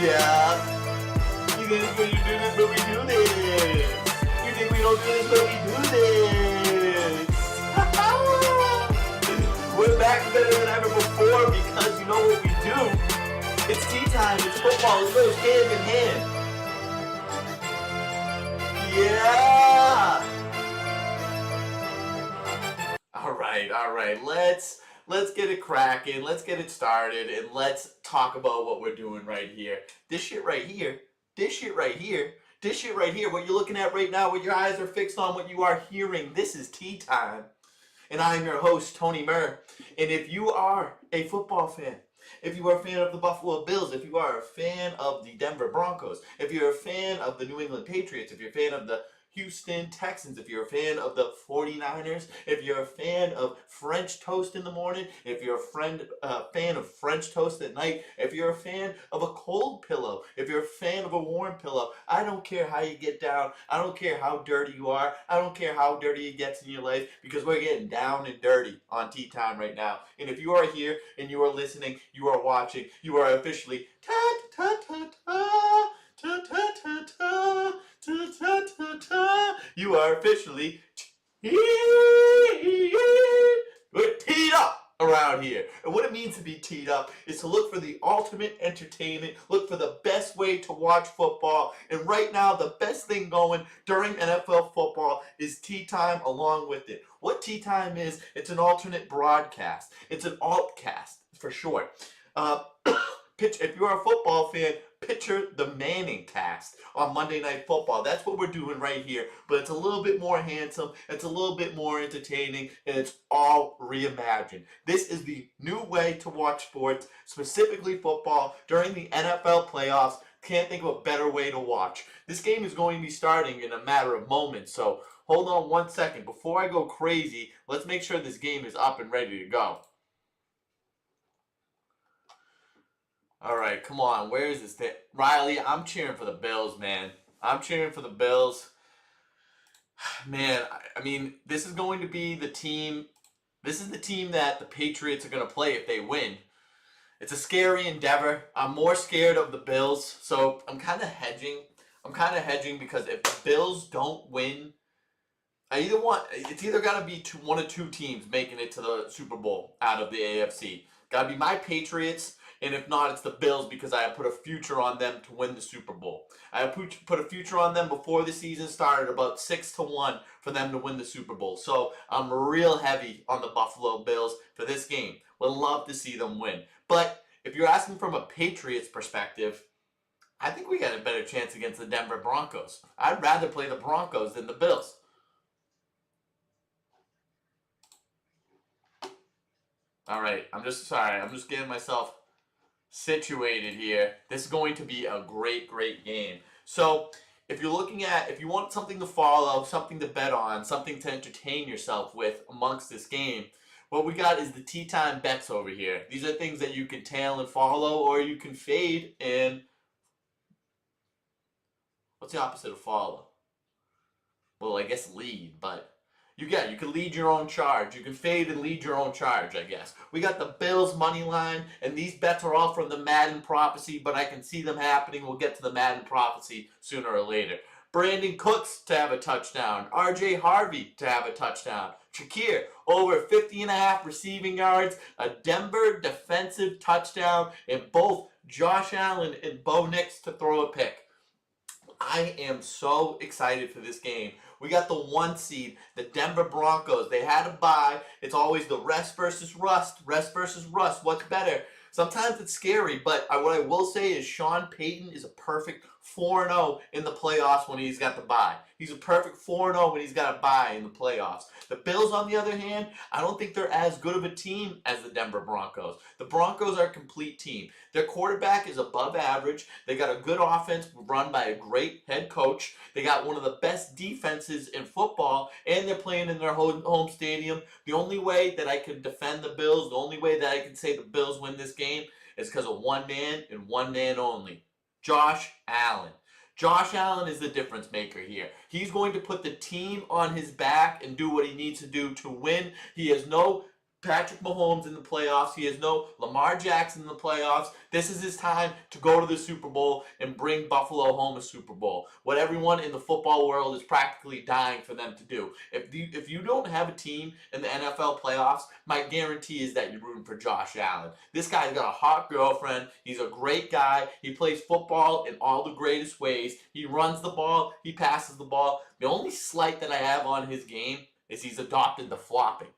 Yeah. You think we do this, but we do this. You think we don't do this, but we do this. We're back better than ever before because you know what we do. It's tea time. It's football. It goes hand in hand. Yeah. All right, all right. Let's get it cracking. Let's get it started, and let's talk about what we're doing right here. This shit right here. This shit right here. This shit right here. What you're looking at right now, what your eyes are fixed on, what you are hearing. This is tea time, and I'm your host Tony Murr. And if you are a football fan, if you are a fan of the Buffalo Bills, if you are a fan of the Denver Broncos, if you're a fan of the New England Patriots, if you're a fan of the Houston Texans, if you're a fan of the 49ers, if you're a fan of French toast in the morning, if you're a fan of French toast at night, if you're a fan of a cold pillow, if you're a fan of a warm pillow, I don't care how you get down. I don't care how dirty you are. I don't care how dirty it gets in your life because we're getting down and dirty on Tea Time right now. And if you are here and you are listening, you are watching, you are officially you are officially we're teed up around here. And what it means to be teed up is to look for the ultimate entertainment, look for the best way to watch football. And right now, the best thing going during NFL football is Tea Time along with it. What Tea Time is, it's an alternate broadcast. It's an altcast for short. If you're a football fan, picture the Manning cast on Monday Night Football. That's what we're doing right here. But it's a little bit more handsome, it's a little bit more entertaining, and it's all reimagined. This is the new way to watch sports, specifically football, during the NFL playoffs. Can't think of a better way to watch. This game is going to be starting in a matter of moments, so hold on one second. Before I go crazy, let's make sure this game is up and ready to go. All right, come on. Where is this thing? Riley, I'm cheering for the Bills, man. I'm cheering for the Bills. Man, I mean, this is going to be the team. This is the team that the Patriots are going to play if they win. It's a scary endeavor. I'm more scared of the Bills, so I'm kind of hedging. I'm kind of hedging because if the Bills don't win, it's either got to be one of two teams making it to the Super Bowl out of the AFC. Got to be my Patriots. And if not, it's the Bills because I have put a future on them to win the Super Bowl. I have put a future on them before the season started, about 6-1 for them to win the Super Bowl. So I'm real heavy on the Buffalo Bills for this game. Would love to see them win. But if you're asking from a Patriots perspective, I think we got a better chance against the Denver Broncos. I'd rather play the Broncos than the Bills. All right, I'm just getting myself situated here. This is going to be a great game. So if you want something to follow, something to bet on, something to entertain yourself with amongst this game, what we got is the Tea Time bets over here. These are things that you can tail and follow, or you can fade and what's the opposite of follow? Well, I guess lead, but you can lead your own charge. You can fade and lead your own charge, I guess. We got the Bills money line, and these bets are all from the Madden prophecy, but I can see them happening. We'll get to the Madden prophecy sooner or later. Brandon Cooks to have a touchdown. RJ Harvey to have a touchdown. Shakir over 50.5 receiving yards. A Denver defensive touchdown. And both Josh Allen and Bo Nix to throw a pick. I am so excited for this game. We got the 1 seed, the Denver Broncos. They had a bye. It's always the rest versus rust. Rest versus rust. What's better? Sometimes it's scary, but what I will say is Sean Payton is a perfect 4-0 in the playoffs when he's got the bye. He's a perfect 4-0 when he's got a bye in the playoffs. The Bills, on the other hand, I don't think they're as good of a team as the Denver Broncos. The Broncos are a complete team. Their quarterback is above average. They got a good offense run by a great head coach. They got one of the best defenses in football, and they're playing in their home stadium. The only way that I can defend the Bills, the only way that I can say the Bills win this game is because of one man and one man only. Josh Allen. Josh Allen is the difference maker here. He's going to put the team on his back and do what he needs to do to win. He has no Patrick Mahomes in the playoffs. He has no Lamar Jackson in the playoffs. This is his time to go to the Super Bowl and bring Buffalo home a Super Bowl. What everyone in the football world is practically dying for them to do. If you don't have a team in the NFL playoffs, my guarantee is that you're rooting for Josh Allen. This guy's got a hot girlfriend. He's a great guy. He plays football in all the greatest ways. He runs the ball. He passes the ball. The only slight that I have on his game is he's adopted the flopping.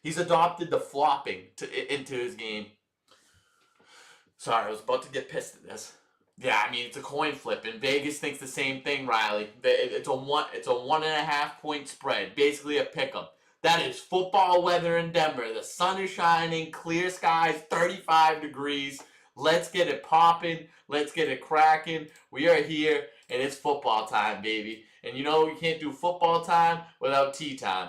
He's adopted the flopping into his game. Sorry, I was about to get pissed at this. Yeah, I mean, it's a coin flip, and Vegas thinks the same thing, Riley. It's a 1.5 point spread, basically a pick'em. That is football weather in Denver. The sun is shining, clear skies, 35 degrees. Let's get it popping. Let's get it cracking. We are here, and it's football time, baby. And you know, you can't do football time without tea time.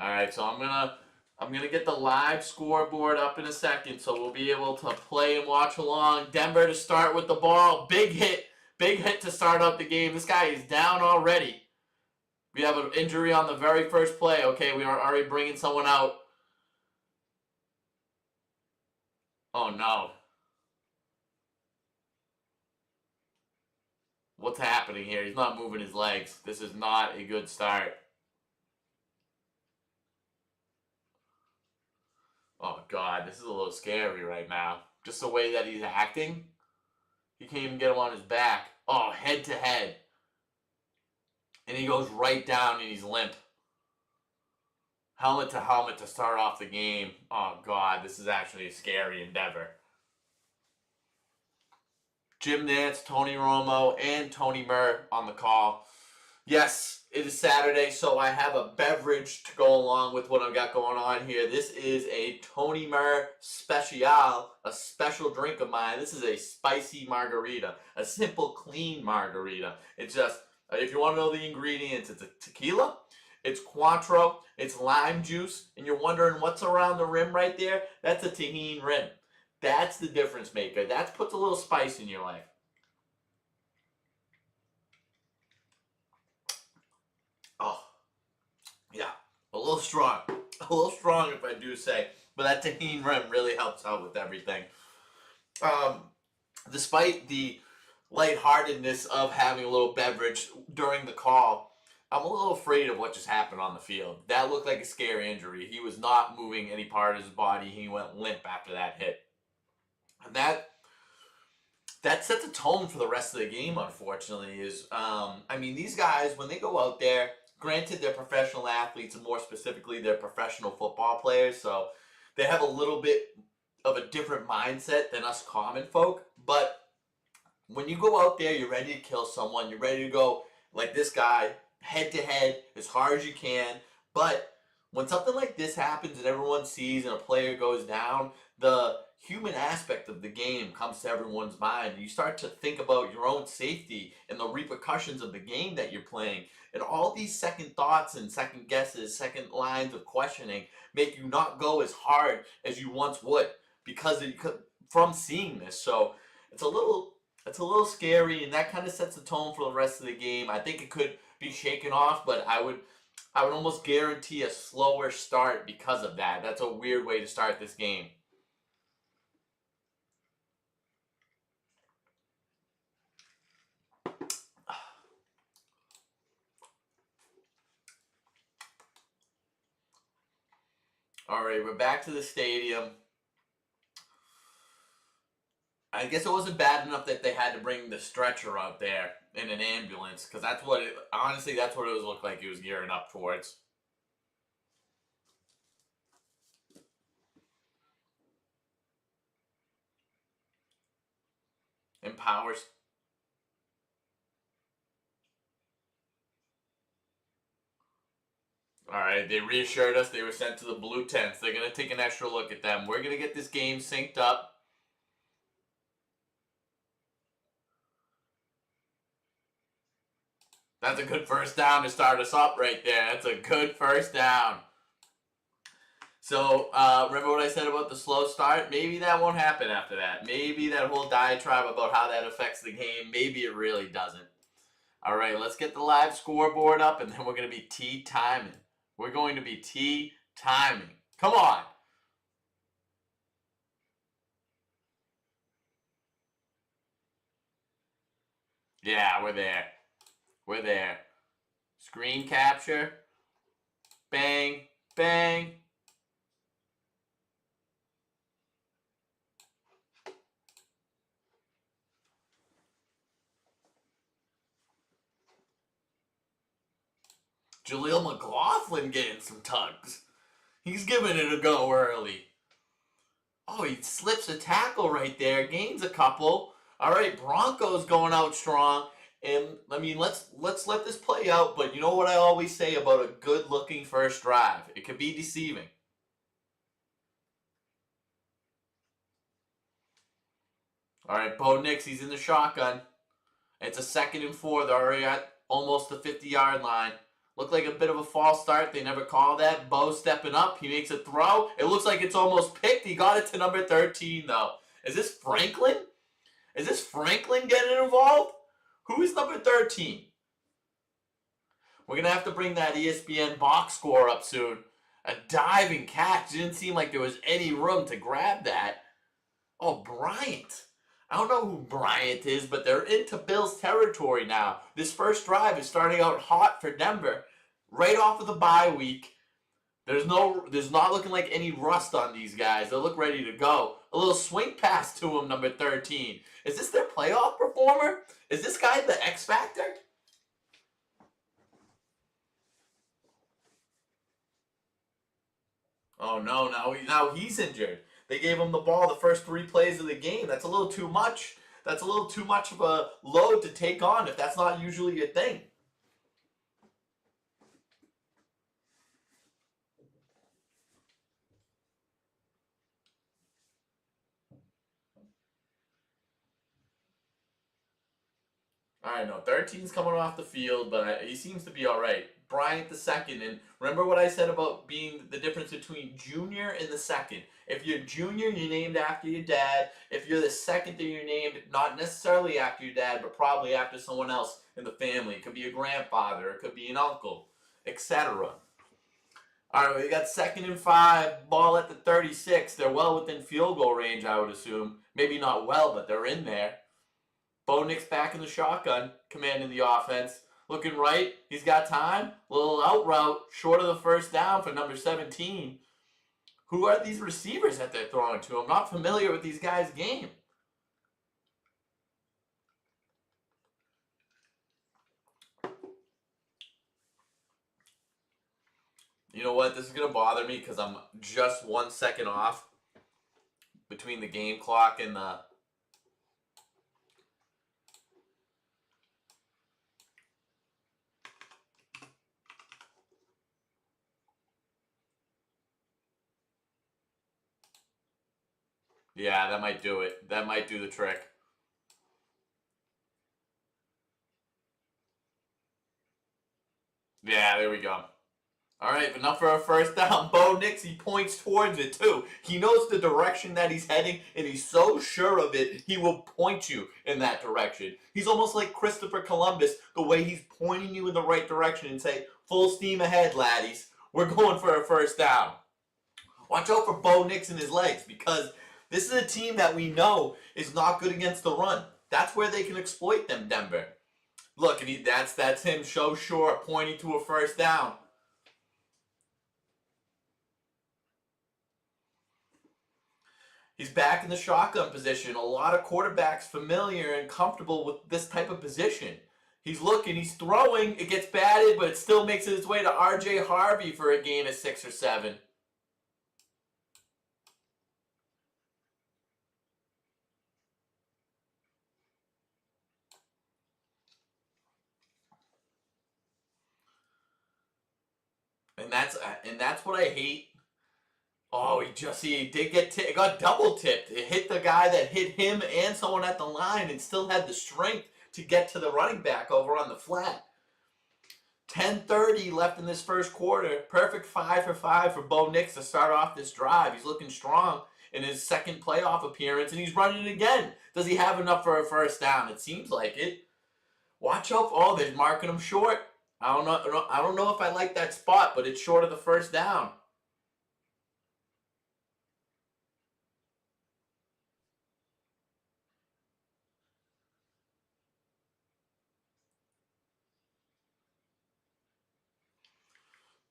All right, so I'm gonna get the live scoreboard up in a second, so we'll be able to play and watch along. Denver to start with the ball, big hit to start up the game. This guy is down already. We have an injury on the very first play. Okay, we are already bringing someone out. Oh no. What's happening here? He's not moving his legs. This is not a good start. Oh, God, this is a little scary right now. Just the way that he's acting. He can't even get him on his back. Oh, head to head. And he goes right down and he's limp. Helmet to helmet to start off the game. Oh, God, this is actually a scary endeavor. Jim Nantz, Tony Romo, and Tony Murr on the call. Yes, it is Saturday, so I have a beverage to go along with what I've got going on here. This is a Tony Murr Special, a special drink of mine. This is a spicy margarita, a simple, clean margarita. It's just, if you want to know the ingredients, it's a tequila, it's Cointreau, it's lime juice, and you're wondering what's around the rim right there? That's a tahini rim. That's the difference maker. That puts a little spice in your life. Oh, yeah, a little strong if I do say, but that tahini rim really helps out with everything. Despite the lightheartedness of having a little beverage during the call, I'm a little afraid of what just happened on the field. That looked like a scary injury. He was not moving any part of his body. He went limp after that hit. And that sets a tone for the rest of the game, unfortunately. I mean, these guys, when they go out there, granted, they're professional athletes, and more specifically, they're professional football players, so they have a little bit of a different mindset than us common folk. But when you go out there, you're ready to kill someone. You're ready to go, like this guy, head to head, as hard as you can. But when something like this happens and everyone sees and a player goes down, the human aspect of the game comes to everyone's mind. You start to think about your own safety and the repercussions of the game that you're playing. And all these second thoughts and second guesses, second lines of questioning make you not go as hard as you once would from seeing this. So it's a little scary, and that kind of sets the tone for the rest of the game. I think it could be shaken off, but I would almost guarantee a slower start because of that. That's a weird way to start this game. All right, we're back to the stadium. I guess it wasn't bad enough that they had to bring the stretcher out there in an ambulance, because that's what it was looked like he was gearing up towards. Empowers. All right, they reassured us they were sent to the blue tents. They're going to take an extra look at them. We're going to get this game synced up. That's a good first down to start us up right there. That's a good first down. So, remember what I said about the slow start? Maybe that won't happen after that. Maybe that whole diatribe about how that affects the game, maybe it really doesn't. All right, let's get the live scoreboard up, and then we're going to be timing. We're going to be timing. Come on. Yeah, we're there. We're there. Screen capture. Bang, bang. Jaleel McLaughlin getting some tugs. He's giving it a go early. Oh, he slips a tackle right there, gains a couple. All right, Broncos going out strong. And I mean, let's let this play out. But you know what I always say about a good-looking first drive? It can be deceiving. All right, Bo Nix, he's in the shotgun. It's a 2nd and 4. They're already at almost the 50-yard line. Looked like a bit of a false start. They never call that. Bo stepping up. He makes a throw. It looks like it's almost picked. He got it to number 13, though. Is this Franklin? Is this Franklin getting involved? Who is number 13? We're going to have to bring that ESPN box score up soon. A diving catch. Didn't seem like there was any room to grab that. Oh, Bryant. I don't know who Bryant is, but they're into Bills territory now. This first drive is starting out hot for Denver. Right off of the bye week. There's not looking like any rust on these guys. They look ready to go. A little swing pass to him, number 13. Is this their playoff performer? Is this guy the X Factor? Oh no, now he's injured. They gave him the ball the first 3 plays of the game. That's a little too much. That's a little too much of a load to take on if that's not usually your thing. All right, no, 13's coming off the field, but he seems to be all right. Bryant the second, and remember what I said about being the difference between junior and the second. If you're junior, you're named after your dad. If you're the second, then you're named not necessarily after your dad, but probably after someone else in the family. It could be a grandfather, it could be an uncle, etc. All right, we got 2nd and 5, ball at the 36. They're well within field goal range, I would assume. Maybe not well, but they're in there. Bo Nix back in the shotgun, commanding the offense. Looking right, he's got time. Little out route, short of the first down for number 17. Who are these receivers that they're throwing to? I'm not familiar with these guys' game. You know what? This is going to bother me because I'm just 1 second off between the game clock and the... Yeah, that might do it. That might do the trick. Yeah, there we go. All right, enough for a first down. Bo Nix, he points towards it too. He knows the direction that he's heading, and he's so sure of it, he will point you in that direction. He's almost like Christopher Columbus, the way he's pointing you in the right direction and say, full steam ahead, laddies. We're going for a first down. Watch out for Bo Nix and his legs, because this is a team that we know is not good against the run. That's where they can exploit them, Denver. Look, and that's him so short, pointing to a first down. He's back in the shotgun position. A lot of quarterbacks familiar and comfortable with this type of position. He's looking, he's throwing, it gets batted, but it still makes its way to R.J. Harvey for a gain of 6 or 7. And that's what I hate. Oh, he did it got double tipped. It hit the guy that hit him and someone at the line and still had the strength to get to the running back over on the flat. 10:30 left in this first quarter. Perfect 5 for 5 for Bo Nix to start off this drive. He's looking strong in his second playoff appearance, and he's running it again. Does he have enough for a first down? It seems like it. Watch out. Oh, they're marking him short. I don't know. I don't know if I like that spot, but it's short of the first down.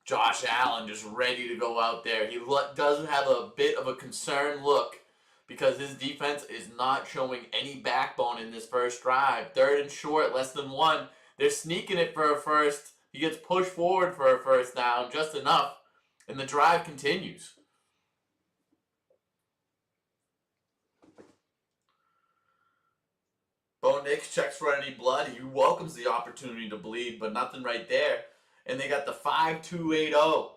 Josh Allen just ready to go out there. He does have a bit of a concerned look because his defense is not showing any backbone in this first drive. Third and short, less than one. They're sneaking it for a first. He gets pushed forward for a first down, just enough, and the drive continues. Bo Nix checks for any blood. He welcomes the opportunity to bleed, but nothing right there. And they got the 5280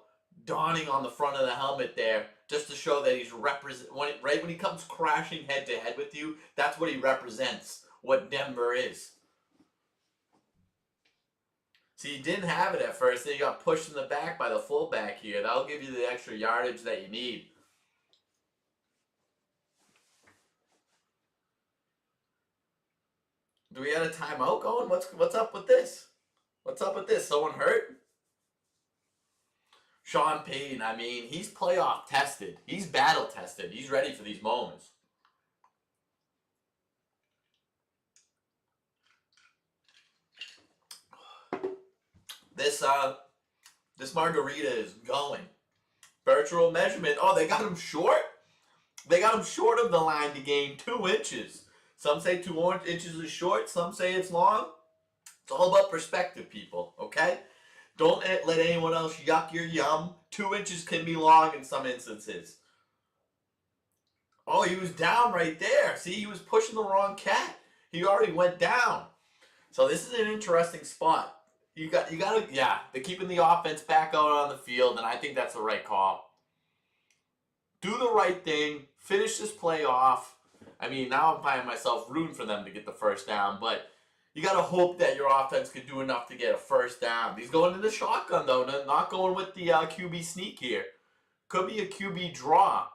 dawning on the front of the helmet there, just to show that he's right when he comes crashing head to head with you. That's what he represents. What Denver is. See, he didn't have it at first. Then he got pushed in the back by the fullback here. That'll give you the extra yardage that you need. Do we have a timeout going? What's up with this? What's up with this? Someone hurt? Sean Payton, I mean, he's playoff tested. He's battle tested. He's ready for these moments. This margarita is going. Virtual measurement. Oh, they got him short? They got him short of the line to gain 2 inches. Some say 2 inches is short. Some say it's long. It's all about perspective, people, okay? Don't let anyone else yuck your yum. 2 inches can be long in some instances. Oh, he was down right there. See, he was pushing the wrong cat. He already went down. So this is an interesting spot. They're keeping the offense back out on the field, and I think that's the right call. Do the right thing. Finish this play off. I mean, now I'm finding myself rooting for them to get the first down, but you got to hope that your offense can do enough to get a first down. He's going to the shotgun, though, not going with the QB sneak here. Could be a QB draw.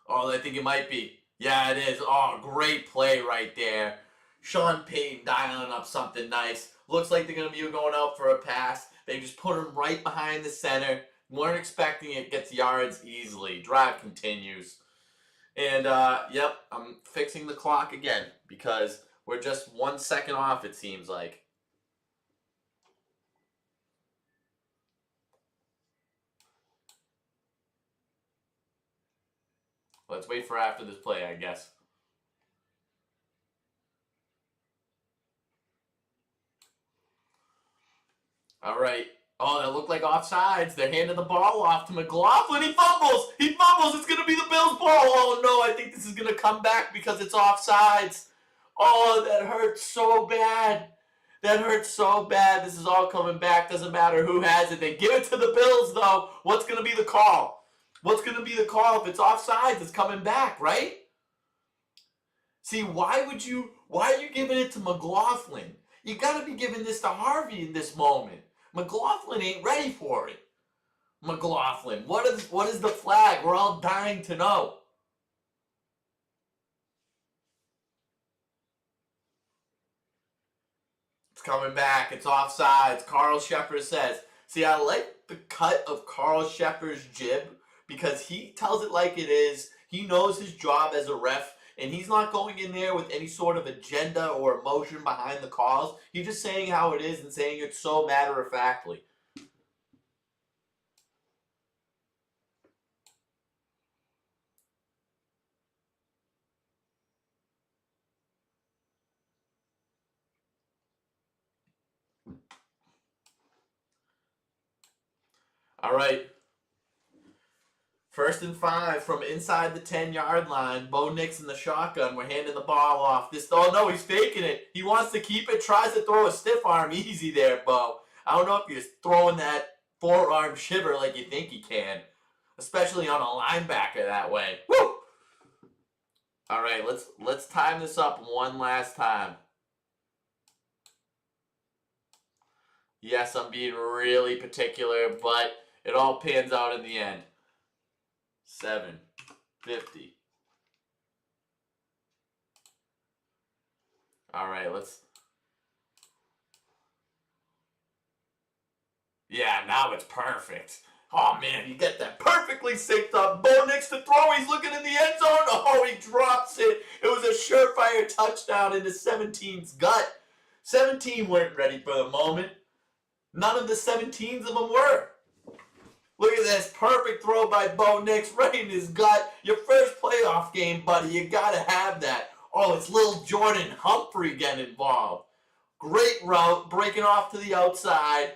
Oh, I think it might be. Yeah, it is. Oh, great play right there. Sean Payton dialing up something nice. Looks like they're going to be going out for a pass. They just put him right behind the center. Weren't expecting it. Gets yards easily. Drive continues. And, yep, I'm fixing the clock again because we're just 1 second off, it seems like. Let's wait for after this play, I guess. All right. Oh, that looked like offsides. They're handing the ball off to McLaughlin. He fumbles. He fumbles. It's going to be the Bills' ball. Oh, no. I think this is going to come back because it's offsides. Oh, that hurts so bad. That hurts so bad. This is all coming back. Doesn't matter who has it. They give it to the Bills, though. What's going to be the call? What's going to be the call? If it's offsides, it's coming back, right? See, why are you giving it to McLaughlin? You got to be giving this to Harvey in this moment. McLaughlin ain't ready for it. McLaughlin, what is the flag? We're all dying to know. It's coming back. It's offsides. Carl Shepard says. See, I like the cut of Carl Shepard's jib because he tells it like it is. He knows his job as a ref, and he's not going in there with any sort of agenda or emotion behind the calls. He's just saying how it is and saying it so matter-of-factly. All right. 1st and 5 from inside the 10-yard line. Bo Nix in the shotgun. We're handing the ball off. Oh, no, he's faking it. He wants to keep it. Tries to throw a stiff arm. Easy there, Bo. I don't know if he's throwing that forearm shiver like you think he can. Especially on a linebacker that way. Woo! All right, let's time this up one last time. Yes, I'm being really particular, but it all pans out in the end. 7:50. All right, let's Yeah, now it's perfect. Oh man, you get that perfectly synced up. Bo Nix to throw. He's looking in the end zone. Oh, he drops it. It was a surefire touchdown into 17's gut. 17 weren't ready for the moment. None of the 17s of them were. Look at this perfect throw by Bo Nix right in his gut. Your first playoff game, buddy. You gotta have that. Oh, it's little Jordan Humphrey getting involved. Great route, breaking off to the outside.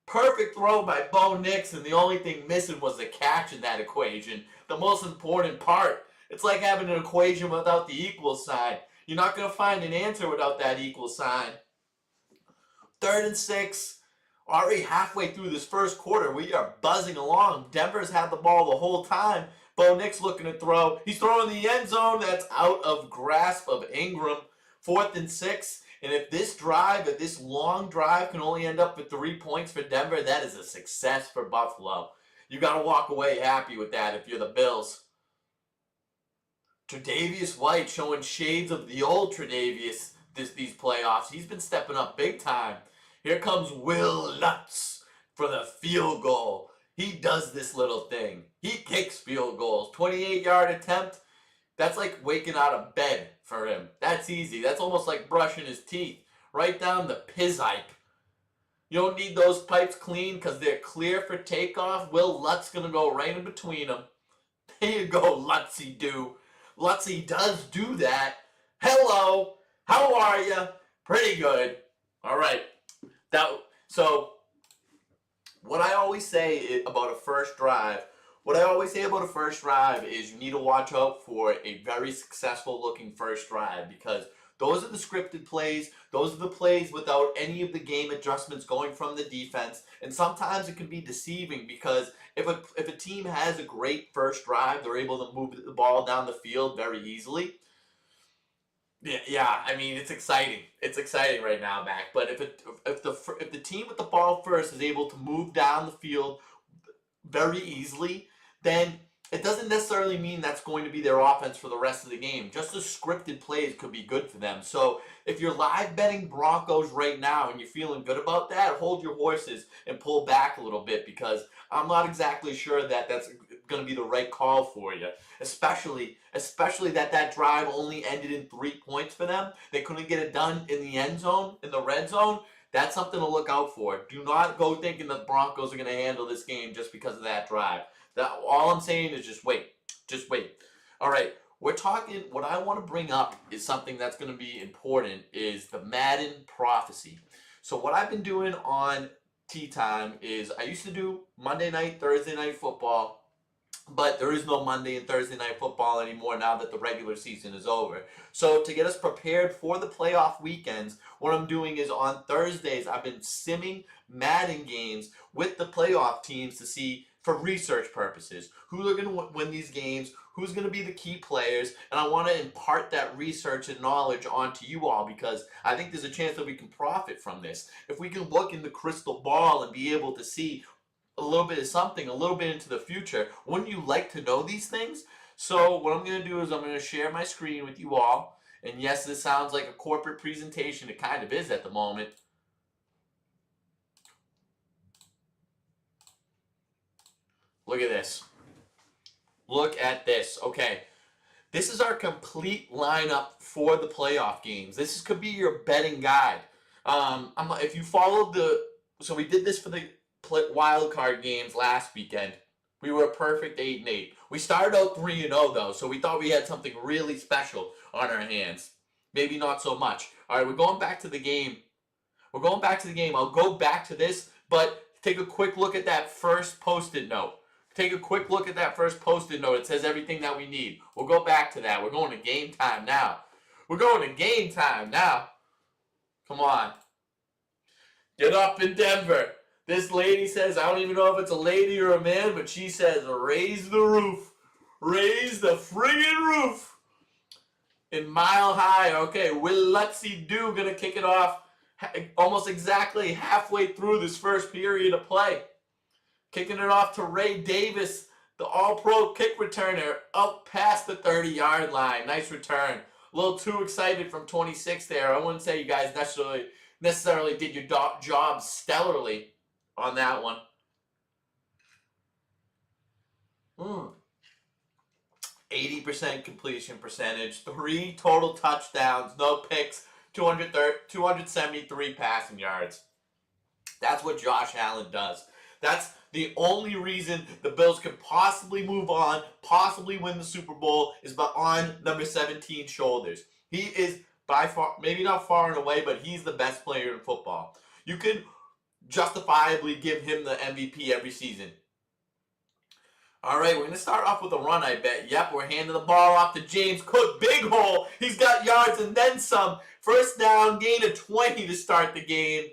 Perfect throw by Bo Nix, and the only thing missing was the catch in that equation. The most important part. It's like having an equation without the equal sign. You're not going to find an answer without that equal sign. 3rd and 6. Already halfway through this first quarter, we are buzzing along. Denver's had the ball the whole time. Bo Nix looking to throw. He's throwing the end zone. That's out of grasp of Ingram. 4th and 6. And if this long drive can only end up with 3 points for Denver, that is a success for Buffalo. You got to walk away happy with that if you're the Bills. Tre'Davious White showing shades of the old Tre'Davious these playoffs. He's been stepping up big time. Here comes Will Lutz for the field goal. He does this little thing. He kicks field goals. 28-yard attempt. That's like waking out of bed for him. That's easy. That's almost like brushing his teeth. Right down the pipe. You don't need those pipes clean because they're clear for takeoff. Will Lutz going to go right in between them. There you go, Lutzy do. Lutzy does do that. Hello. How are you? Pretty good. All right. So what I always say about a first drive is you need to watch out for a very successful looking first drive because those are the scripted plays. Those are the plays without any of the game adjustments going from the defense. And sometimes it can be deceiving because if a team has a great first drive, they're able to move the ball down the field very easily. Yeah. I mean, it's exciting. It's exciting right now, Mac. But if the team with the ball first is able to move down the field very easily, then it doesn't necessarily mean that's going to be their offense for the rest of the game. Just the scripted plays could be good for them. So if you're live betting Broncos right now and you're feeling good about that, hold your horses and pull back a little bit because I'm not exactly sure that that's going to be the right call for you. Especially that drive only ended in 3 points for them. They couldn't get it done in the end zone, in the red zone. That's something to look out for. Do not go thinking the Broncos are going to handle this game just because of that drive. All I'm saying is just wait. Just wait. All right. What I want to bring up is something that's going to be important is the Madden prophecy. So what I've been doing on Tea Time is I used to do Monday night, Thursday night football. But there is no Monday and Thursday night football anymore now that the regular season is over. So to get us prepared for the playoff weekends, what I'm doing is on Thursdays, I've been simming Madden games with the playoff teams to see, for research purposes, who are going to win these games, who's going to be the key players, and I want to impart that research and knowledge onto you all because I think there's a chance that we can profit from this. If we can look in the crystal ball and be able to see a little bit of something, a little bit into the future. Wouldn't you like to know these things? So what I'm going to do is I'm going to share my screen with you all. And yes, this sounds like a corporate presentation. It kind of is at the moment. Look at this. Look at this. Okay. This is our complete lineup for the playoff games. This could be your betting guide. If you followed so we did this for the wild card games last weekend. We were a perfect 8-8. We started out 3-0 though, so we thought we had something really special on our hands. Maybe not so much. All right, we're going back to the game. I'll go back to this, but take a quick look at that first Post-it note. It says everything that we need. We'll go back to that. We're going to game time now. Come on. Get up in Denver. This lady says, I don't even know if it's a lady or a man, but she says, raise the roof. Raise the friggin' roof. In Mile High. Okay, Will Lutzy do going to kick it off almost exactly halfway through this first period of play. Kicking it off to Ray Davis, the all-pro kick returner, up past the 30-yard line. Nice return. A little too excited from 26 there. I wouldn't say you guys necessarily did your job stellarly. on that one. 80% completion percentage, 3 total touchdowns, no picks, 273 passing yards. That's what Josh Allen does. That's the only reason the Bills can possibly move on, possibly win the Super Bowl, is on number 17's shoulders. He is by far, maybe not far and away, but he's the best player in football. You can justifiably give him the MVP every season. All right, we're going to start off with a run, I bet. Yep, we're handing the ball off to James Cook. Big hole. He's got yards and then some. First down, gain of 20 to start the game.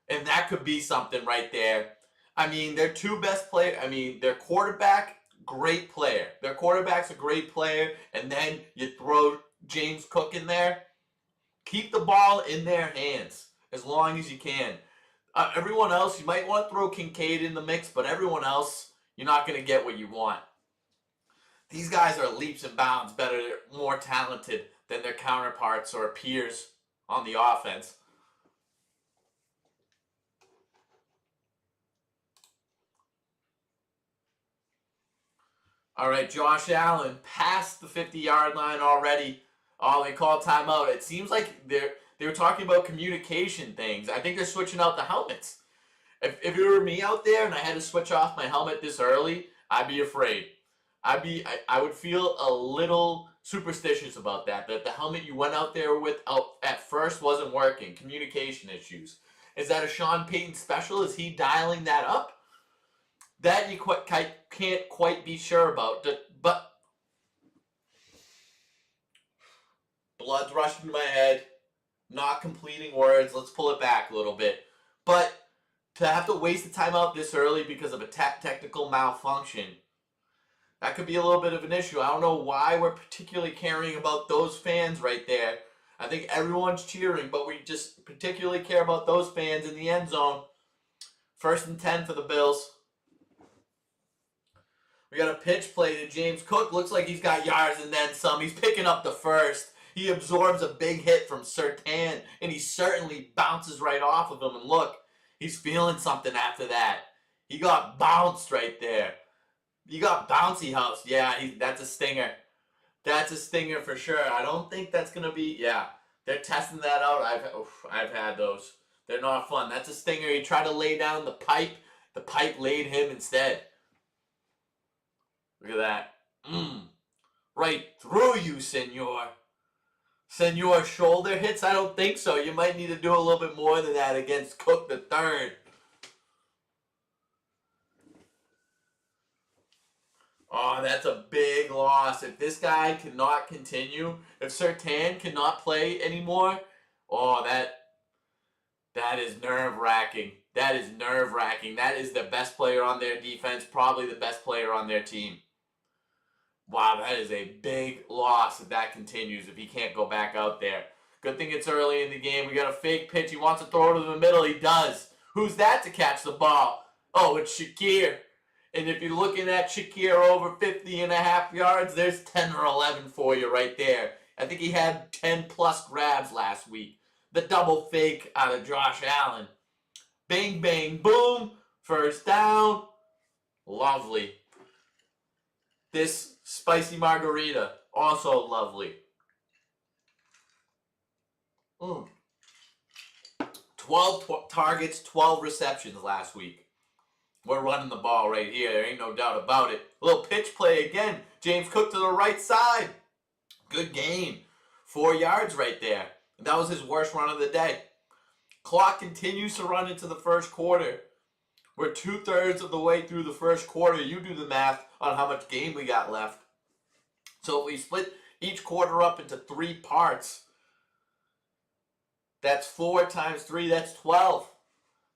And that could be something right there. I mean, their two best players, their quarterback, great player. Their quarterback's a great player. And then you throw James Cook in there. Keep the ball in their hands as long as you can. Everyone else, you might want to throw Kincaid in the mix, but everyone else, you're not going to get what you want. These guys are leaps and bounds better, more talented than their counterparts or peers on the offense. All right, Josh Allen passed the 50-yard line already. Oh, they called timeout. It seems like they were talking about communication things. I think they're switching out the helmets. If it were me out there and I had to switch off my helmet this early, I'd be afraid. I would feel a little superstitious about that the helmet you went out there with at first wasn't working. Communication issues. Is that a Sean Payton special? Is he dialing that up? That you can't quite be sure about. But blood's rushing to my head. Not completing words. Let's pull it back a little bit. But to have to waste the timeout this early because of a technical malfunction, that could be a little bit of an issue. I don't know why we're particularly caring about those fans right there. I think everyone's cheering, but we just particularly care about those fans in the end zone. 1st and 10 for the Bills. We got a pitch play to James Cook. Looks like he's got yards and then some. He's picking up the first. He absorbs a big hit from Surtain, and he certainly bounces right off of him. And look, he's feeling something after that. He got bounced right there. He got bouncy house. Yeah, that's a stinger. That's a stinger for sure. I don't think that's going to be, yeah. They're testing that out. I've had those. They're not fun. That's a stinger. He tried to lay down the pipe. The pipe laid him instead. Look at that. Right through you, senor. Senor shoulder hits? I don't think so. You might need to do a little bit more than that against Cook the third. Oh, that's a big loss. If this guy cannot continue, if Surtain cannot play anymore, oh, that is nerve-wracking. That is nerve-wracking. That is the best player on their defense, probably the best player on their team. Wow, that is a big loss if that continues, if he can't go back out there. Good thing it's early in the game. We got a fake pitch. He wants to throw it to the middle. He does. Who's that to catch the ball? Oh, it's Shakir. And if you're looking at Shakir over 50.5 yards, there's 10 or 11 for you right there. I think he had 10-plus grabs last week. The double fake out of Josh Allen. Bang, bang, boom. First down. Lovely. This spicy margarita, also lovely. 12 targets, 12 receptions last week. We're running the ball right here. There ain't no doubt about it. A little pitch play again. James Cook to the right side. Good game. 4 yards right there. And that was his worst run of the day. Clock continues to run into the first quarter. We're 2/3 of the way through the first quarter. You do the math on how much game we got left. So if we split each quarter up into 3 parts, that's 4 times 3, that's 12.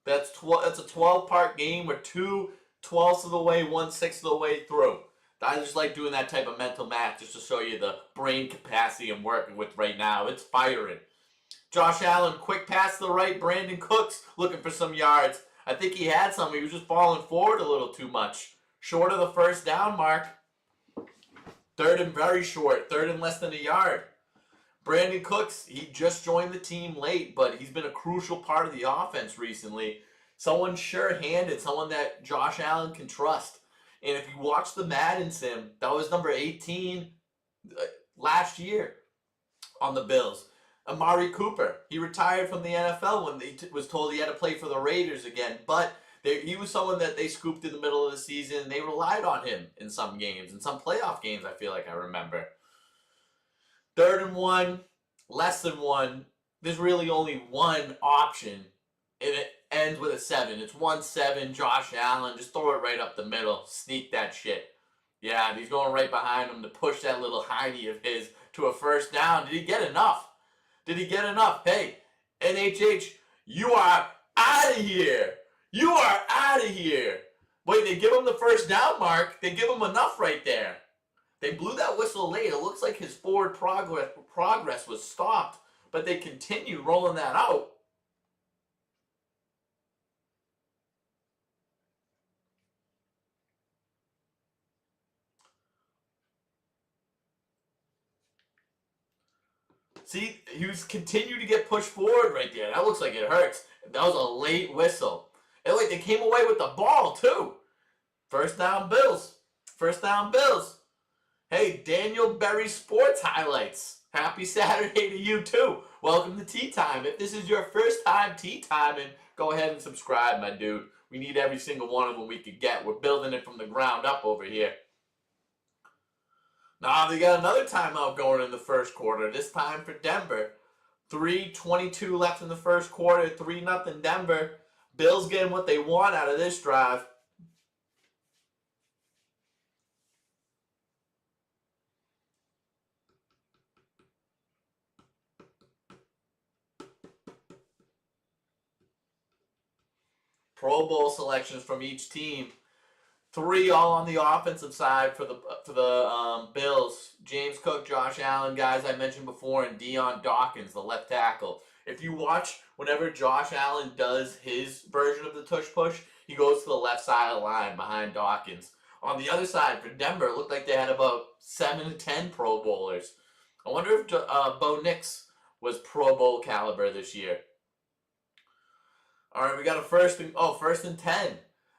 That's a 12-part game. We're 2/12 of the way, 1/6 of the way through. I just like doing that type of mental math just to show you the brain capacity I'm working with right now. It's firing. Josh Allen, quick pass to the right. Brandon Cooks looking for some yards. I think he had some. He was just falling forward a little too much. Short of the first down mark. 3rd and very short. 3rd and less than a yard. Brandon Cooks, he just joined the team late, but he's been a crucial part of the offense recently. Someone sure-handed, someone that Josh Allen can trust. And if you watch the Madden sim, that was number 18 last year on the Bills. Amari Cooper, he retired from the NFL when he was told he had to play for the Raiders again. But he was someone that they scooped in the middle of the season, and they relied on him in some games, in some playoff games, I feel like I remember. 3rd and 1, less than 1. There's really only one option, and it ends with a 7. It's 1-7, Josh Allen. Just throw it right up the middle. Sneak that shit. Yeah, he's going right behind him to push that little hiney of his to a first down. Did he get enough? Did he get enough? Hey, NHH, you are out of here. You are out of here. Wait, they give him the first down mark. They give him enough right there. They blew that whistle late. It looks like his forward progress was stopped, but they continued rolling that out. See, he was continued to get pushed forward right there. That looks like it hurts. That was a late whistle. And wait, they came away with the ball too. First down Bills. First down Bills. Hey, Daniel Berry Sports Highlights. Happy Saturday to you too. Welcome to Tea Time. If this is your first time Tea Timing, go ahead and subscribe, my dude. We need every single one of them we could get. We're building it from the ground up over here. Now they got another timeout going in the first quarter. This time for Denver. 3:22 left in the first quarter. 3-0 Denver. Bills getting what they want out of this drive. Pro Bowl selections from each team. 3 all on the offensive side for the Bills. James Cook, Josh Allen, guys I mentioned before, and Dion Dawkins, the left tackle. If you watch, whenever Josh Allen does his version of the tush-push, he goes to the left side of the line behind Dawkins. On the other side, for Denver, it looked like they had about 7 to 10 Pro Bowlers. I wonder if Bo Nix was Pro Bowl caliber this year. All right, we got a first and 10.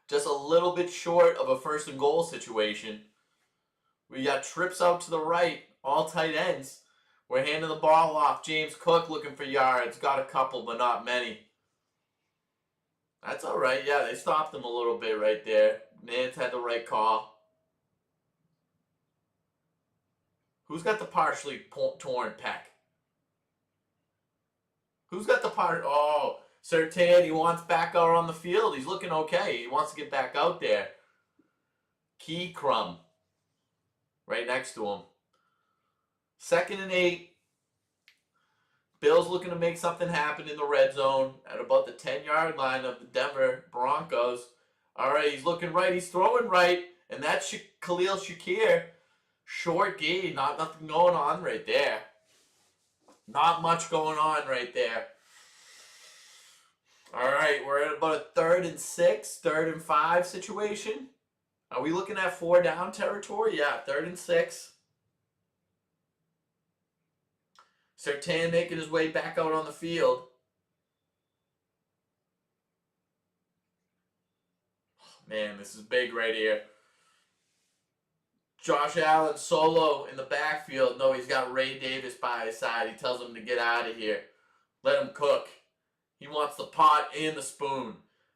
Just a little bit short of a first and goal situation. We got trips out to the right, all tight ends. We're handing the ball off. James Cook looking for yards. Got a couple, but not many. That's all right. Yeah, they stopped him a little bit right there. Nance had the right call. Who's got the partially torn pec? Who's got the part? Oh, Surtain, he wants back out on the field. He's looking okay. He wants to get back out there. Key Crumb. Right next to him. 2nd and 8. Bills looking to make something happen in the red zone at about the 10-yard line of the Denver Broncos. All right, he's looking right. He's throwing right. And that's Khalil Shakir. Short gain. Nothing going on right there. Not much going on right there. All right, we're at about a 3rd and 6, 3rd and 5 situation. Are we looking at 4 down territory? Yeah, 3rd and 6. Surtain making his way back out on the field. Oh, man, this is big right here. Josh Allen solo in the backfield. No, he's got Ray Davis by his side. He tells him to get out of here. Let him cook. He wants the pot and the spoon.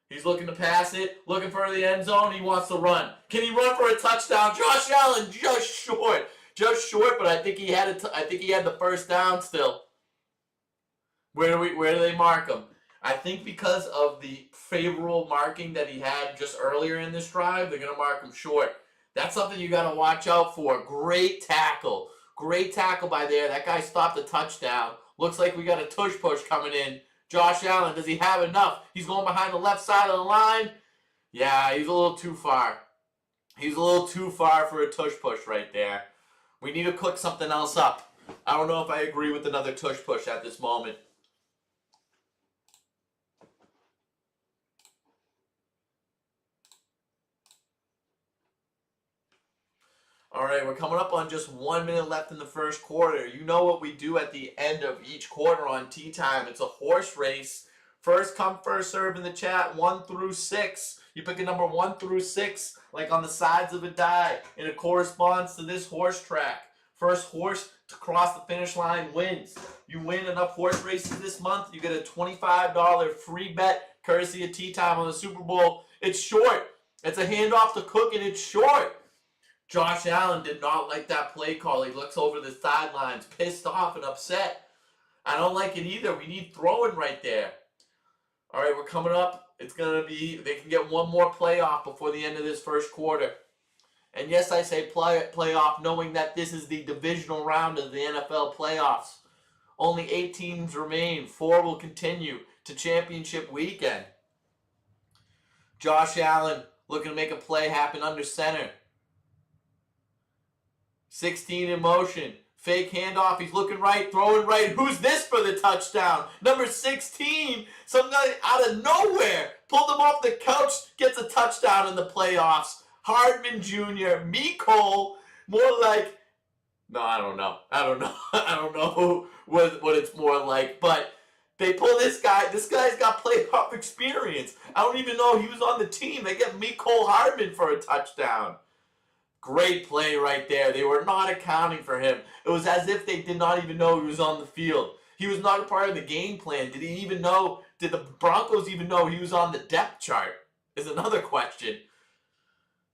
He's looking to pass it, looking for the end zone. He wants to run. Can he run for a touchdown? Josh Allen just short, but I think he had the first down still. Where do they mark him? I think because of the favorable marking that he had just earlier in this drive, they're gonna mark him short. That's something you gotta watch out for. Great tackle by there. That guy stopped a touchdown. Looks like we got a tush push coming in. Josh Allen, does he have enough? He's going behind the left side of the line. Yeah, he's a little too far. He's a little too far for a tush push right there. We need to cook something else up. I don't know if I agree with another tush push at this moment. All right, we're coming up on just 1 minute left in the first quarter. You know what we do at the end of each quarter on Tea Time. It's a horse race First come, first serve in the chat, 1 through 6. You pick a number 1 through 6, like on the sides of a die, and it corresponds to this horse track. First horse to cross the finish line wins. You win enough horse races this month, you get a $25 free bet courtesy of Tea Time on the Super Bowl. It's short. It's a handoff to Cook, and it's short. Josh Allen did not like that play call. He looks over the sidelines, pissed off and upset. I don't like it either. We need throwing right there. All right, we're coming up. It's going to be, they can get one more playoff before the end of this first quarter. And yes, I say playoff, knowing that this is the divisional round of the NFL playoffs. Only 8 teams remain. 4 will continue to championship weekend. Josh Allen looking to make a play happen under center. 16 in motion. Fake handoff. He's looking right, throwing right. Who's this for the touchdown? Number 16. Some guy out of nowhere pulled him off the couch, gets a touchdown in the playoffs. Hardman Jr., Mecole, more like, no, I don't know. I don't know what it's more like, but they pull this guy. This guy's got playoff experience. I don't even know he was on the team. They get Mecole Hardman for a touchdown. Great play right there. They were not accounting for him. It was as if they did not even know he was on the field. He was not a part of the game plan. Did the Broncos even know he was on the depth chart? Is another question.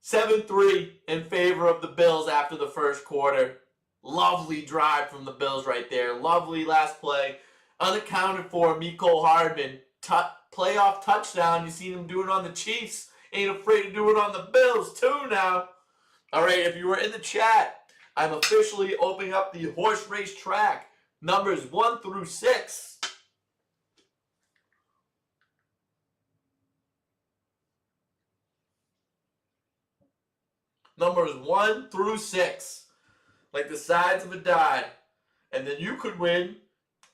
7-3 in favor of the Bills after the first quarter. Lovely drive from the Bills right there. Lovely last play. Unaccounted for, Mecole Hardman. Playoff touchdown. You seen him do it on the Chiefs. Ain't afraid to do it on the Bills too now. All right, if you were in the chat, I'm officially opening up the horse race track. Numbers 1 through 6. Numbers 1 through 6. Like the sides of a die. And then you could win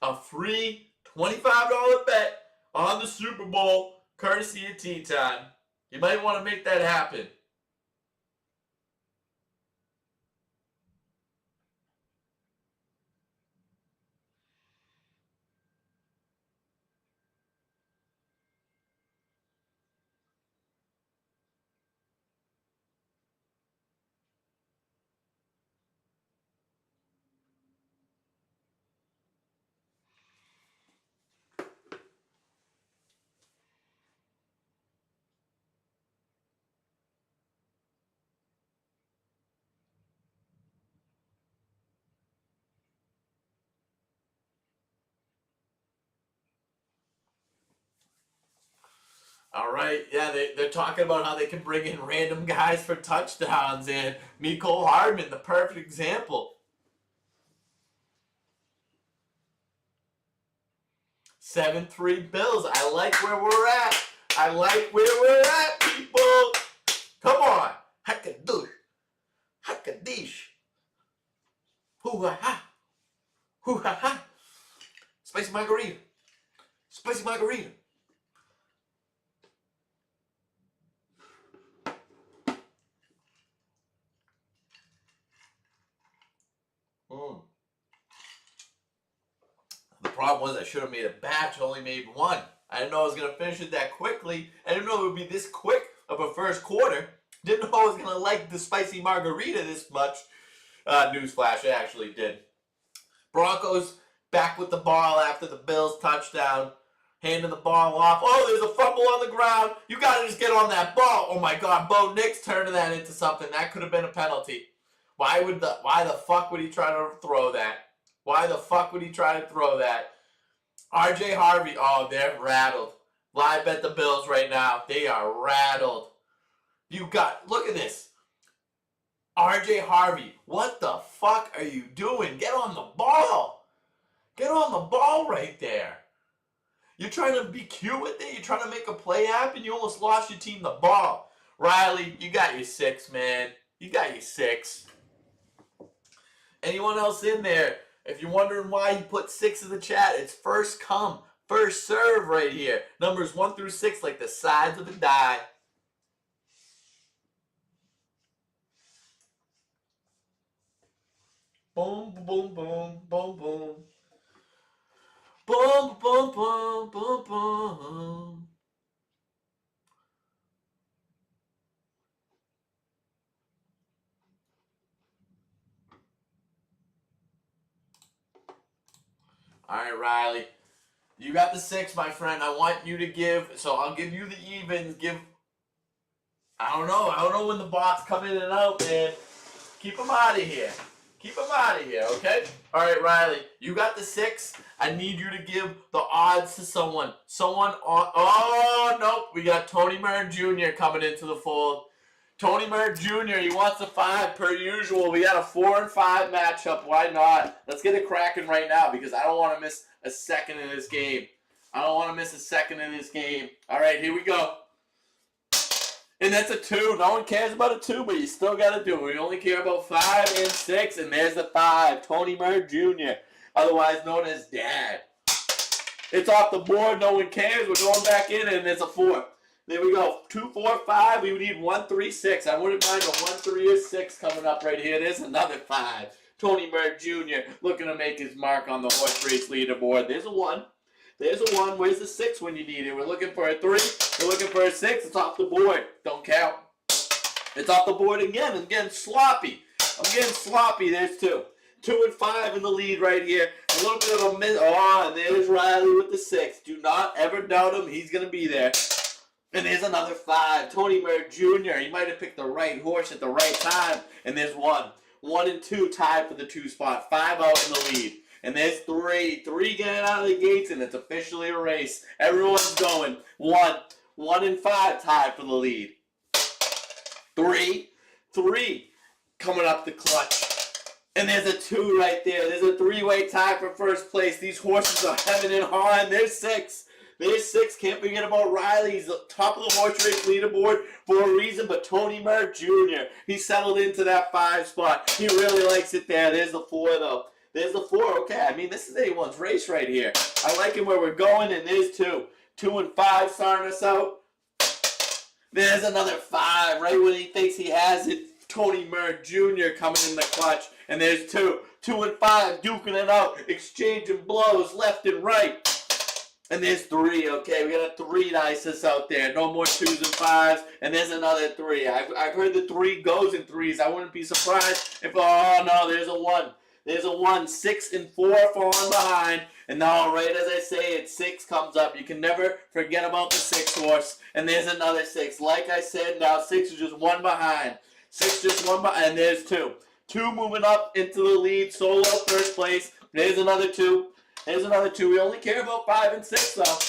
a free $25 bet on the Super Bowl, courtesy of Tea Time. You might want to make that happen. All right, yeah, they're talking about how they can bring in random guys for touchdowns, and Mecole Hardman, the perfect example. 7-3 Bills. I like where we're at. I like where we're at, people. Come on. Hakadoosh. Hakadish. Hoo-ha-ha. Hoo-ha-ha. Spicy margarita. Spicy margarita. The problem was I should have made a batch, only made one. I didn't know I was going to finish it that quickly. I didn't know it would be this quick of a first quarter. Didn't know I was going to like the spicy margarita this much. Newsflash, I actually did. Broncos back with the ball after the Bills touchdown. Handing the ball off. Oh, there's a fumble on the ground. You got to just get on that ball. Oh my God, Bo Nix turning that into something. That could have been a penalty. Why the fuck would he try to throw that? Why the fuck would he try to throw that? RJ Harvey, oh, they're rattled. Live bet the Bills right now. They are rattled. Look at this. RJ Harvey, what the fuck are you doing? Get on the ball. Get on the ball right there. You're trying to be cute with it. You're trying to make a play happen. You almost lost your team the ball. Riley, you got your 6, man. You got your 6. Anyone else in there? If you're wondering why he put 6 in the chat, it's first come, first serve right here. Numbers 1 through 6, like the sides of a die. Boom, boom, boom, boom, boom. Boom, boom, boom, boom, boom. All right, Riley. You got the 6, my friend. I want you to give, so I'll give you the evens. I don't know when the bots come in and out, man. Keep them out of here. Keep them out of here, okay? All right, Riley, you got the 6. I need you to give the odds to someone. Oh, nope. We got Tony Murr Jr. coming into the fold. Tony Murr Jr., he wants a 5 per usual. We got a 4 and 5 matchup. Why not? Let's get it cracking right now because I don't want to miss a second in this game. All right, here we go. And that's a 2. No one cares about a 2, but you still got to do it. We only care about 5 and 6, and there's the 5. Tony Murr Jr., otherwise known as Dad. It's off the board. No one cares. We're going back in, and there's a 4. There we go. 2, 4, 5. We need 1, 3, 6. I wouldn't mind a 1, 3, or 6 coming up right here. There's another 5. Tony Murr Jr. looking to make his mark on the horse race leaderboard. There's a 1. There's a 1. Where's the 6 when you need it? We're looking for a 3. We're looking for a 6. It's off the board. Don't count. It's off the board again. I'm getting sloppy. There's 2. 2 and 5 in the lead right here. A little bit of a miss. Oh, and there's Riley with the 6. Do not ever doubt him. He's going to be there. And there's another 5. Tony Murr Jr. He might have picked the right horse at the right time. And there's 1. 1 and 2 tied for the 2 spot. 5 out in the lead. And there's 3. 3 getting out of the gates, and it's officially a race. Everyone's going. 1. 1 and 5 tied for the lead. 3. 3 coming up the clutch. And there's a 2 right there. There's a 3-way tie for first place. These horses are hemming and hawing. There's 6. There's 6. Can't forget about Riley. He's the top of the horse race leaderboard for a reason, but Tony Murr Jr., he settled into that 5 spot. He really likes it there. There's the 4, though. There's the 4. Okay, I mean, this is anyone's race right here. I like it where we're going, and there's 2. 2 and 5 starting us out. There's another 5 right when he thinks he has it. Tony Murr Jr. coming in the clutch. And there's 2. 2 and 5 duking it out, exchanging blows left and right. And there's 3, okay? We got a 3 to ice us out there. No more 2s and 5s. And there's another 3. I've heard the 3 goes in 3s. I wouldn't be surprised if, oh no, there's a 1. There's a 1. 6 and 4 falling behind. And now, right as I say it, 6 comes up. You can never forget about the 6 horse. And there's another 6. Like I said, now 6 is just 1 behind. 6 just 1 behind. And there's 2. 2 moving up into the lead. Solo first place. There's another 2. There's another 2. We only care about 5 and 6, though.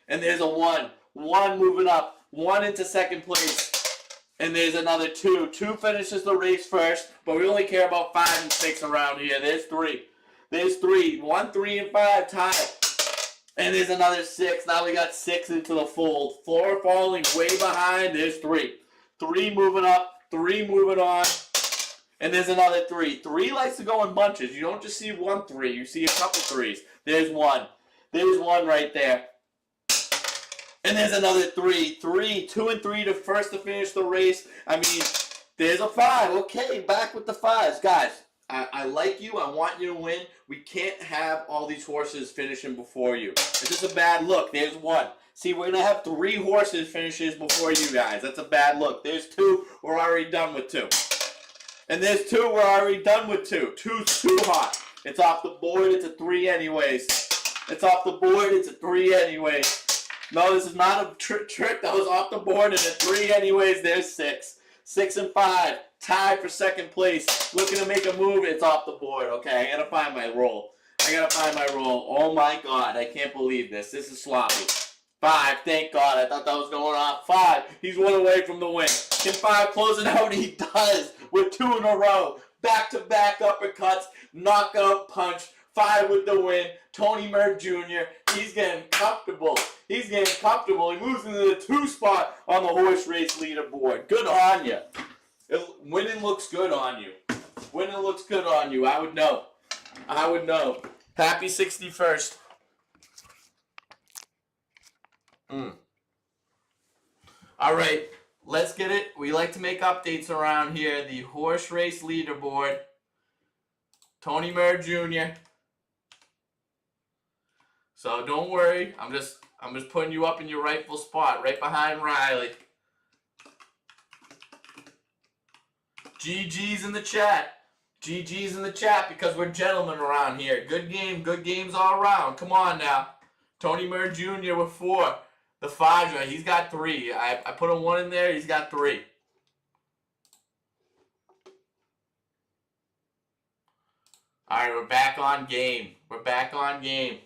And there's a 1. 1 moving up. 1 into second place. And there's another 2. 2 finishes the race first, but we only care about 5 and 6 around here. There's 3. There's 3. 1, 3, and 5 tied. And there's another 6. Now we got 6 into the fold. 4 falling way behind. There's 3. 3 moving up. 3 moving on. And there's another 3. 3 likes to go in bunches. You don't just see 1 3. You see a couple 3s. There's 1. There's 1 right there. And there's another 3. 3. 2 and 3 to first to finish the race. I mean, there's a 5. Okay, back with the 5s. Guys, I like you. I want you to win. We can't have all these horses finishing before you. It's just a bad look. There's 1. See, we're going to have 3 horses finishes before you guys. That's a bad look. There's 2. We're already done with 2. And there's 2. We're already done with 2. 2's too hot. It's off the board. It's a 3 anyways. It's off the board. It's a 3 anyways. No, this is not a trick. That was off the board and a 3 anyways. There's 6. 6 and 5. Tied for second place. Looking to make a move. It's off the board. Okay, I got to find my roll. Oh my God. I can't believe this. This is sloppy. 5. Thank God. I thought that was going off. 5. He's 1 away from the win. Can 5 close it out? He does. With 2 in a row. Back-to-back uppercuts. Knockout punch. 5 with the win. Tony Murr Jr. He's getting comfortable. He moves into the 2 spot on the horse race leaderboard. Good on you. Winning looks good on you. I would know. Happy 61st. All right. Let's get it. We like to make updates around here. The horse race leaderboard. Tony Murr Jr. So don't worry. I'm just putting you up in your rightful spot, right behind Riley. GG's in the chat. GG's in the chat because we're gentlemen around here. Good game. Good games all around. Come on now. Tony Murr Jr. with 4. The 5, he's got 3. I put a 1 in there. He's got 3. All right, we're back on game. We're back on game.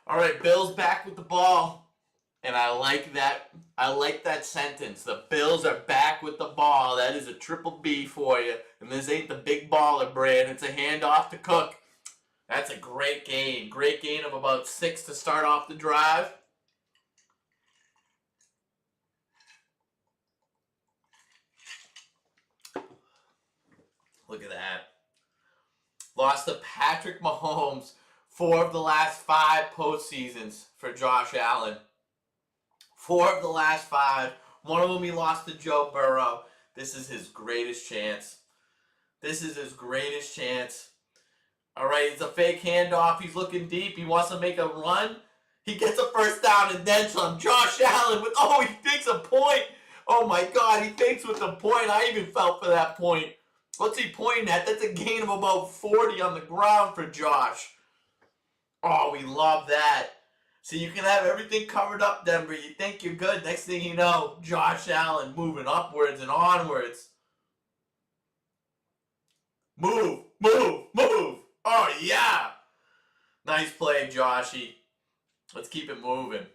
All right, Bills back with the ball. And I like that. I like that sentence. The Bills are back with the ball. That is a triple B for you. And this ain't the big baller brand. It's a handoff to Cook. That's a great gain. Great gain of about 6 to start off the drive. Look at that. Lost to Patrick Mahomes. 4 of the last 5 postseasons for Josh Allen. 4 of the last 5. One of them he lost to Joe Burrow. This is his greatest chance. This is his greatest chance. All right, it's a fake handoff. He's looking deep. He wants to make a run. He gets a first down and then some. Josh Allen with, he fakes a point. Oh my God, he fakes with the point. I even felt for that point. What's he pointing at? That's a gain of about 40 on the ground for Josh. Oh, we love that. So you can have everything covered up, Denver. You think you're good. Next thing you know, Josh Allen moving upwards and onwards. Move, move, move. Oh, yeah. Nice play, Joshy. Let's keep it moving.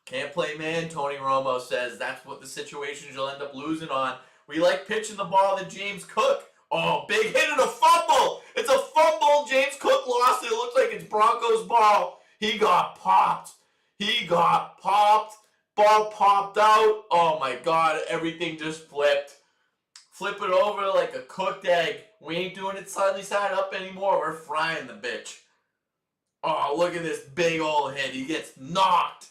Can't play man, Tony Romo says. That's what the situations you'll end up losing on. We like pitching the ball to James Cook. Oh, big hit and a fumble. It's a fumble. James Cook lost it. It looks like it's Broncos ball. He got popped. He got popped. Ball popped out. Oh, my God. Everything just flipped. Flip it over like a cooked egg. We ain't doing it sunny side up anymore. We're frying the bitch. Oh, look at this big old hit. He gets knocked.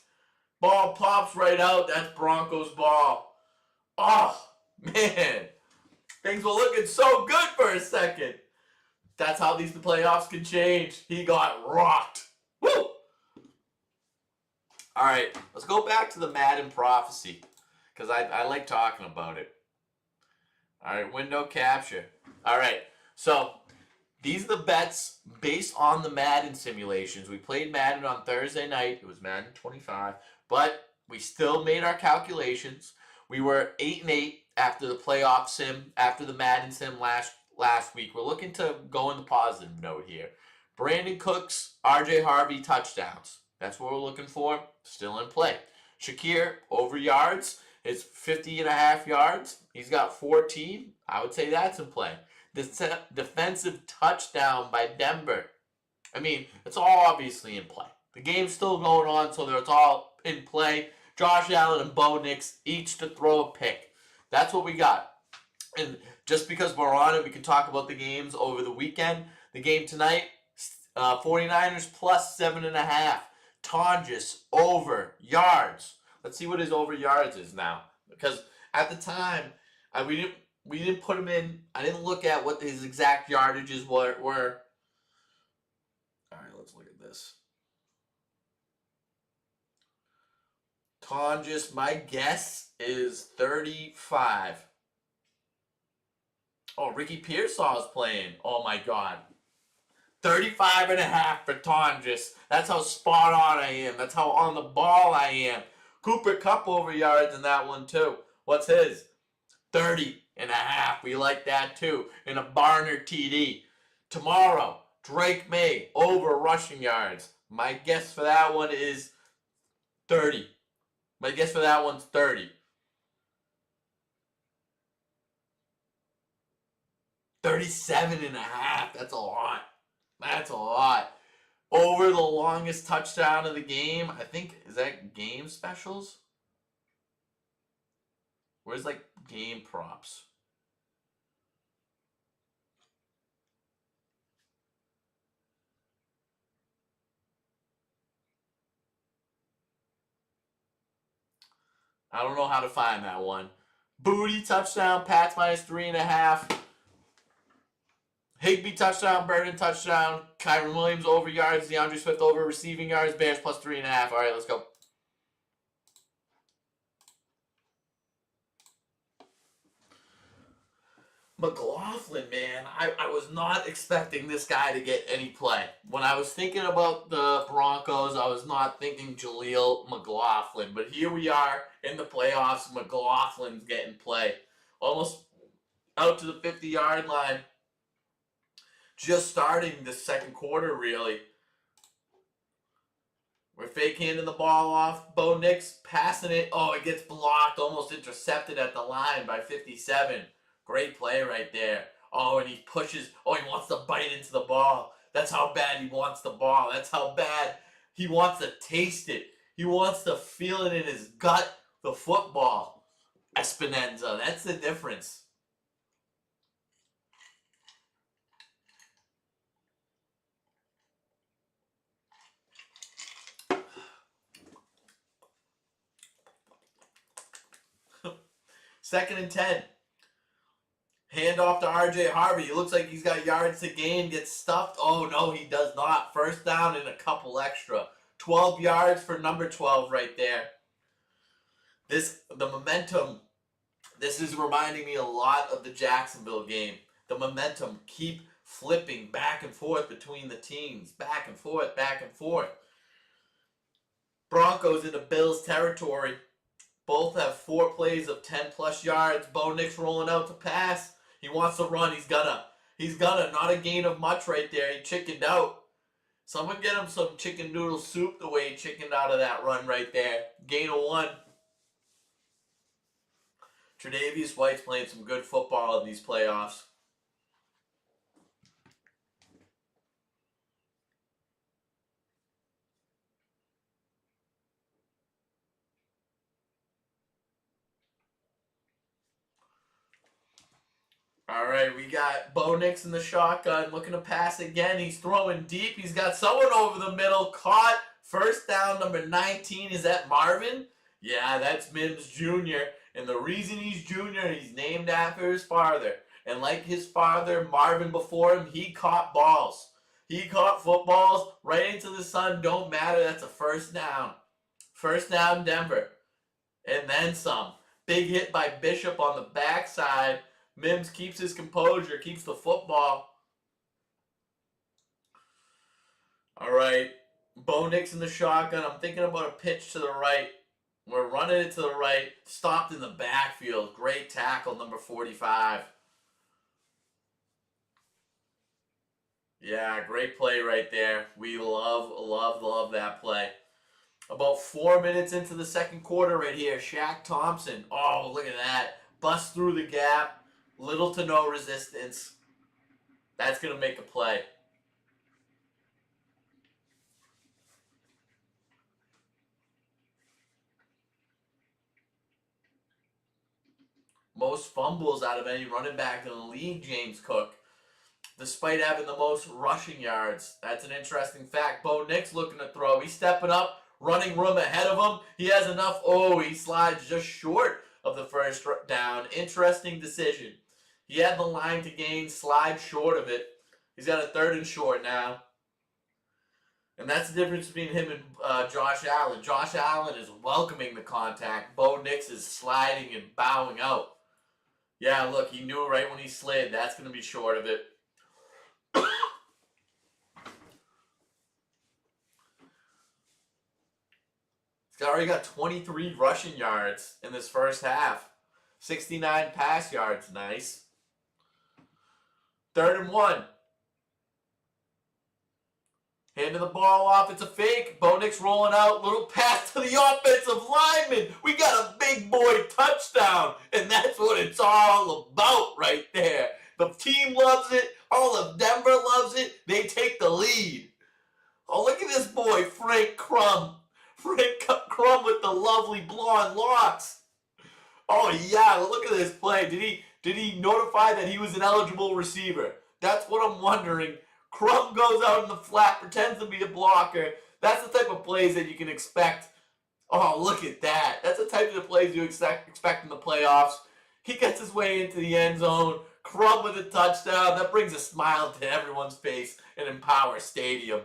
Ball pops right out. That's Broncos ball. Oh, man. Things were looking so good for a second. That's how these playoffs can change. He got rocked. Woo! All right, let's go back to the Madden prophecy because I like talking about it. All right, window capture. All right, so these are the bets based on the Madden simulations. We played Madden on Thursday night. It was Madden 25, but we still made our calculations. We were 8-8 after the playoff sim, after the Madden sim last week. We're looking to go in the positive note here. Brandon Cooks, RJ Harvey touchdowns. That's what we're looking for. Still in play. Shakir over yards. It's 50.5 yards. He's got 14. I would say that's in play. Defensive touchdown by Denver. I mean, it's all obviously in play. The game's still going on, so it's all in play. Josh Allen and Bo Nix each to throw a pick. That's what we got. And just because we're on it, we can talk about the games over the weekend. The game tonight, 49ers plus 7.5. Tonjes over yards. Let's see what his over yards is now. Because at the time, we didn't put him in. I didn't look at what his exact yardages were. All right, let's look at this. Tonjes, my guess is 35. Oh, Ricky Pearsall's playing. Oh, my God. 35.5 for Tondras. That's how spot on I am. That's how on the ball I am. Cooper Kupp over yards in that one, too. What's his? 30.5. We like that, too. In a Barner TD. Tomorrow, Drake May over rushing yards. My guess for that one is 30. My guess for that one's 30. 37.5. That's a lot. That's a lot. Over the longest touchdown of the game. I think, is that game specials? Where's like game props? I don't know how to find that one. Booty touchdown, Pats minus 3.5. Higbee touchdown, Burden touchdown, Kyron Williams over yards, DeAndre Swift over receiving yards, Bears plus 3.5. All right, let's go. McLaughlin, man, I was not expecting this guy to get any play. When I was thinking about the Broncos, I was not thinking Jaleel McLaughlin. But here we are in the playoffs. McLaughlin's getting play. Almost out to the 50-yard line. Just starting the second quarter, really. We're fake handing the ball off. Bo Nix passing it. Oh, it gets blocked. Almost intercepted at the line by 57. Great play right there. Oh, and he pushes. Oh, he wants to bite into the ball. That's how bad he wants the ball. That's how bad he wants to taste it. He wants to feel it in his gut, the football. Espinenza. That's the difference. Second and 10. Hand off to RJ Harvey. It looks like he's got yards to gain. Gets stuffed. Oh, no, he does not. First down and a couple extra. 12 yards for number 12 right there. The momentum, this is reminding me a lot of the Jacksonville game. The momentum keep flipping back and forth between the teams. Back and forth, back and forth. Broncos into Bills territory. Both have 4 plays of 10-plus yards. Bo Nix rolling out to pass. He wants to run. He's gonna. Not a gain of much right there. He chickened out. Someone get him some chicken noodle soup the way he chickened out of that run right there. Gain of 1. Tre'Davious White's playing some good football in these playoffs. All right, we got Bo Nix in the shotgun, looking to pass again. He's throwing deep. He's got someone over the middle, caught. First down, number 19. Is that Marvin? Yeah, that's Mims Jr. And the reason he's Jr., he's named after his father. And like his father, Marvin before him, he caught balls. He caught footballs right into the sun. Don't matter. That's a first down. First down, Denver. And then some. Big hit by Bishop on the backside. Mims keeps his composure, keeps the football. All right. Bo Nix in the shotgun. I'm thinking about a pitch to the right. We're running it to the right. Stopped in the backfield. Great tackle, number 45. Yeah, great play right there. We love that play. About 4 minutes into the second quarter right here. Shaq Thompson. Oh, look at that. Bust through the gap. Little to no resistance. That's going to make a play. Most fumbles out of any running back in the league, James Cook. Despite having the most rushing yards. That's an interesting fact. Bo Nix looking to throw. He's stepping up. Running room ahead of him. He has enough. Oh, he slides just short of the first down. Interesting decision. He had the line to gain, slide short of it. He's got a 3rd and short now. And that's the difference between him and Josh Allen. Josh Allen is welcoming the contact. Bo Nix is sliding and bowing out. Yeah, look, he knew right when he slid. That's going to be short of it. He's already got 23 rushing yards in this first half. 69 pass yards. Nice. 3rd and 1. Handing the ball off. It's a fake. Bo Nix rolling out. Little pass to the offensive lineman. We got a big boy touchdown. And that's what it's all about right there. The team loves it. All of Denver loves it. They take the lead. Oh, look at this boy, Frank Crum. Frank Crum with the lovely blonde locks. Oh, yeah. Look at this play. Did he notify that he was an eligible receiver? That's what I'm wondering. Crum goes out in the flat, pretends to be a blocker. That's the type of plays that you can expect. Oh, look at that. That's the type of plays you expect in the playoffs. He gets his way into the end zone. Crum with a touchdown. That brings a smile to everyone's face in Empower Stadium.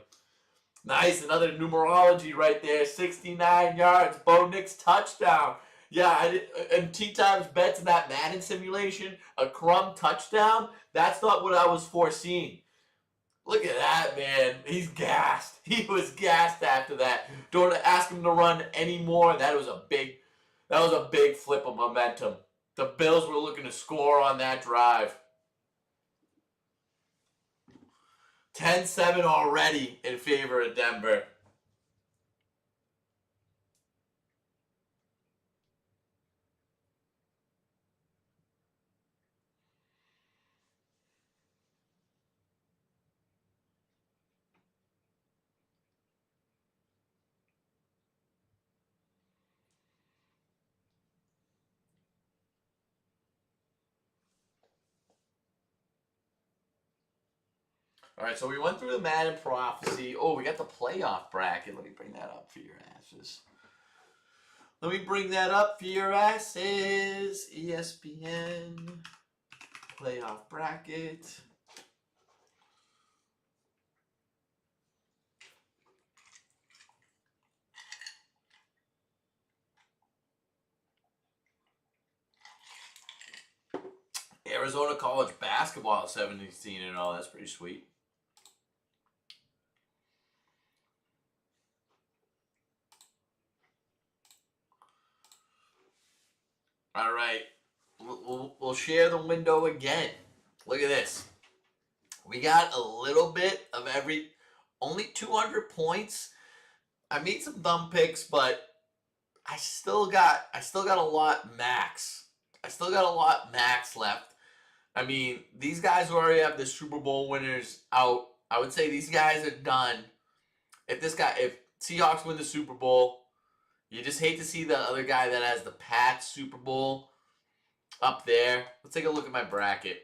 Nice. Another numerology right there. 69 yards. Bo Nix touchdown. Yeah, and T-Times bets in that Madden simulation, a Crum touchdown, that's not what I was foreseeing. Look at that, man. He's gassed. He was gassed after that. Don't ask him to run anymore. That was a big flip of momentum. The Bills were looking to score on that drive. 10-7 already in favor of Denver. All right, so we went through the Madden prophecy. Oh, we got the playoff bracket. Let me bring that up for your asses. Let me bring that up for your asses. ESPN playoff bracket. Arizona College basketball 17-0. That's pretty sweet. All right, we'll share the window again. Look at this. We got a little bit of every, only 200 points. I made some dumb picks, but I still got a lot max. I still got a lot max left. I mean, these guys who already have the Super Bowl winners out, I would say these guys are done. If Seahawks win the Super Bowl, you just hate to see the other guy that has the Pats Super Bowl up there. Let's take a look at my bracket.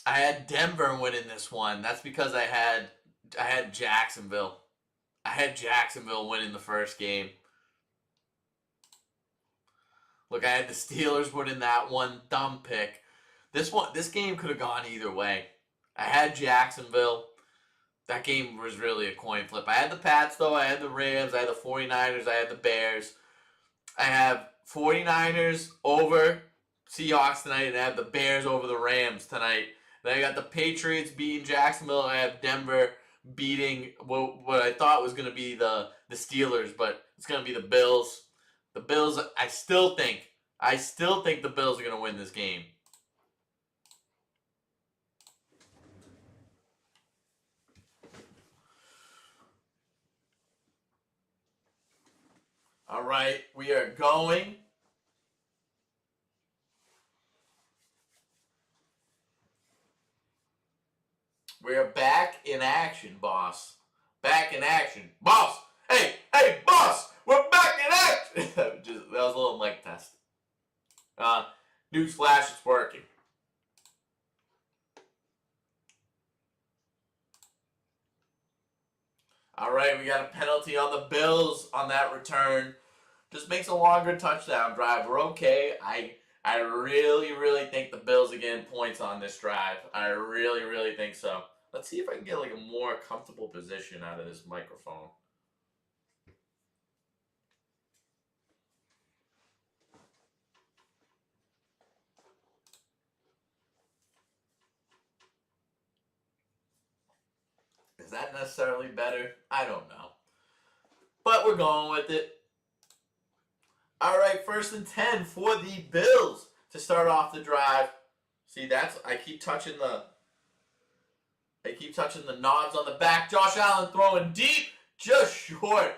I had Denver winning this one. That's because I had Jacksonville. I had Jacksonville winning the first game. Look, I had the Steelers winning that one. Dumb pick. This game could have gone either way. I had Jacksonville. That game was really a coin flip. I had the Pats, though. I had the Rams. I had the 49ers. I had the Bears. I have 49ers over Seahawks tonight, and I have the Bears over the Rams tonight. Then I got the Patriots beating Jacksonville. I have Denver beating what I thought was going to be the Steelers, but it's going to be the Bills. The Bills, I still think the Bills are going to win this game. All right, we are going. We are back in action, boss. Back in action. Boss! Hey, boss! We're back in action! that was a little mic test. Newsflash, it's working. All right, we got a penalty on the Bills on that return. Just makes a longer touchdown drive. We're okay. I really, really think the Bills are getting points on this drive. I really, really think so. Let's see if I can get like a more comfortable position out of this microphone. that necessarily better? I don't know. But we're going with it. All right, 1st and 10 for the Bills to start off the drive. See, I keep touching the knobs on the back. Josh Allen throwing deep, just short.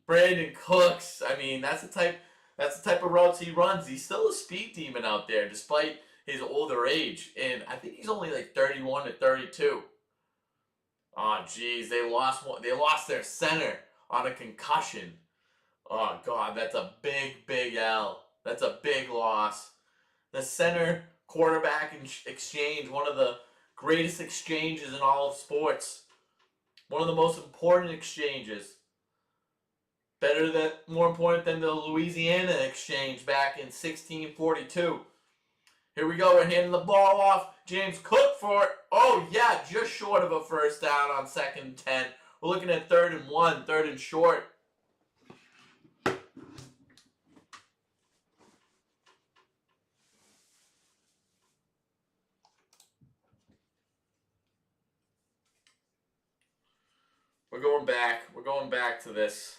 Brandon Cooks. I mean, that's the type of routes he runs. He's still a speed demon out there, despite his older age. And I think he's only like 31 to 32. Oh, geez, they lost their center on a concussion. Oh, God, that's a big L. That's a big loss. The center quarterback exchange, one of the greatest exchanges in all of sports. One of the most important exchanges. More important than the Louisiana exchange back in 1642. Here we go, we're handing the ball off. James Cook for, just short of a first down on 2nd and 10. We're looking at 3rd and 1, 3rd and short. We're going back to this.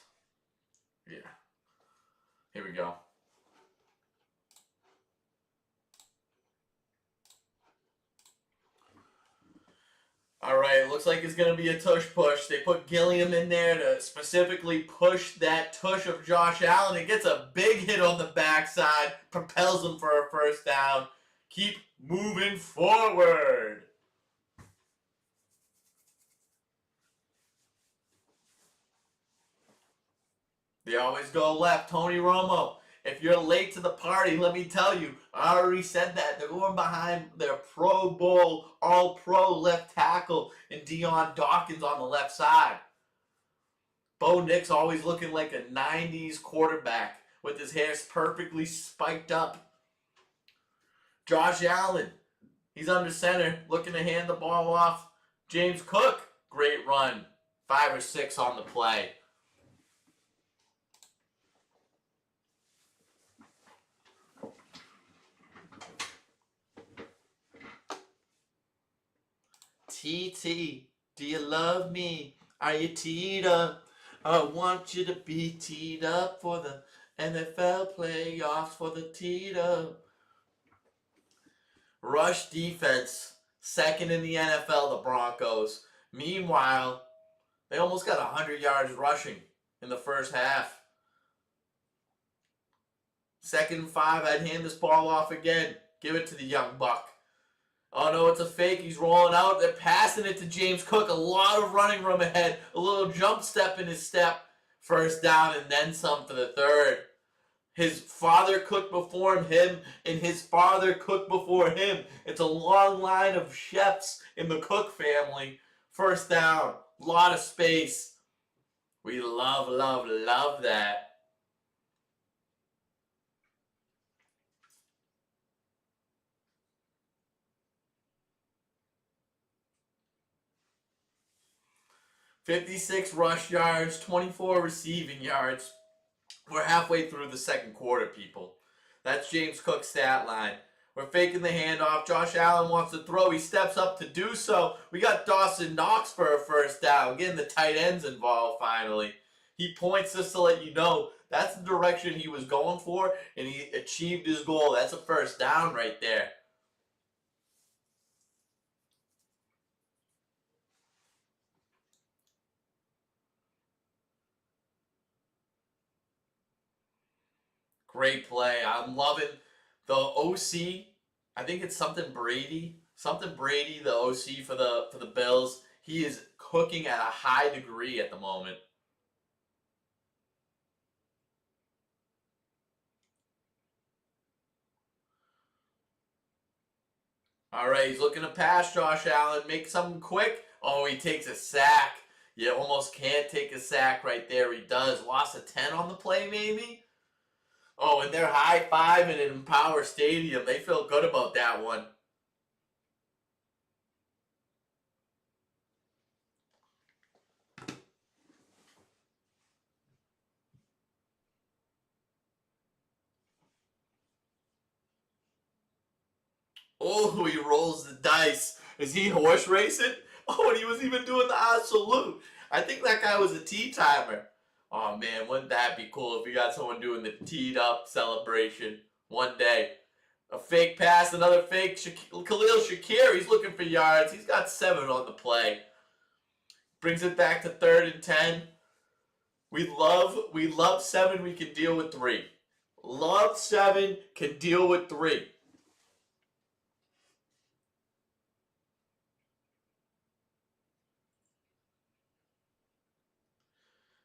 Yeah. Here we go. All right, looks like it's going to be a tush push. They put Gilliam in there to specifically push that tush of Josh Allen. It gets a big hit on the backside, propels him for a first down. Keep moving forward. They always go left. Tony Romo. If you're late to the party, let me tell you, I already said that. They're going behind their Pro Bowl, All-Pro left tackle and Dion Dawkins on the left side. Bo Nix always looking like a 90s quarterback with his hair perfectly spiked up. Josh Allen, he's under center, looking to hand the ball off. James Cook, great run. 5 or 6 on the play. TT, do you love me? Are you teed up? I want you to be teed up for the NFL playoffs for the teed up. Rush defense, 2nd in the NFL, the Broncos. Meanwhile, they almost got 100 yards rushing in the first half. 2nd and 5, I'd hand this ball off again. Give it to the young buck. Oh no, it's a fake. He's rolling out. They're passing it to James Cook. A lot of running room ahead. A little jump step in his step. First down and then some for the 3rd. His father cooked before him, and his father cooked before him. It's a long line of chefs in the Cook family. First down. A lot of space. We love that. "56 rush yards, 24 receiving yards." We're halfway through the 2nd quarter, people. That's James Cook's stat line. We're faking the handoff. Josh Allen wants to throw. He steps up to do so. We got Dawson Knox for a first down. Getting the tight ends involved finally. He points just to let you know that's the direction he was going for, and he achieved his goal. That's a first down right there. Great play. I'm loving the OC. I think it's something Brady. Something Brady, the OC for the Bills. He is cooking at a high degree at the moment. All right, he's looking to pass Josh Allen. Make something quick. Oh, he takes a sack. You almost can't take a sack right there. He does. Lost a 10 on the play, maybe? Oh, and they're high-fiving in Empower Stadium. They feel good about that one. Oh, he rolls the dice. Is he horse racing? Oh, and he was even doing the salute. I think that guy was a tea timer. Oh man, wouldn't that be cool if you got someone doing the teed up celebration one day? A fake pass, another fake. Khalil Shakir, he's looking for yards. He's got 7 on the play. Brings it back to 3rd and 10. We love 7. We can deal with 3. Love 7, can deal with 3.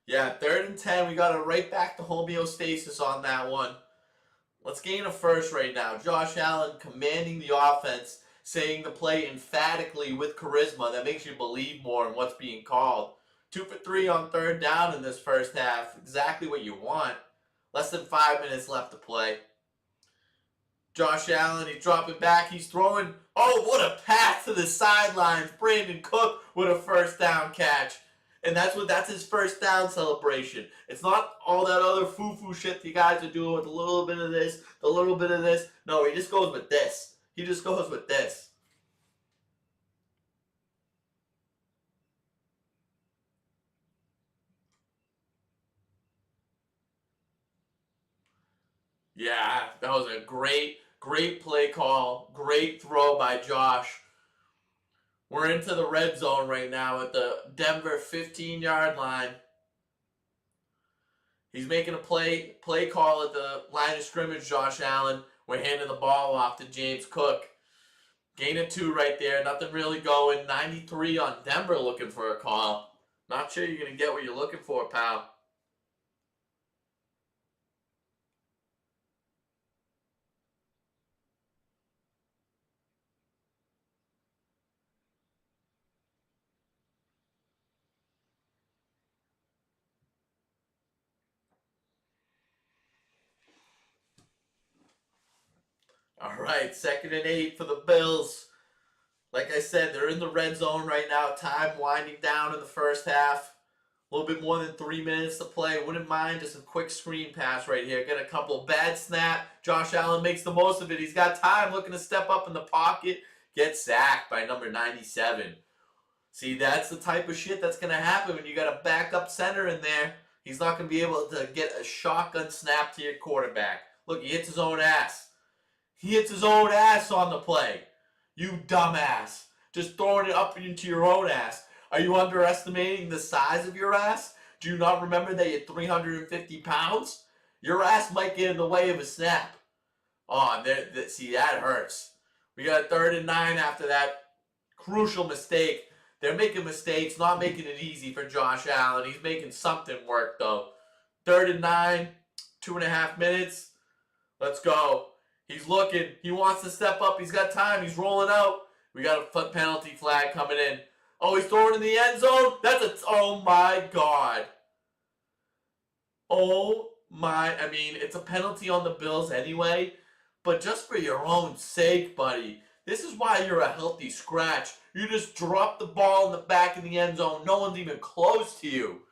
Yeah, 3rd and 10. We got it right back to homeostasis on that one. Let's gain a first right now. Josh Allen commanding the offense, saying the play emphatically with charisma that makes you believe more in what's being called. 2 for 3 on 3rd down in this first half. Exactly what you want. Less than 5 minutes left to play. Josh Allen, he's dropping back. He's throwing. Oh, what a pass to the sidelines. Brandon Cook with a first down catch. And that's his first down celebration. It's not all that other foo-foo shit you guys are doing with a little bit of this, a little bit of this. No, he just goes with this. He just goes with this. Yeah, that was a great play call. Great throw by Josh. We're into the red zone right now at the Denver 15-yard line. He's making a play call at the line of scrimmage, Josh Allen. We're handing the ball off to James Cook. Gain of 2 right there. Nothing really going. 93 on Denver looking for a call. Not sure you're going to get what you're looking for, pal. All right, 2nd and 8 for the Bills. Like I said, they're in the red zone right now. Time winding down in the first half. A little bit more than 3 minutes to play. Wouldn't mind just a quick screen pass right here. Get a couple bad snap. Josh Allen makes the most of it. He's got time, looking to step up in the pocket. Gets sacked by number 97. See, that's the type of shit that's going to happen when you got a backup center in there. He's not going to be able to get a shotgun snap to your quarterback. Look, he hits his own ass. He hits his own ass on the play. You dumbass. Just throwing it up into your own ass. Are you underestimating the size of your ass? Do you not remember that you're 350 pounds? Your ass might get in the way of a snap. Oh, see, that hurts. We got 3rd and 9 after that crucial mistake. They're making mistakes, not making it easy for Josh Allen. He's making something work, though. 3rd and 9, 2.5 minutes. Let's go. He's looking. He wants to step up. He's got time. He's rolling out. We got a foot penalty flag coming in. Oh, he's throwing in the end zone. Oh my God. Oh my, I mean, it's a penalty on the Bills anyway, but just for your own sake, buddy, this is why you're a healthy scratch. You just drop the ball in the back of the end zone. No one's even close to you.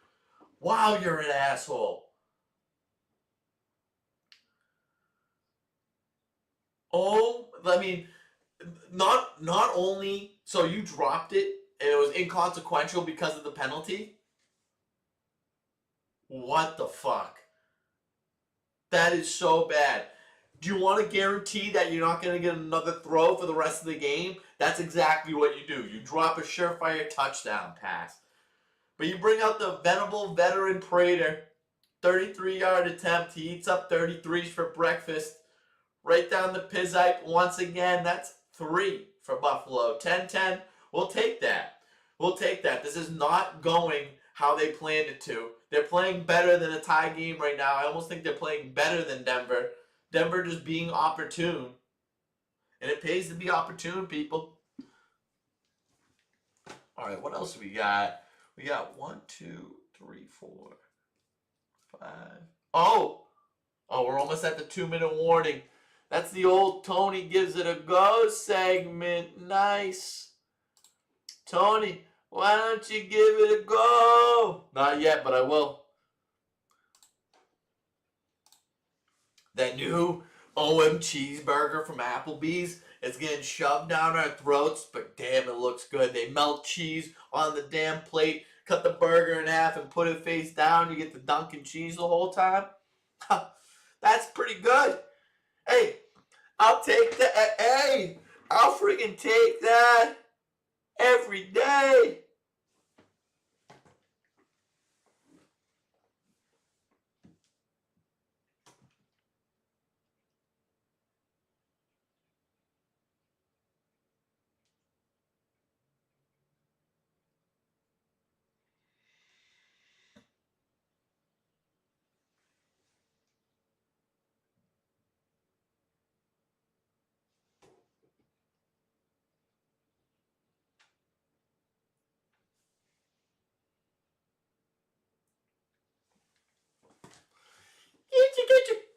Wow, you're an asshole. Oh, I mean, not only, so you dropped it and it was inconsequential because of the penalty? What the fuck? That is so bad. Do you want to guarantee that you're not going to get another throw for the rest of the game? That's exactly what you do. You drop a surefire touchdown pass. But you bring out the venerable veteran Prater. 33-yard attempt. He eats up 33s for breakfast. Right down the pizzite once again. That's 3 for Buffalo. 10-10. We'll take that. We'll take that. This is not going how they planned it to. They're playing better than a tie game right now. I almost think they're playing better than Denver. Denver just being opportune. And it pays to be opportune, people. All right, what else do we got? We got 1, 2, 3, 4, 5. Oh, we're almost at the 2-minute warning. That's the old Tony gives it a go segment. Nice. Tony, why don't you give it a go? Not yet, but I will. That new OM cheeseburger from Applebee's. It's getting shoved down our throats, but damn, it looks good. They melt cheese on the damn plate, cut the burger in half, and put it face down. You get the Dunkin' cheese the whole time. That's pretty good. Hey, I'll take that. Hey, I'll freaking take that every day.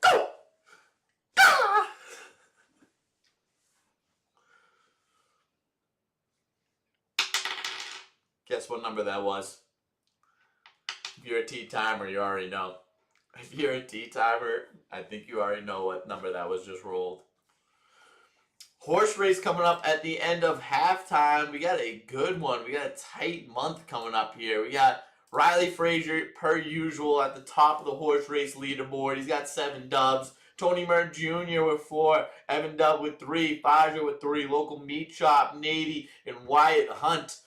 Go! Ah! Guess what number that was? If you're a tea timer, you already know. If you're a tea timer, I think you already know what number that was just rolled. Horse race coming up at the end of halftime. We got a good one. We got a tight month coming up here. We got Riley Frazier, per usual, at the top of the horse race leaderboard. He's got 7 dubs. Tony Murr Jr. with 4. Evan Dub with 3. Faja with 3. Local Meat Shop, Navy, and Wyatt Hunt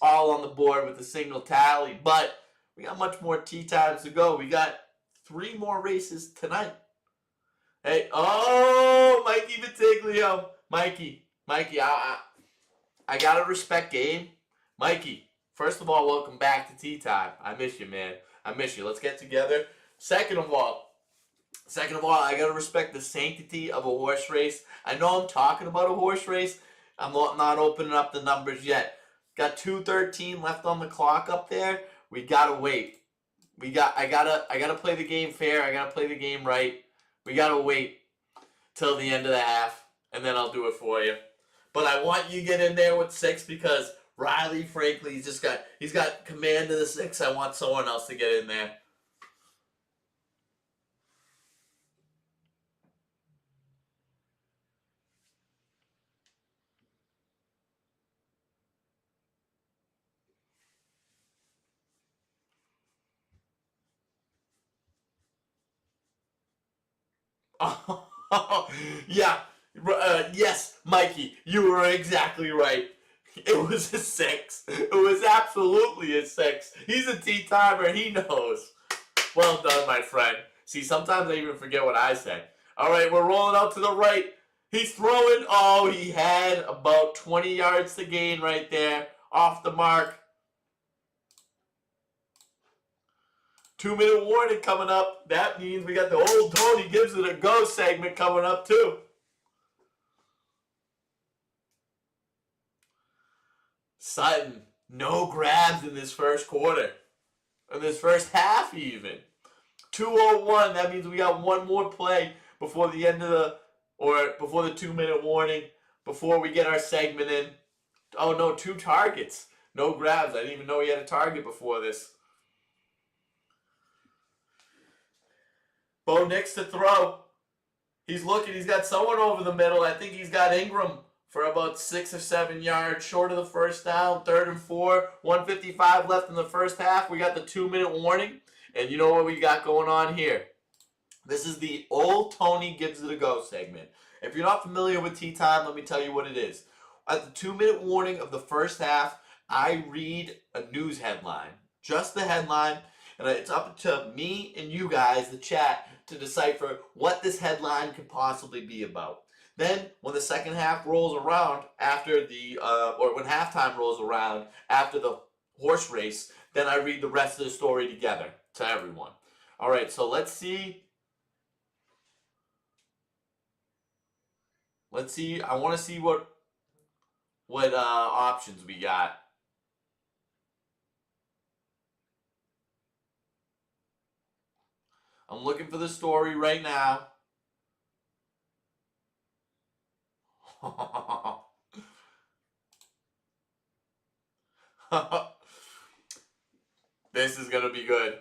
all on the board with a single tally. But we got much more tea times to go. We got 3 more races tonight. Hey, oh, Mikey Vitiglio. Mikey, I gotta respect game. Mikey, first of all, welcome back to Tea Time. I miss you, man. I miss you. Let's get together. Second of all, I gotta respect the sanctity of a horse race. I know I'm talking about a horse race. I'm not opening up the numbers yet. Got 2:13 left on the clock up there. We gotta wait. I gotta play the game fair. I gotta play the game right. We gotta wait till the end of the half, and then I'll do it for you. But I want you to get in there with 6 because Riley, frankly, he's got command of the 6. I want someone else to get in there. Yeah. Yes, Mikey, you were exactly right. It was a 6. It was absolutely a 6. He's a tea timer. He knows. Well done, my friend. See, sometimes I even forget what I said. All right, we're rolling out to the right. He's throwing. Oh, he had about 20 yards to gain right there. Off the mark. 2-minute warning coming up. That means we got the old Tony gives it a go segment coming up too. Sutton, no grabs in this first quarter. In this first half even. 2:01, that means we got one more play before the end of before the 2-minute warning, before we get our segment in. Oh no, 2 targets. No grabs. I didn't even know he had a target before this. Bo Nix to throw. He's looking. He's got someone over the middle. I think he's got Ingram for about 6 or 7 yards short of the first down. 3rd and 4. 1:55 left in the first half. We got the 2-minute warning. And you know what we got going on here? This is the old Tony gives it a go segment. If you're not familiar with Tea Time, let me tell you what it is. At the 2-minute warning of the first half, I read a news headline. Just the headline. And it's up to me and you guys, the chat, to decipher what this headline could possibly be about. Then, when the second half rolls around after or when halftime rolls around after the horse race, then I read the rest of the story together to everyone. All right, so let's see. I want to see what options we got. I'm looking for the story right now. This is going to be good.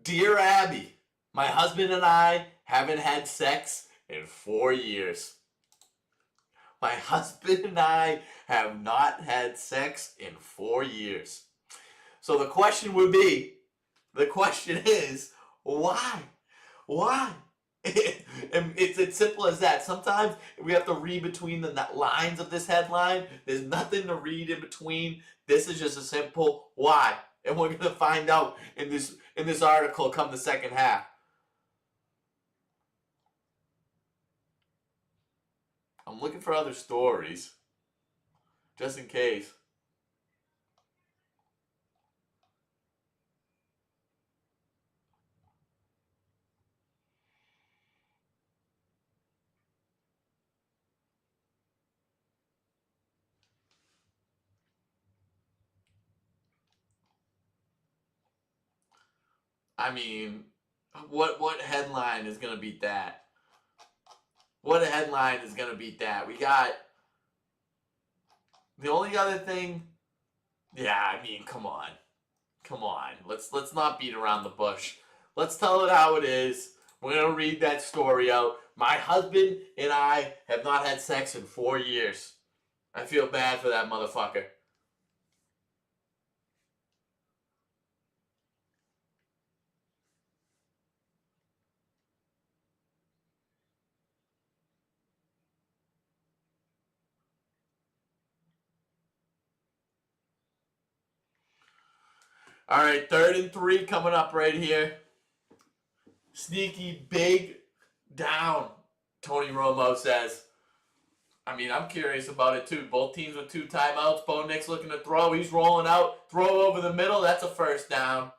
Dear Abby, my husband and I haven't had sex in 4 years. My husband and I have not had sex in 4 years. So the question is, why? Why? It's as simple as that. Sometimes we have to read between the lines of this headline. There's nothing to read in between. This is just a simple why. And we're going to find out in this article come the second half. I'm looking for other stories, just in case. I mean, what headline is going to beat that? What headline is going to beat that? We got the only other thing. Yeah, I mean, come on. Come on. Let's not beat around the bush. Let's tell it how it is. We're going to read that story out. My husband and I have not had sex in 4 years. I feel bad for that motherfucker. All right, 3rd and 3 coming up right here. Sneaky big down, Tony Romo says. I mean, I'm curious about it too. Both teams with 2 timeouts. Bo Nix looking to throw. He's rolling out. Throw over the middle. That's a first down.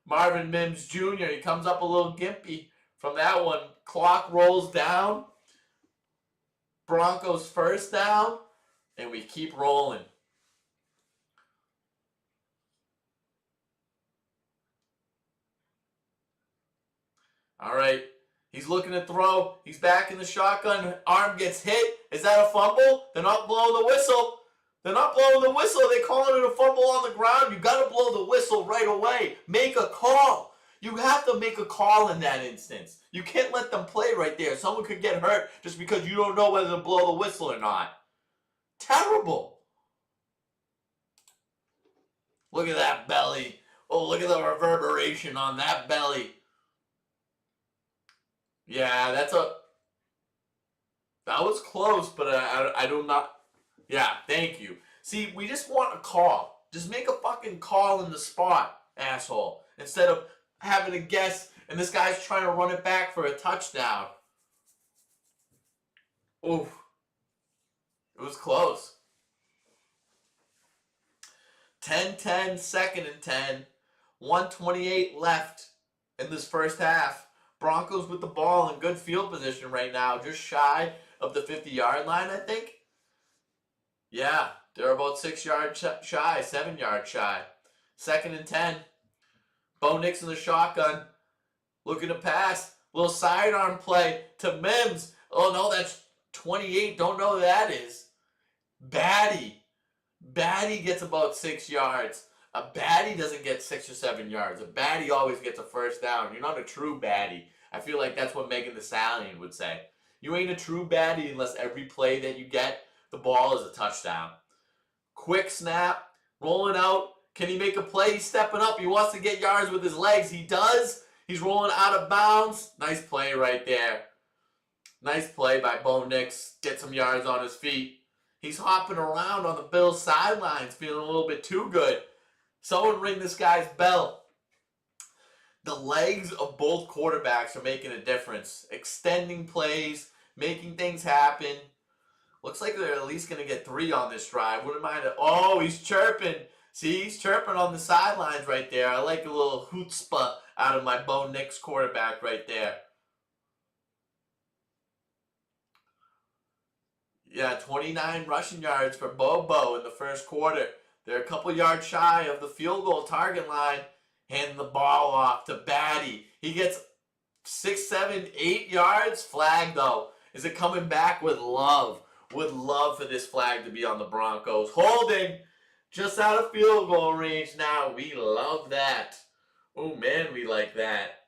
Marvin Mims Jr. He comes up a little gimpy from that one. Clock rolls down. Broncos first down. And we keep rolling. All right. He's looking to throw. He's back in the shotgun. Arm gets hit. Is that a fumble? They're not blowing the whistle. They're not blowing the whistle. They're calling it a fumble on the ground. You got to blow the whistle right away. Make a call. You have to make a call in that instance. You can't let them play right there. Someone could get hurt just because you don't know whether to blow the whistle or not. Terrible. Look at that belly. Oh, look at the reverberation on that belly. Yeah, that was close, but I do not. Yeah, thank you. See, we just want a call. Just make a fucking call in the spot, asshole. Instead of having to guess, and this guy's trying to run it back for a touchdown. Oof. It was close. 10-10, 2nd and 10. 1:28 left in this first half. Broncos with the ball in good field position right now, just shy of the 50-yard line, I think. Yeah, they're about 6 yards shy, 7 yards shy. 2nd and 10. Bo Nix in the shotgun, looking to pass. Little sidearm play to Mims. Oh no, that's 28. Don't know who that is. Batty gets about 6 yards. A baddie doesn't get 6 or 7 yards. A baddie always gets a first down. You're not a true baddie. I feel like that's what Megan Thee Stallion would say. You ain't a true baddie unless every play that you get, the ball is a touchdown. Quick snap, rolling out. Can he make a play? He's stepping up. He wants to get yards with his legs. He does. He's rolling out of bounds. Nice play right there. Nice play by Bo Nix. Get some yards on his feet. He's hopping around on the Bills' sidelines, feeling a little bit too good. Someone ring this guy's bell. The legs of both quarterbacks are making a difference. Extending plays, making things happen. Looks like they're at least going to get 3 on this drive. Wouldn't mind it. Oh, he's chirping. See, he's chirping on the sidelines right there. I like a little chutzpah out of my Bo Nix quarterback right there. Yeah, 29 rushing yards for Bobo in the first quarter. They're a couple yards shy of the field goal target line. Handing the ball off to Batty. He gets 6, 7, 8 yards. Flag, though. Is it coming back with love? Would love for this flag to be on the Broncos. Holding just out of field goal range now. We love that. Oh, man, we like that.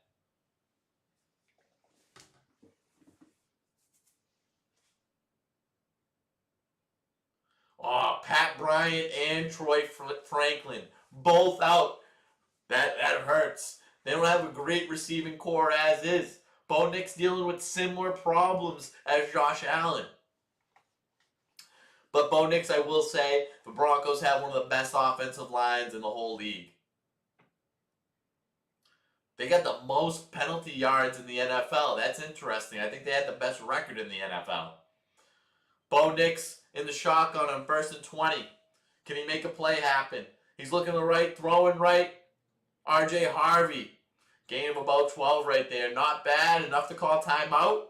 Matt Bryant and Troy Franklin, both out. That hurts. They don't have a great receiving core as is. Bo Nix dealing with similar problems as Josh Allen. But Bo Nix, I will say, the Broncos have one of the best offensive lines in the whole league. They got the most penalty yards in the NFL. That's interesting. I think they had the best record in the NFL. Bo Nix in the shotgun on 1st and 20. Can he make a play happen? He's looking to the right, throwing right. RJ Harvey. Gain of about 12 right there. Not bad. Enough to call timeout.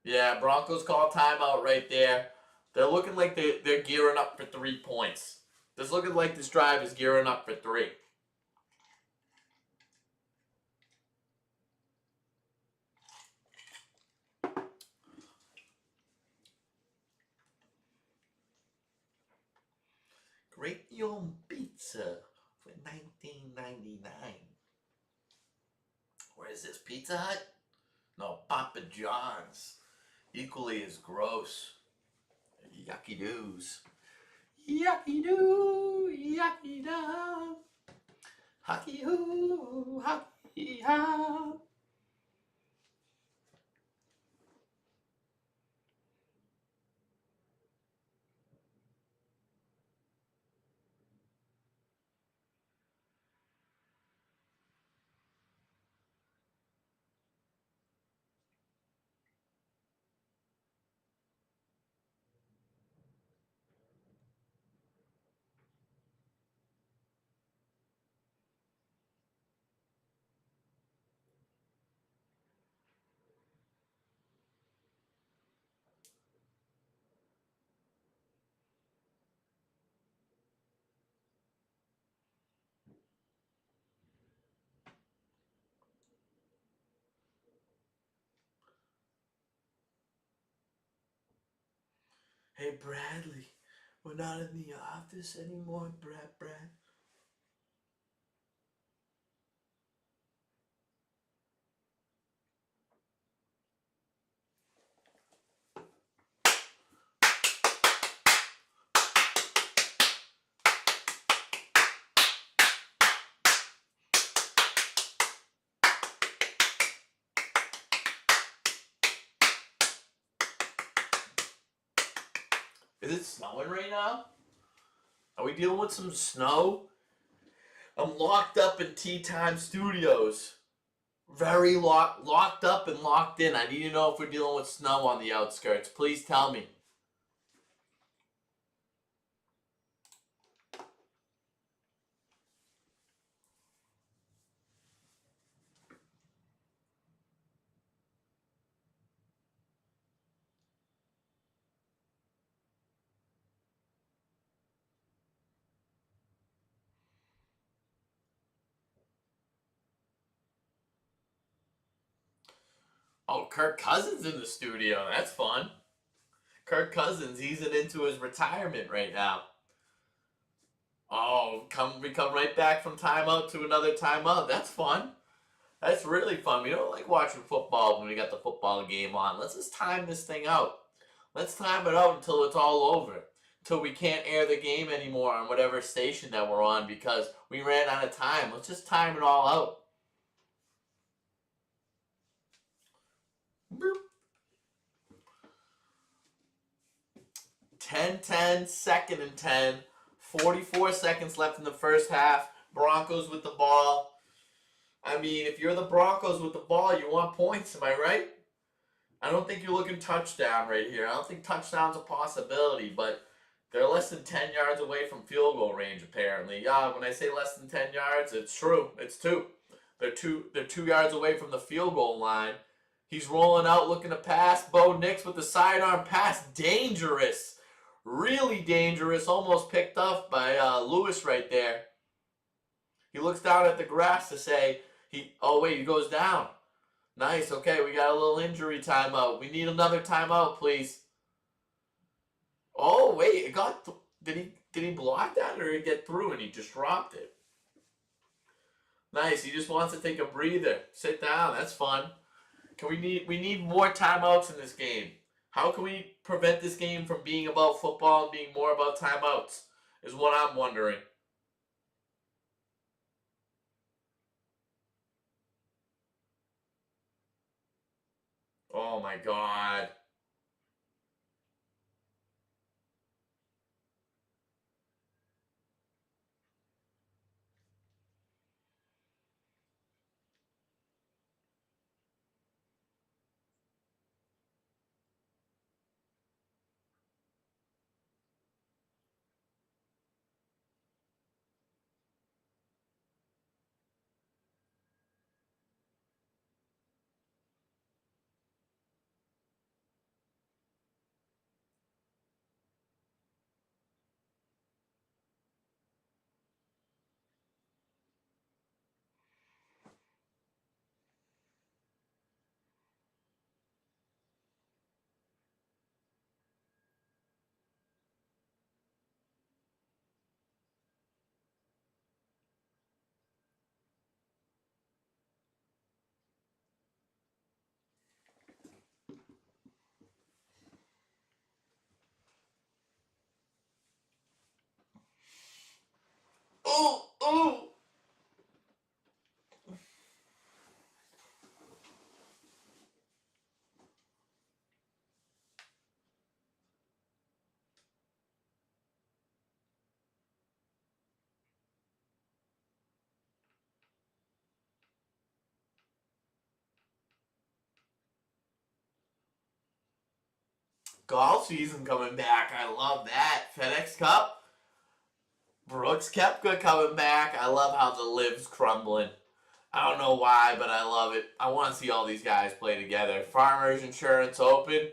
Yeah, Broncos call timeout right there. They're looking like they're gearing up for 3 points. It's looking like this drive is gearing up for 3. Great Yum Pizza for $19.99. Where is this, Pizza Hut? No, Papa John's. Equally as gross. Yucky doos. Yucky doo, yucky da. Hockey hoo, hockey ha. Hey, Bradley, we're not in the office anymore, Brad. Is it snowing right now? Are we dealing with some snow? I'm locked up in Tea Time Studios. Very locked up and locked in. I need to know if we're dealing with snow on the outskirts. Please tell me. Oh, Kirk Cousins in the studio. That's fun. Kirk Cousins easing into his retirement right now. Oh, we come right back from timeout to another timeout. That's fun. That's really fun. We don't like watching football when we got the football game on. Let's just time this thing out. Let's time it out until it's all over. Until we can't air the game anymore on whatever station that we're on because we ran out of time. Let's just time it all out. Boop. 10-10, 2nd and 10. 44 seconds left in the first half. Broncos with the ball. I mean, if you're the Broncos with the ball, you want points, am I right? I don't think you're looking touchdown right here. I don't think touchdown's a possibility, but they're less than 10 yards away from field goal range, apparently. Yeah, when I say less than 10 yards, it's true. It's 2. They're 2 yards away from the field goal line. He's rolling out, looking to pass. Bo Nix with the sidearm pass. Dangerous. Really dangerous. Almost picked up by Lewis right there. He looks down at the grass to say, he goes down. Nice. Okay, we got a little injury timeout. We need another timeout, please. Oh, wait. It got... Did he block that or did it get through and he just dropped it? Nice. He just wants to take a breather. Sit down. That's fun. We need more timeouts in this game. How can we prevent this game from being about football and being more about timeouts? Is what I'm wondering. Oh my God. Oh, oh. Golf season coming back. I love that. FedEx Cup. Brooks Koepka coming back. I love how the Liv's crumbling. I don't know why, but I love it. I want to see all these guys play together. Farmers Insurance Open.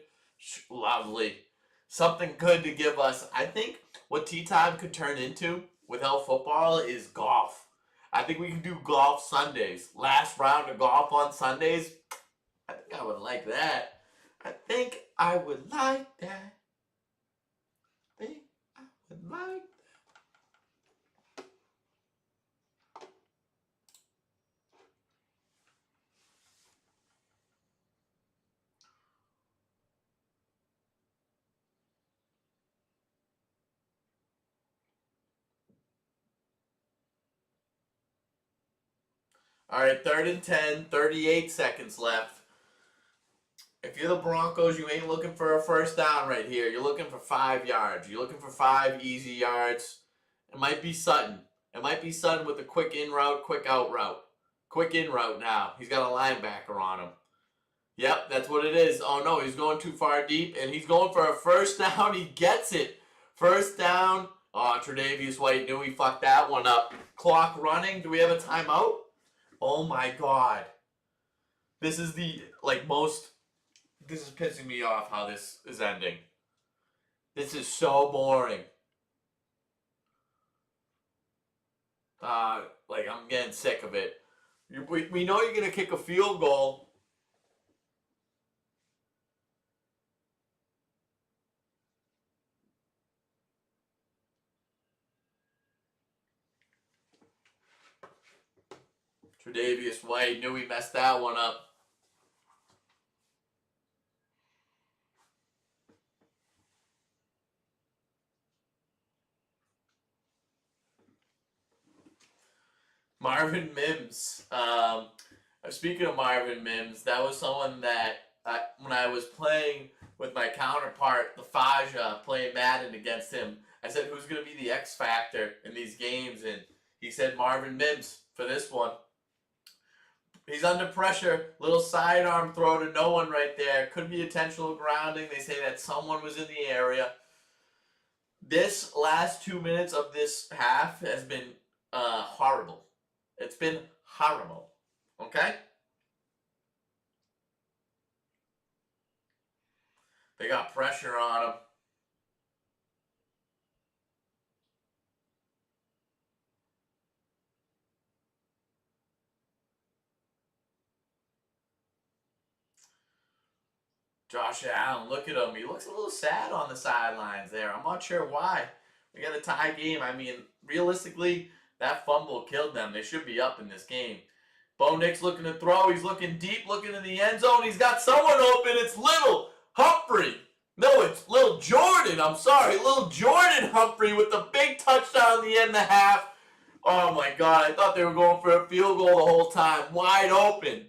Lovely. Something good to give us. I think what tea time could turn into without football is golf. I think we can do golf Sundays. Last round of golf on Sundays. I think I would like that. I think I would like that. I think I would like that. All right, 3rd and 10, 38 seconds left. If you're the Broncos, you ain't looking for a first down right here. You're looking for 5 yards. You're looking for 5 easy yards. It might be Sutton. It might be Sutton with a quick in route, quick out route. Quick in route now. He's got a linebacker on him. Yep, that's what it is. Oh no, he's going too far deep, and he's going for a first down. He gets it. First down. Oh, Tre'Davious White knew he fucked that one up. Clock running. Do we have a timeout? Oh my God. This is the, most... This is pissing me off how this is ending. This is so boring. I'm getting sick of it. We know you're going to kick a field goal. Tre'Davious White knew he messed that one up. Marvin Mims. Speaking of Marvin Mims, that was someone that when I was playing with my counterpart, the Faja, playing Madden against him, I said, who's going to be the X factor in these games? And he said Marvin Mims for this one. He's under pressure. Little sidearm throw to no one right there. Could be intentional grounding. They say that someone was in the area. This last 2 minutes of this half has been horrible. It's been horrible. Okay? They got pressure on him. Josh Allen, look at him. He looks a little sad on the sidelines there. I'm not sure why. We got a tie game. I mean, realistically, that fumble killed them. They should be up in this game. Bo Nick's looking to throw. He's looking deep, looking in the end zone. He's got someone open. It's Little. Humphrey. No, it's Lil Jordan. I'm sorry. Lil Jordan Humphrey with the big touchdown in the end of the half. Oh my God. I thought they were going for a field goal the whole time. Wide open.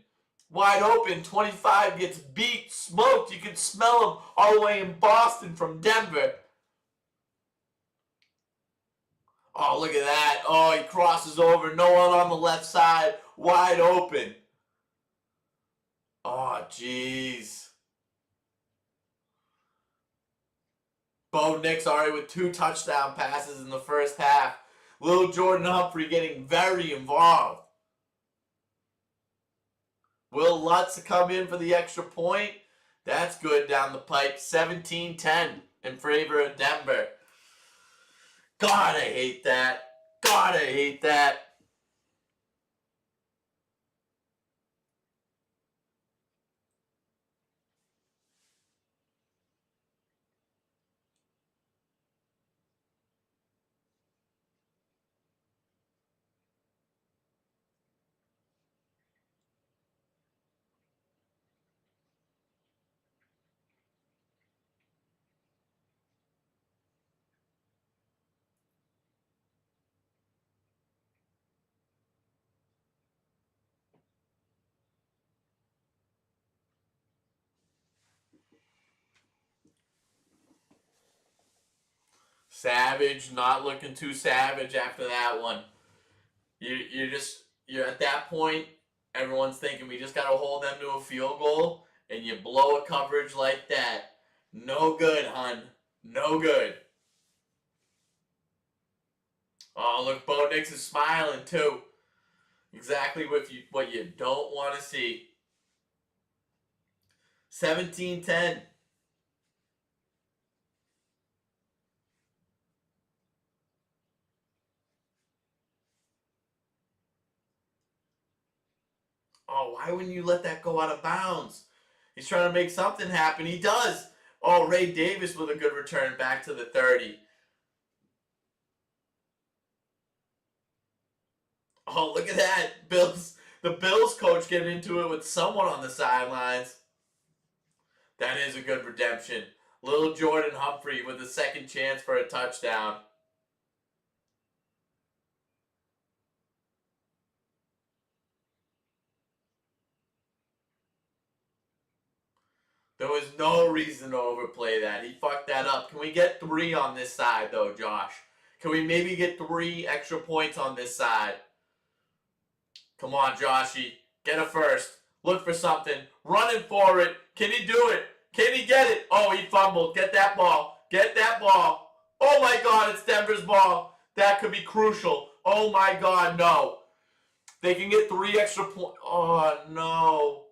Wide open. 25 gets beat, smoked. You can smell him all the way in Boston from Denver. Oh, look at that. Oh, he crosses over. No one on the left side. Wide open. Oh, jeez. Bo Nix already with 2 touchdown passes in the first half. Lil Jordan Humphrey getting very involved. Will Lutz come in for the extra point? That's good down the pipe. 17-10 in favor of Denver. God, I hate that. God, I hate that. Savage, not looking too savage after that one. You're at that point. Everyone's thinking we just gotta hold them to a field goal, and you blow a coverage like that. No good, hun. No good. Oh, look, Bo Nix is smiling too. Exactly what you don't want to see. 17-10. Oh, why wouldn't you let that go out of bounds? He's trying to make something happen. He does. Oh, Ray Davis with a good return back to the 30. Oh, look at that. The Bills coach getting into it with someone on the sidelines. That is a good redemption. Little Jordan Humphrey with a second chance for a touchdown. There was no reason to overplay that. He fucked that up. Can we get 3 on this side, though, Josh? Can we maybe get 3 extra points on this side? Come on, Joshy. Get a first. Look for something. Running for it. Can he do it? Can he get it? Oh, he fumbled. Get that ball. Get that ball. Oh my God, it's Denver's ball. That could be crucial. Oh my God, no. They can get 3 extra points. Oh, no.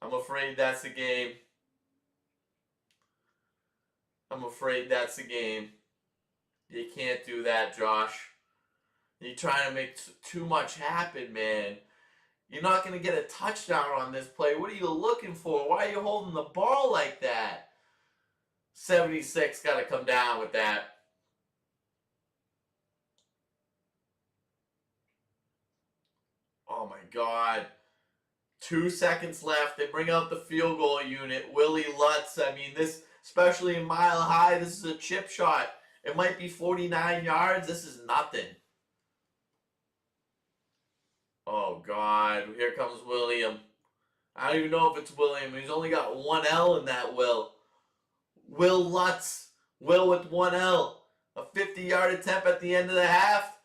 I'm afraid that's the game. I'm afraid that's the game. You can't do that, Josh. You're trying to make too much happen, man. You're not going to get a touchdown on this play. What are you looking for? Why are you holding the ball like that? 76 got to come down with that. Oh my God. 2 seconds left. They bring out the field goal unit. Willie Lutz. I mean, this, especially in Mile High, this is a chip shot. It might be 49 yards. This is nothing. Oh God. Here comes William. I don't even know if it's William. He's only got 1 L in that Will. Will Lutz. Will with 1 L. A 50-yard attempt at the end of the half.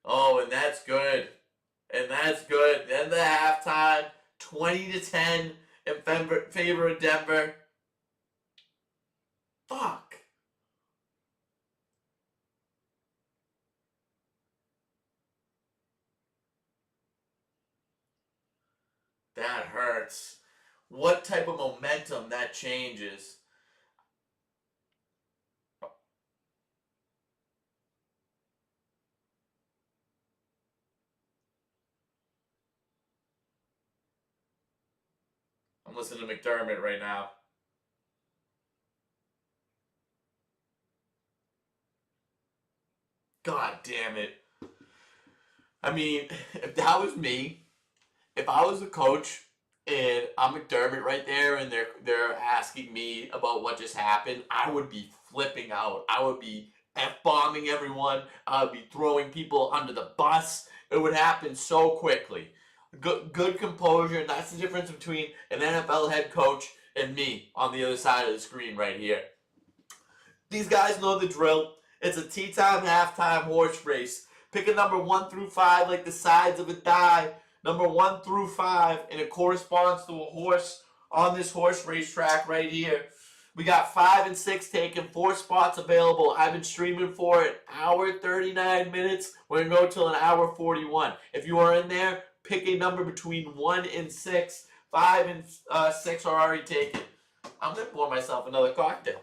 Oh, and that's good. And that's good. End of the halftime. 20-10 in favor of Denver. Fuck. That hurts. What type of momentum that changes. I'm listening to McDermott right now. God damn it. I mean, if that was me, if I was a coach and I'm McDermott right there, and they're asking me about what just happened, I would be flipping out. I would be f-bombing everyone. I would be throwing people under the bus. It would happen so quickly. Good composure, and that's the difference between an NFL head coach and me on the other side of the screen right here. These guys know the drill. It's a tea time, halftime horse race. Pick a number 1 through 5 like the sides of a die. Number 1 through 5, and it corresponds to a horse on this horse racetrack right here. We got 5 and 6 taken, 4 spots available. I've been streaming for an hour 39 minutes. We're going to go till an hour 41. If you are in there, pick a number between 1 and 6. 5 and 6 are already taken. I'm going to pour myself another cocktail.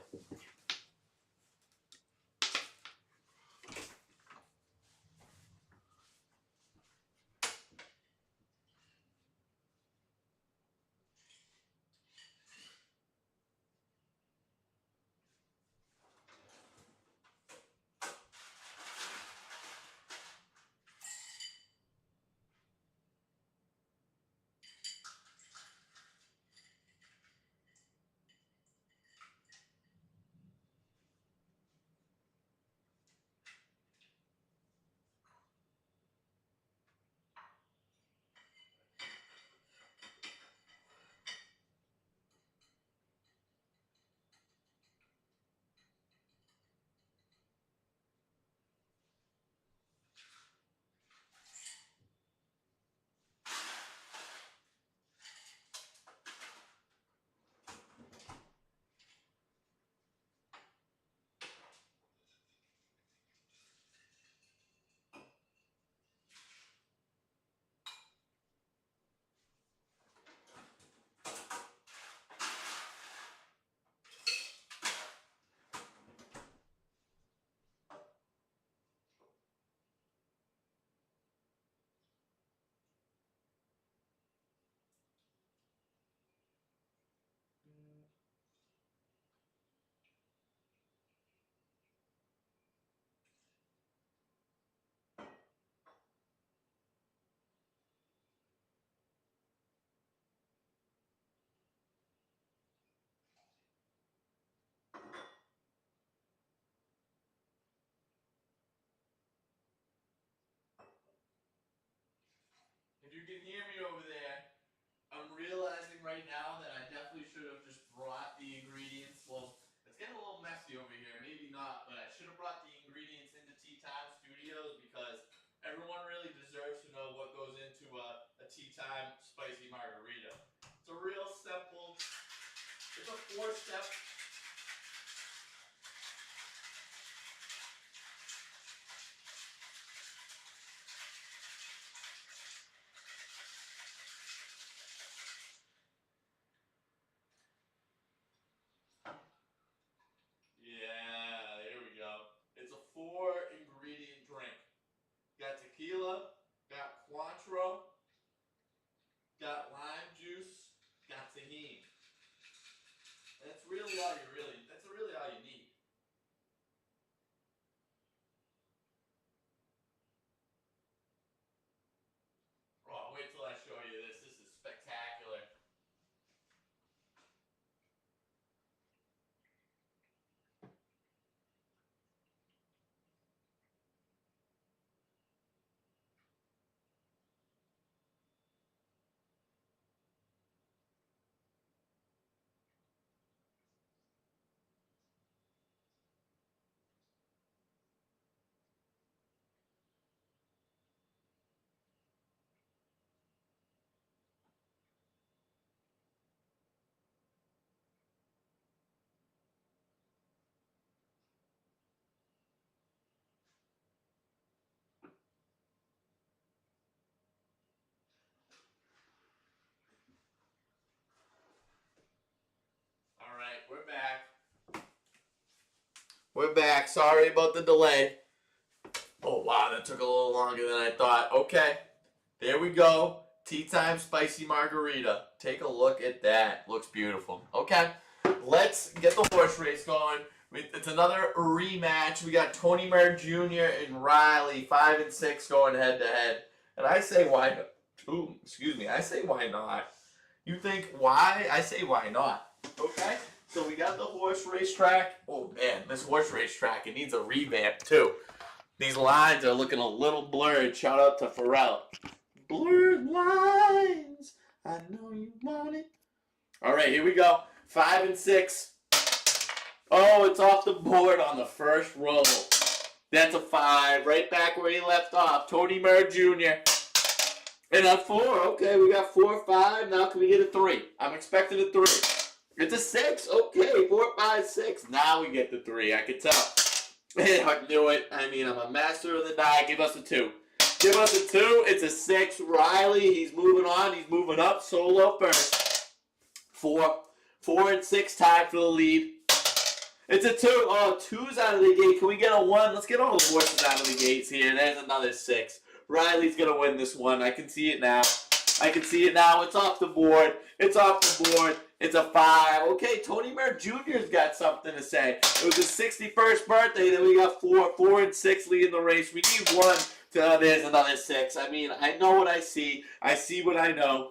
If you can hear me over there, I'm realizing right now that I definitely should have just brought the ingredients. Well, it's getting a little messy over here. Maybe not, but I should have brought the ingredients into Tea Time Studios because everyone really deserves to know what goes into a Tea Time spicy margarita. It's a real simple, it's a 4-step. Yeah, there we go. It's a 4-ingredient drink. Got tequila, got Cointreau, got lime juice, got tahini. That's really all you really. That's really all you need. Oh, wait till I show you this. This is spectacular. All right, we're back. We're back. Sorry about the delay. Oh wow, that took a little longer than I thought. Okay, there we go. Tea time spicy margarita. Take a look at that. Looks beautiful. Okay, let's get the horse race going. It's another rematch. We got Tony Mer Jr. and Riley, 5 and 6, going head to head. And I say why not? Ooh, excuse me. I say why not? You think, why? I say, why not? Okay? So we got the horse racetrack. Oh, man, this horse racetrack, it needs a revamp, too. These lines are looking a little blurred. Shout out to Pharrell. Blurred lines. I know you want it. All right, here we go. 5 and 6. Oh, it's off the board on the first roll. That's a 5. Right back where he left off. Tony Murr Jr. And a 4. Okay, we got 4, 5. Now can we get a 3? I'm expecting a 3. It's a 6. Okay, 4, 5, 6. Now we get the 3. I can tell. I knew it. I mean, I'm a master of the die. Give us a 2. Give us a 2. It's a 6. Riley, he's moving on. He's moving up. Solo first. 4. 4 and 6 tied for the lead. It's a 2. Oh, 2's out of the gate. Can we get a 1? Let's get all the horses out of the gates here. There's another 6. Riley's going to win this one. I can see it now. I can see it now. It's off the board. It's off the board. It's a 5. Okay, Tony Murr Jr.'s got something to say. It was his 61st birthday. Then we got 4. 4 and 6 leading the race. We need 1. There's another 6. I mean, I know what I see. I see what I know.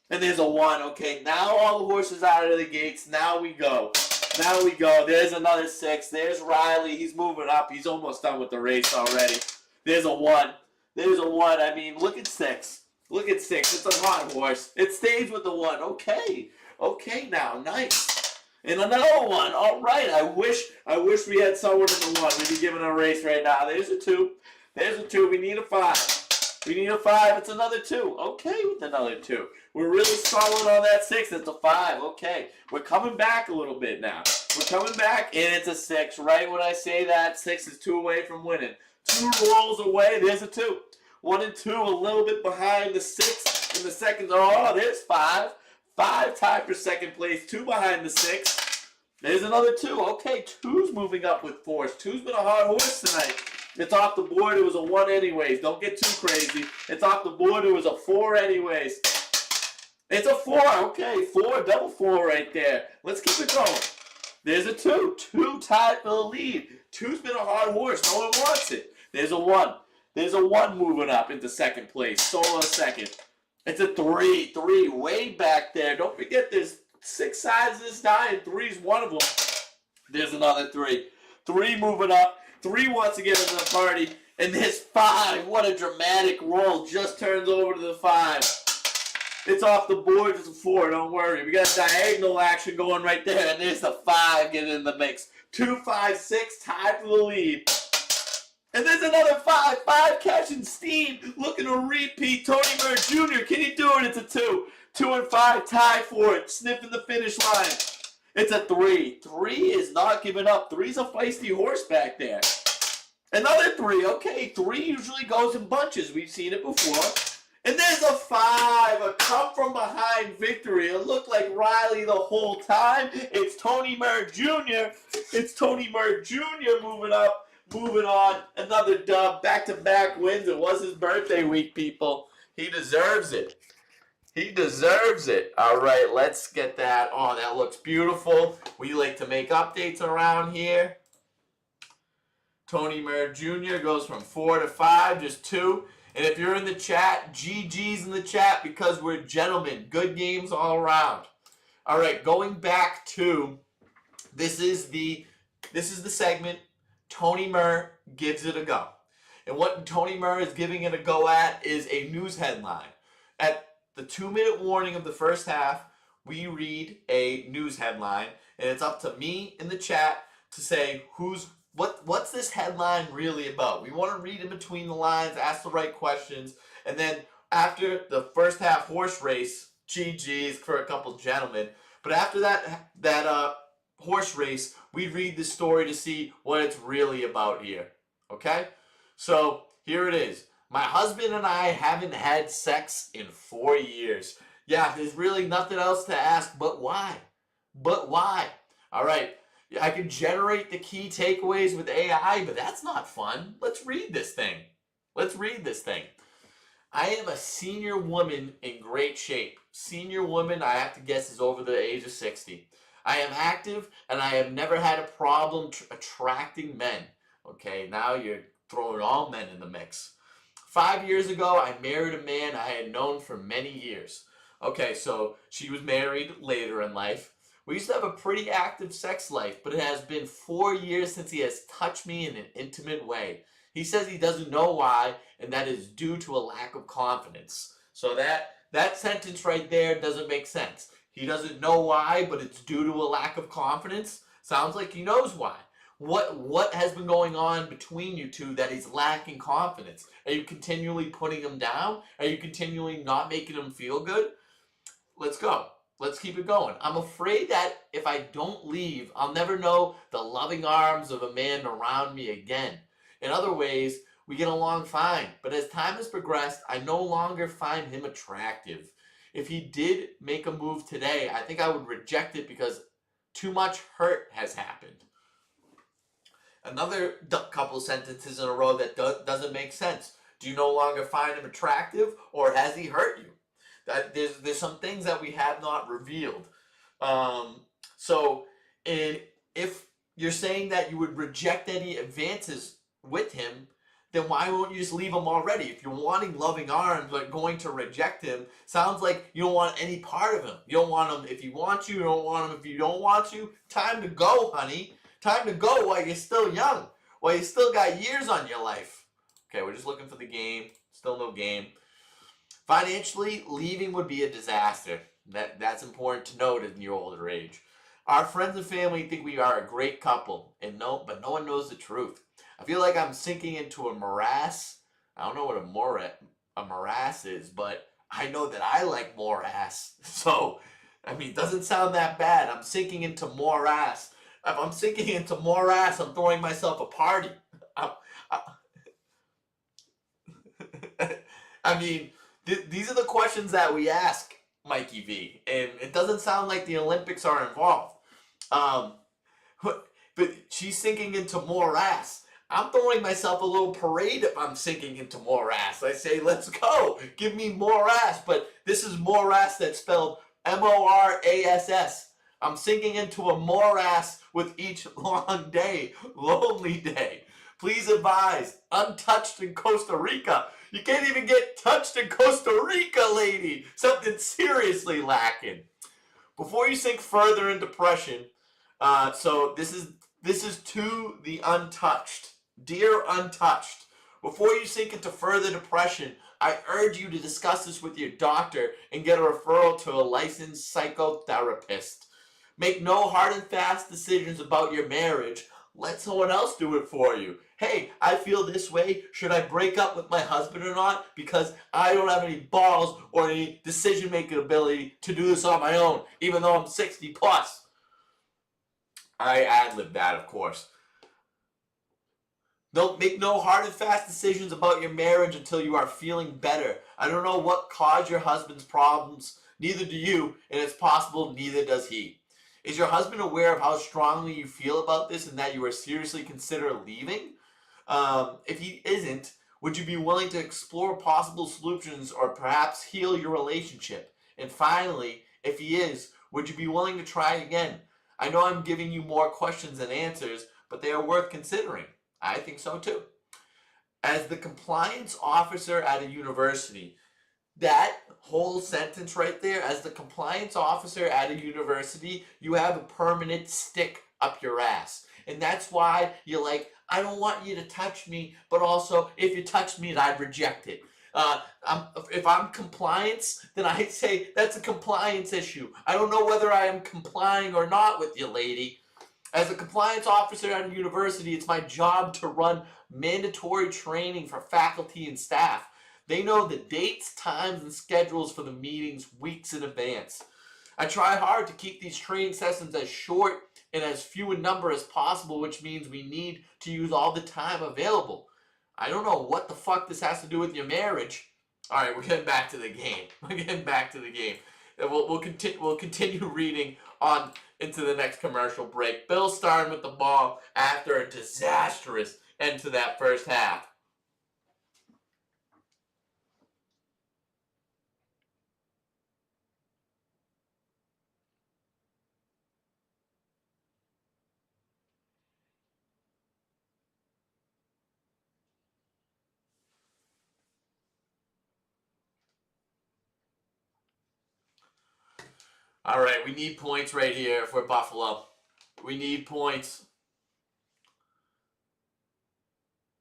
And there's a 1. Okay, now all the horses out of the gates. Now we go. Now we go. There's another 6. There's Riley. He's moving up. He's almost done with the race already. There's a 1. There's a 1. I mean, look at 6. Look at 6. It's a hot horse. It stays with the 1. Okay. Okay now. Nice. And another 1. All right. I wish we had someone in the 1. We'd be giving a race right now. There's a 2. There's a 2. We need a 5. We need a 5. It's another 2. Okay with another 2. We're really solid on that 6. It's a 5. Okay. We're coming back a little bit now. We're coming back, and it's a 6. Right when I say that, 6 is 2 away from winning. 2 rolls away. There's a 2. 1 and 2, a little bit behind the 6 in the second. Oh, there's 5. 5 tied for second place. 2 behind the 6. There's another 2. Okay, 2's moving up with force. 2's been a hard horse tonight. It's off the board. It was a 1 anyways. Don't get too crazy. It's off the board. It was a 4 anyways. It's a 4. Okay, 4. Double 4 right there. Let's keep it going. There's a 2. 2 tied for the lead. 2's been a hard horse. No one wants it. There's a 1. There's a 1 moving up into second place. Solo second. It's a 3. 3 way back there. Don't forget there's 6 sides of this die and 3's one of them. There's another 3. 3 moving up. 3 wants to get into the party. And there's 5. What a dramatic roll. Just turns over to the 5. It's off the board. It's a 4. Don't worry. We got diagonal action going right there. And there's the 5 getting in the mix. 2, 5, 6 tied for the lead. And there's another 5. 5 catching steam. Looking to repeat. Tony Murr Jr. Can he do it? It's a 2. 2 and 5 tied for it. Sniffing the finish line. It's a 3. 3 is not giving up. 3's a feisty horse back there. Another 3. Okay, 3 usually goes in bunches. We've seen it before. And there's a 5. A come from behind victory. It looked like Riley the whole time. It's Tony Murr Jr. It's Tony Murr Jr. moving up. Moving on, another dub, back-to-back wins. It was his birthday week, people. He deserves it. He deserves it. All right, let's get that. Oh, that looks beautiful. We like to make updates around here. Tony Murr Jr. goes from 4 to 5, just 2. And if you're in the chat, GG's in the chat because we're gentlemen. Good games all around. All right, going back to, this is the segment. Tony Murr gives it a go. And what Tony Murr is giving it a go at is a news headline. At the 2-minute warning of the first half, we read a news headline, and it's up to me in the chat to say what's this headline really about. We want to read in between the lines, ask the right questions, and then after the first half horse race, GG's for a couple gentlemen, but after that horse race, we read the story to see what it's really about here. Okay? So, here it is. My husband and I haven't had sex in 4 years. Yeah, there's really nothing else to ask, but why? But why? Alright, I can generate the key takeaways with AI, but that's not fun. Let's read this thing. Let's read this thing. I am a senior woman in great shape. Senior woman, I have to guess, is over the age of 60. I am active, and I have never had a problem attracting men. Okay, now you're throwing all men in the mix. 5 years ago, I married a man I had known for many years. Okay, so she was married later in life. We used to have a pretty active sex life, but it has been 4 years since he has touched me in an intimate way. He says he doesn't know why, and that is due to a lack of confidence. So that sentence right there doesn't make sense. He doesn't know why, but it's due to a lack of confidence. Sounds like he knows why. What has been going on between you two that he's lacking confidence? Are you continually putting him down? Are you continually not making him feel good? Let's go. Let's keep it going. I'm afraid that if I don't leave, I'll never know the loving arms of a man around me again. In other ways, we get along fine, but as time has progressed, I no longer find him attractive. If he did make a move today, I think I would reject it because too much hurt has happened. Another couple sentences in a row that doesn't make sense. Do you no longer find him attractive, or has he hurt you? That there's some things that we have not revealed. Um, so, if you're saying that you would reject any advances with him, then why won't you just leave him already? If you're wanting loving arms but going to reject him, sounds like you don't want any part of him. You don't want him if you want you don't want him if you don't want you. Time to go, honey. Time to go while you're still young. While you still got years on your life. Okay, we're just looking for the game. Still no game. Financially, leaving would be a disaster. That's important to note in your older age. Our friends and family think we are a great couple, but no one knows the truth. I feel like I'm sinking into a morass. I don't know what a morass is, but I know that I like morass. So, I mean, it doesn't sound that bad. I'm sinking into morass. If I'm sinking into morass, I'm throwing myself a party. I, I mean, these are the questions that we ask Mikey V, and it doesn't sound like the Olympics are involved. Um, but she's sinking into morass. I'm throwing myself a little parade if I'm sinking into morass. I say, let's go, give me morass. But this is morass that's spelled morass. I'm sinking into a morass with each long day, lonely day. Please advise, untouched in Costa Rica. You can't even get touched in Costa Rica, lady. Something seriously lacking. Before you sink further in depression, so this is to the untouched. Dear untouched, before you sink into further depression, I urge you to discuss this with your doctor and get a referral to a licensed psychotherapist. Make no hard and fast decisions about your marriage. Let someone else do it for you. Hey, I feel this way. Should I break up with my husband or not? Because I don't have any balls or any decision-making ability to do this on my own, even though I'm 60 plus. I ad-libbed that, of course. Don't make no hard and fast decisions about your marriage until you are feeling better. I don't know what caused your husband's problems. Neither do you, and it's possible neither does he. Is your husband aware of how strongly you feel about this and that you are seriously consider leaving? If he isn't, would you be willing to explore possible solutions or perhaps heal your relationship? And finally, if he is, would you be willing to try again? I know I'm giving you more questions than answers, but they are worth considering. I think so too. As the compliance officer at a university, that whole sentence right there, as the compliance officer at a university, you have a permanent stick up your ass. And that's why you're like, I don't want you to touch me, but also if you touch me, I'd reject it. If I'm compliance, then I say that's a compliance issue. I don't know whether I am complying or not with you, lady. As a compliance officer at a university, it's my job to run mandatory training for faculty and staff. They know the dates, times, and schedules for the meetings weeks in advance. I try hard to keep these training sessions as short and as few in number as possible, which means we need to use all the time available. I don't know what the fuck this has to do with your marriage. All right, we're getting back to the game. We're getting back to the game. We'll continue reading on into the next commercial break. Bill starting with the ball after a disastrous end to that first half. All right, we need points right here for Buffalo. We need points.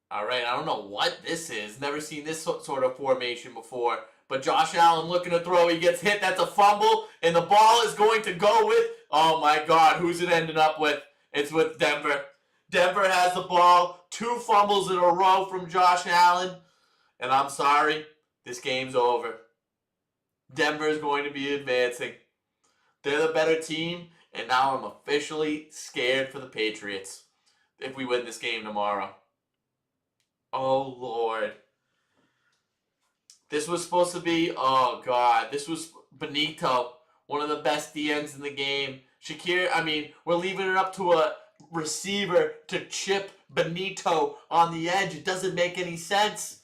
All right, I don't know what this is. Never seen this sort of formation before. But Josh Allen looking to throw. He gets hit. That's a fumble. And the ball is going to go with, oh my God, who's it ended up with? It's with Denver. Denver has the ball. 2 fumbles in a row from Josh Allen. And I'm sorry, this game's over. Denver is going to be advancing. They're the better team. And now I'm officially scared for the Patriots if we win this game tomorrow. Oh, Lord. This was supposed to be, oh, God. This was Benito, one of the best DNs in the game. We're leaving it up to a receiver to chip Benito on the edge. It doesn't make any sense.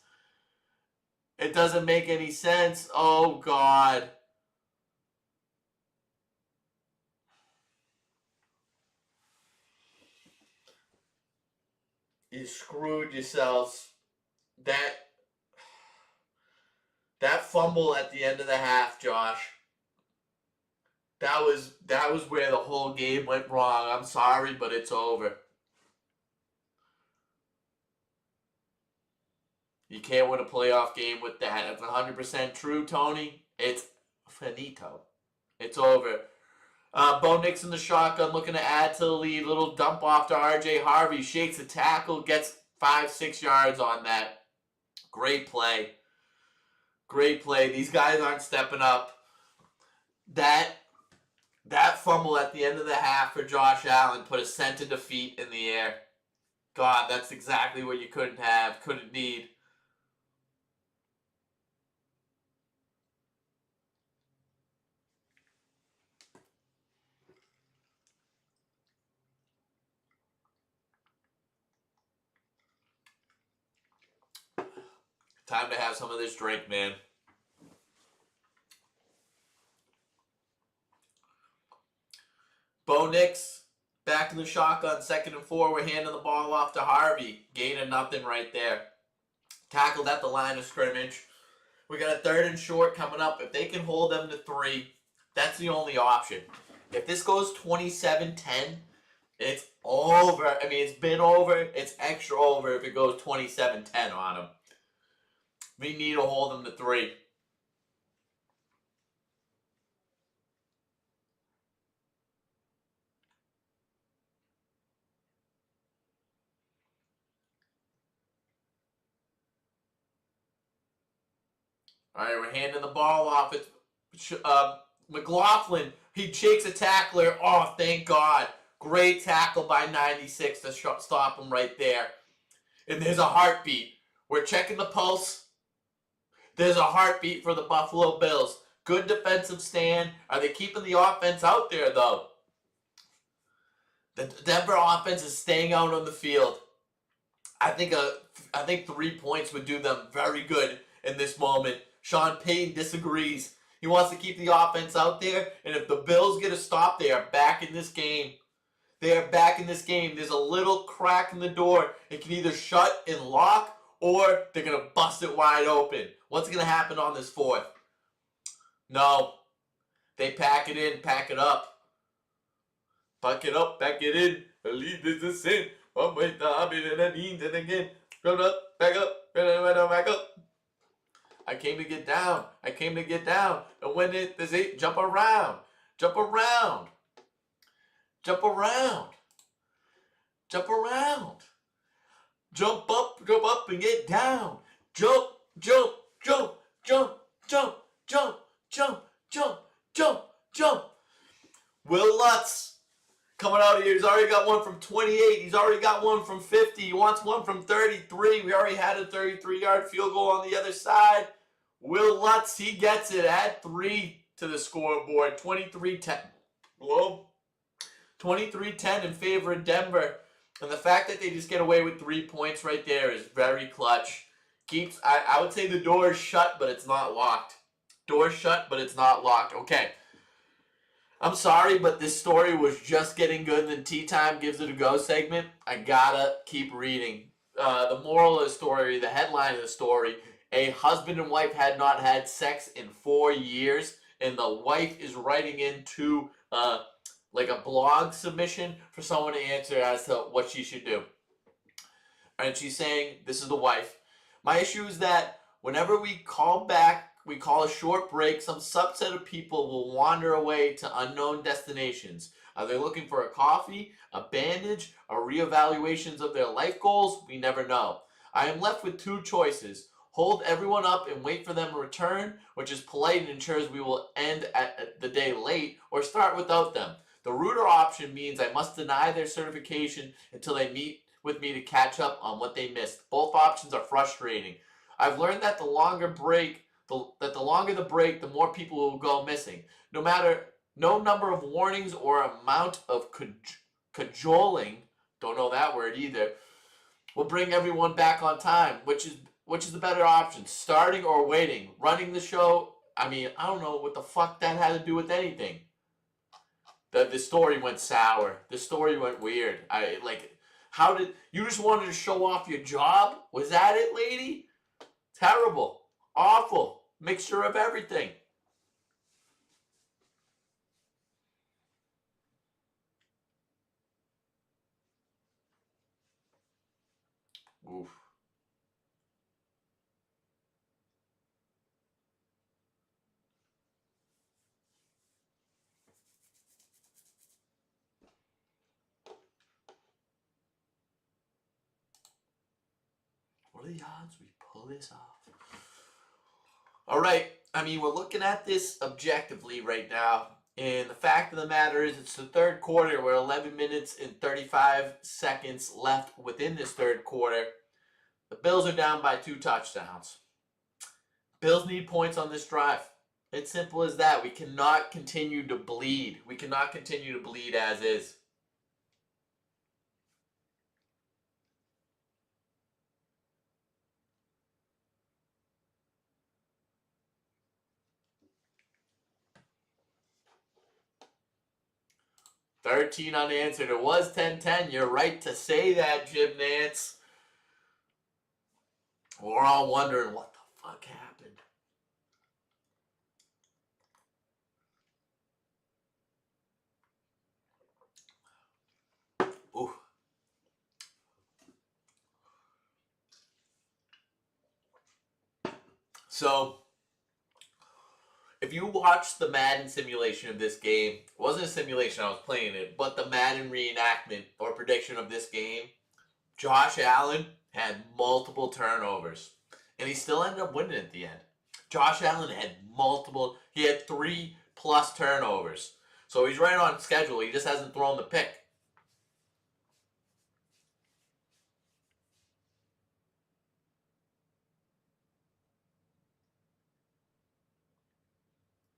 It doesn't make any sense. Oh, God. You screwed yourselves. That fumble at the end of the half, Josh. That was where the whole game went wrong. I'm sorry, but it's over. You can't win a playoff game with that. That's 100% true, Tony. It's finito. It's over. Bo Nix in the shotgun looking to add to the lead. Little dump off to R.J. Harvey. Shakes a tackle. Gets 5-6 yards on that. Great play. Great play. These guys aren't stepping up. That fumble at the end of the half for Josh Allen put a scent of defeat in the air. God, that's exactly what you couldn't need. Time to have some of this drink, man. Bo Nix back in the shotgun, 2nd and 4. We're handing the ball off to Harvey. Gaining nothing right there. Tackled at the line of scrimmage. We got a 3rd and short coming up. If they can hold them to 3, that's the only option. If this goes 27-10, it's over. It's been over. It's extra over if it goes 27-10 on them. We need to hold them to 3. All right, we're handing the ball off. It's McLaughlin. He shakes a tackler. Oh, thank God. Great tackle by 96 to stop him right there. And there's a heartbeat. We're checking the pulse. There's a heartbeat for the Buffalo Bills. Good defensive stand. Are they keeping the offense out there, though? The Denver offense is staying out on the field. I think 3 points would do them very good in this moment. Sean Payton disagrees. He wants to keep the offense out there, and if the Bills get a stop, they are back in this game. They are back in this game. There's a little crack in the door. It can either shut and lock, or they're going to bust it wide open. What's going to happen on this 4th? No. They pack it in, pack it up. Pack it up, pack it in. Lead this is sin. One way down, and again. Back up, back up. I came to get down. And when there's 8, jump around. Jump up, and get down. Jump. Will Lutz coming out of here. He's already got one from 28. He's already got one from 50. He wants one from 33. We already had a 33-yard field goal on the other side. Will Lutz, he gets it. Add 3 to the scoreboard. 23-10. Whoa. 23-10 in favor of Denver. And the fact that they just get away with 3 points right there is very clutch. I would say the door is shut, but it's not locked. Door shut, but it's not locked. Okay. I'm sorry, but this story was just getting good. And then Tea Time gives it a go segment. I gotta keep reading. The moral of the story, the headline of the story, a husband and wife had not had sex in 4 years, and the wife is writing into like a blog submission for someone to answer as to what she should do. And she's saying, this is the wife. My issue is that whenever we call back, we call a short break, some subset of people will wander away to unknown destinations. Are they looking for a coffee, a bandage, or reevaluations of their life goals? We never know. I am left with two choices. Hold everyone up and wait for them to return, which is polite and ensures we will end at the day late, or start without them. The ruder option means I must deny their certification until they meet with me to catch up on what they missed. Both options are frustrating. I've learned that the longer the break, the more people will go missing. No number of warnings or amount of cajoling, don't know that word either, will bring everyone back on time. Which is the better option? Starting or waiting? Running the show? I mean, I don't know what the fuck that had to do with anything. The story went sour. The story went weird. How did you just wanted to show off your job? Was that it, lady? Terrible. Awful. Mixture of everything. Oof. What are the odds we pull this off? All right. I mean, we're looking at this objectively right now. And the fact of the matter is, it's the third quarter. We're 11 minutes and 35 seconds left within this third quarter. The Bills are down by 2 touchdowns. Bills need points on this drive. It's simple as that. We cannot continue to bleed. We cannot continue to bleed as is. $13 unanswered. It was 10-10. You're right to say that, Jim Nantz. We're all wondering what the fuck happened. Ooh. So, if you watch the Madden simulation of this game, it wasn't a simulation, I was playing it, but the Madden reenactment or prediction of this game, Josh Allen had multiple turnovers. And he still ended up winning at the end. Josh Allen had he had 3+ turnovers. So he's right on schedule. He just hasn't thrown the pick.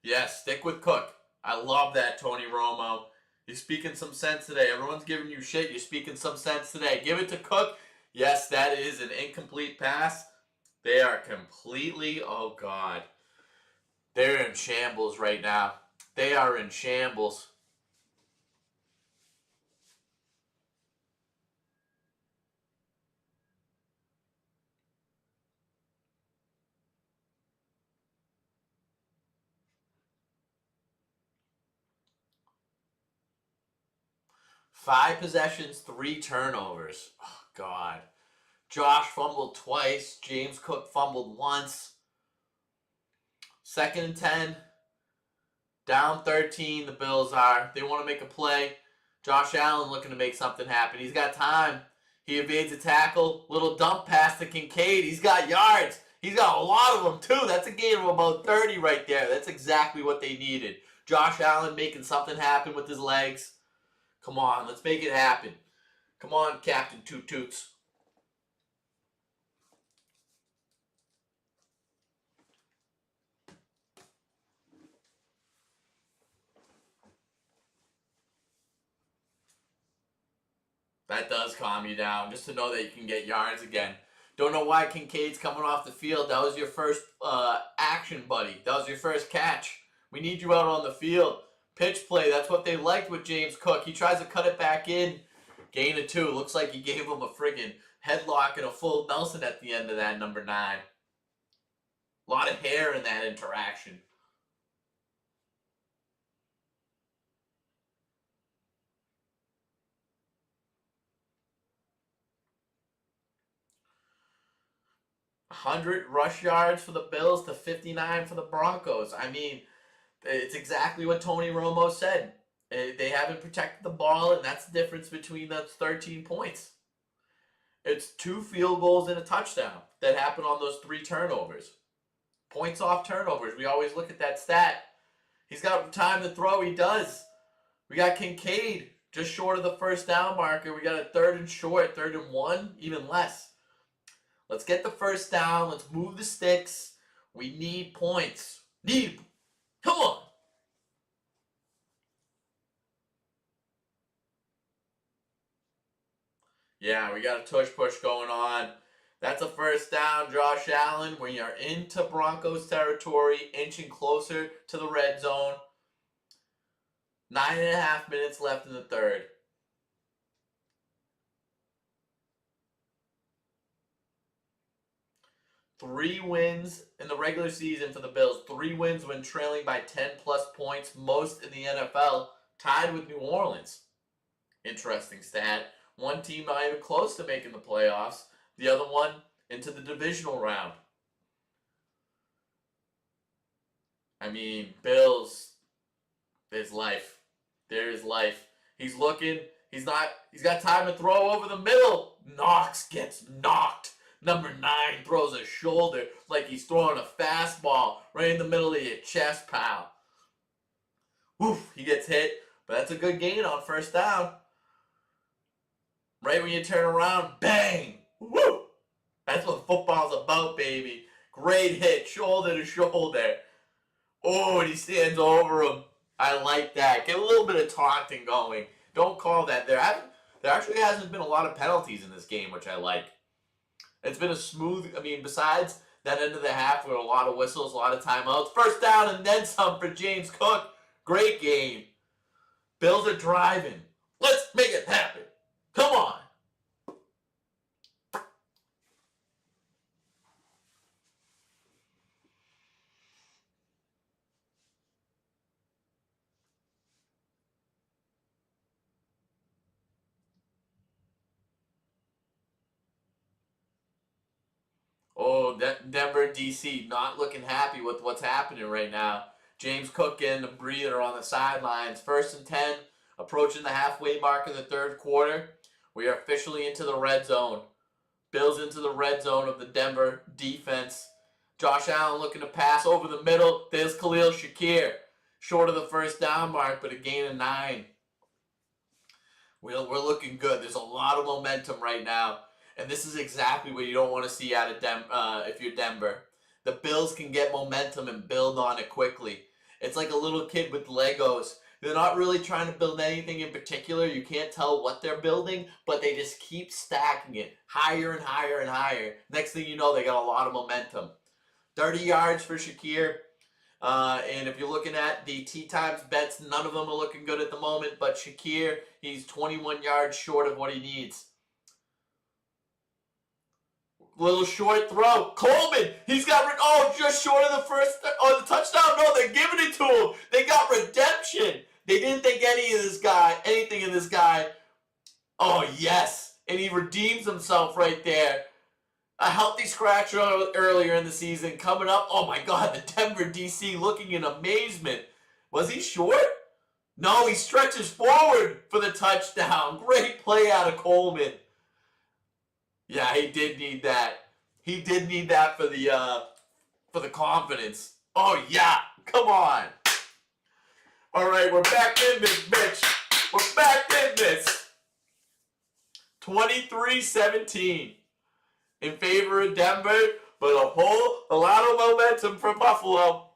Yes, stick with Cook. I love that, Tony Romo. You're speaking some sense today. Everyone's giving you shit. You're speaking some sense today. Give it to Cook. Yes, that is an incomplete pass. They are completely, oh God. They're in shambles right now. They are in shambles. Five possessions, 3 turnovers. Oh, God. Josh fumbled twice. James Cook fumbled once. 2nd and 10. Down 13, the Bills are. They want to make a play. Josh Allen looking to make something happen. He's got time. He evades a tackle. Little dump pass to Kincaid. He's got yards. He's got a lot of them, too. That's a gain of about 30 right there. That's exactly what they needed. Josh Allen making something happen with his legs. Come on, let's make it happen. Come on, Captain Toot Toots. That does calm you down, just to know that you can get yards again. Don't know why Kincaid's coming off the field. That was your first action, buddy. That was your first catch. We need you out on the field. Pitch play, that's what they liked with James Cook. He tries to cut it back in. Gain of 2. Looks like he gave him a friggin' headlock and a full Nelson at the end of that, number 9. A lot of hair in that interaction. 100 rush yards for the Bills to 59 for the Broncos. I mean, it's exactly what Tony Romo said. They haven't protected the ball, and that's the difference between those 13 points. It's 2 field goals and a touchdown that happened on those 3 turnovers. Points off turnovers. We always look at that stat. He's got time to throw. He does. We got Kincaid just short of the first down marker. We got a 3rd and short, 3rd and 1, even less. Let's get the first down. Let's move the sticks. We need points. Come on. Yeah, we got a tush push going on. That's a first down, Josh Allen. We are into Broncos territory, inching closer to the red zone. 9.5 minutes left in the third. Three wins in the regular season for the Bills. 3 wins when trailing by 10 plus points, most in the NFL, tied with New Orleans. Interesting stat. One team not even close to making the playoffs. The other one into the divisional round. I mean, Bills, there's life. There is life. He's looking. He's got time to throw over the middle. Knox gets knocked. Number 9 throws a shoulder like he's throwing a fastball right in the middle of your chest, pal. Woof, he gets hit, but that's a good gain on first down. Right when you turn around, bang! Woo! That's what football's about, baby. Great hit, shoulder to shoulder. Oh, and he stands over him. I like that. Get a little bit of taunting going. Don't call that. There actually hasn't been a lot of penalties in this game, which I like. It's been a smooth, besides that end of the half with a lot of whistles, a lot of timeouts. First down and then some for James Cook. Great game. Bills are driving. Let's make it happen. Come on. Oh, Denver, D.C. not looking happy with what's happening right now. James Cook getting a breather on the sidelines. 1st and 10, approaching the halfway mark of the third quarter. We are officially into the red zone. Bills into the red zone of the Denver defense. Josh Allen looking to pass over the middle. There's Khalil Shakir. Short of the first down mark, but a gain of 9. We're looking good. There's a lot of momentum right now. And this is exactly what you don't want to see out of if you're Denver. The Bills can get momentum and build on it quickly. It's like a little kid with Legos. They're not really trying to build anything in particular. You can't tell what they're building, but they just keep stacking it higher and higher and higher. Next thing you know, they got a lot of momentum. 30 yards for Shakir. And if you're looking at the tee times bets, none of them are looking good at the moment. But Shakir, he's 21 yards short of what he needs. Little short throw. Coleman, he's got, just short of the the touchdown. No, they're giving it to him. They got redemption. They didn't think anything of this guy. Oh, yes. And he redeems himself right there. A healthy scratch earlier in the season. Coming up, oh my God, the Denver DC looking in amazement. Was he short? No, he stretches forward for the touchdown. Great play out of Coleman. Yeah, he did need that. He did need that for the confidence. Oh yeah, come on. All right, we're back in this, bitch. We're back in this. 23-17 in favor of Denver, but a lot of momentum for Buffalo.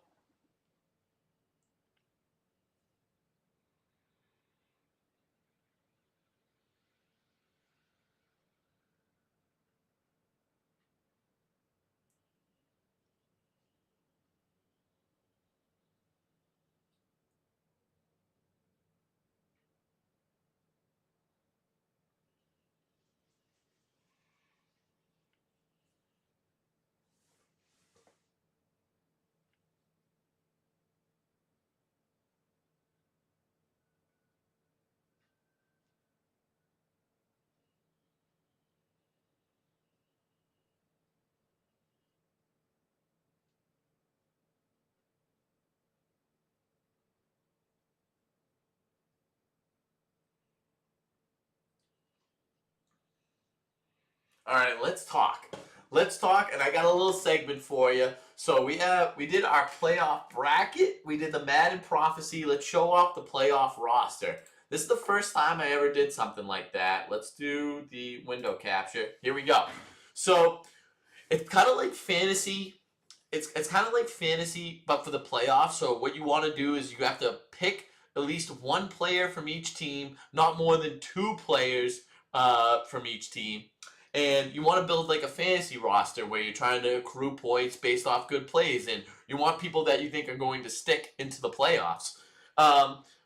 All right, let's talk. Let's talk, and I got a little segment for you. So we did our playoff bracket. We did the Madden prophecy. Let's show off the playoff roster. This is the first time I ever did something like that. Let's do the window capture. Here we go. So it's kind of like fantasy. It's kind of like fantasy, but for the playoffs. So what you want to do is you have to pick at least one player from each team, not more than 2 players from each team. And you want to build like a fantasy roster where you're trying to accrue points based off good plays, and you want people that you think are going to stick into the playoffs.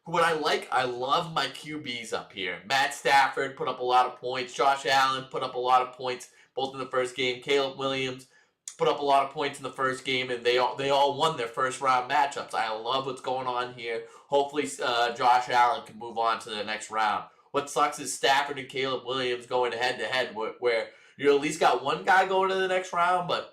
What I love my QBs up here. Matt Stafford put up a lot of points. Josh Allen put up a lot of points both in the first game. Caleb Williams put up a lot of points in the first game, and they all won their first round matchups. I love what's going on here. Hopefully Josh Allen can move on to the next round. What sucks is Stafford and Caleb Williams going head-to-head where you at least got one guy going to the next round, but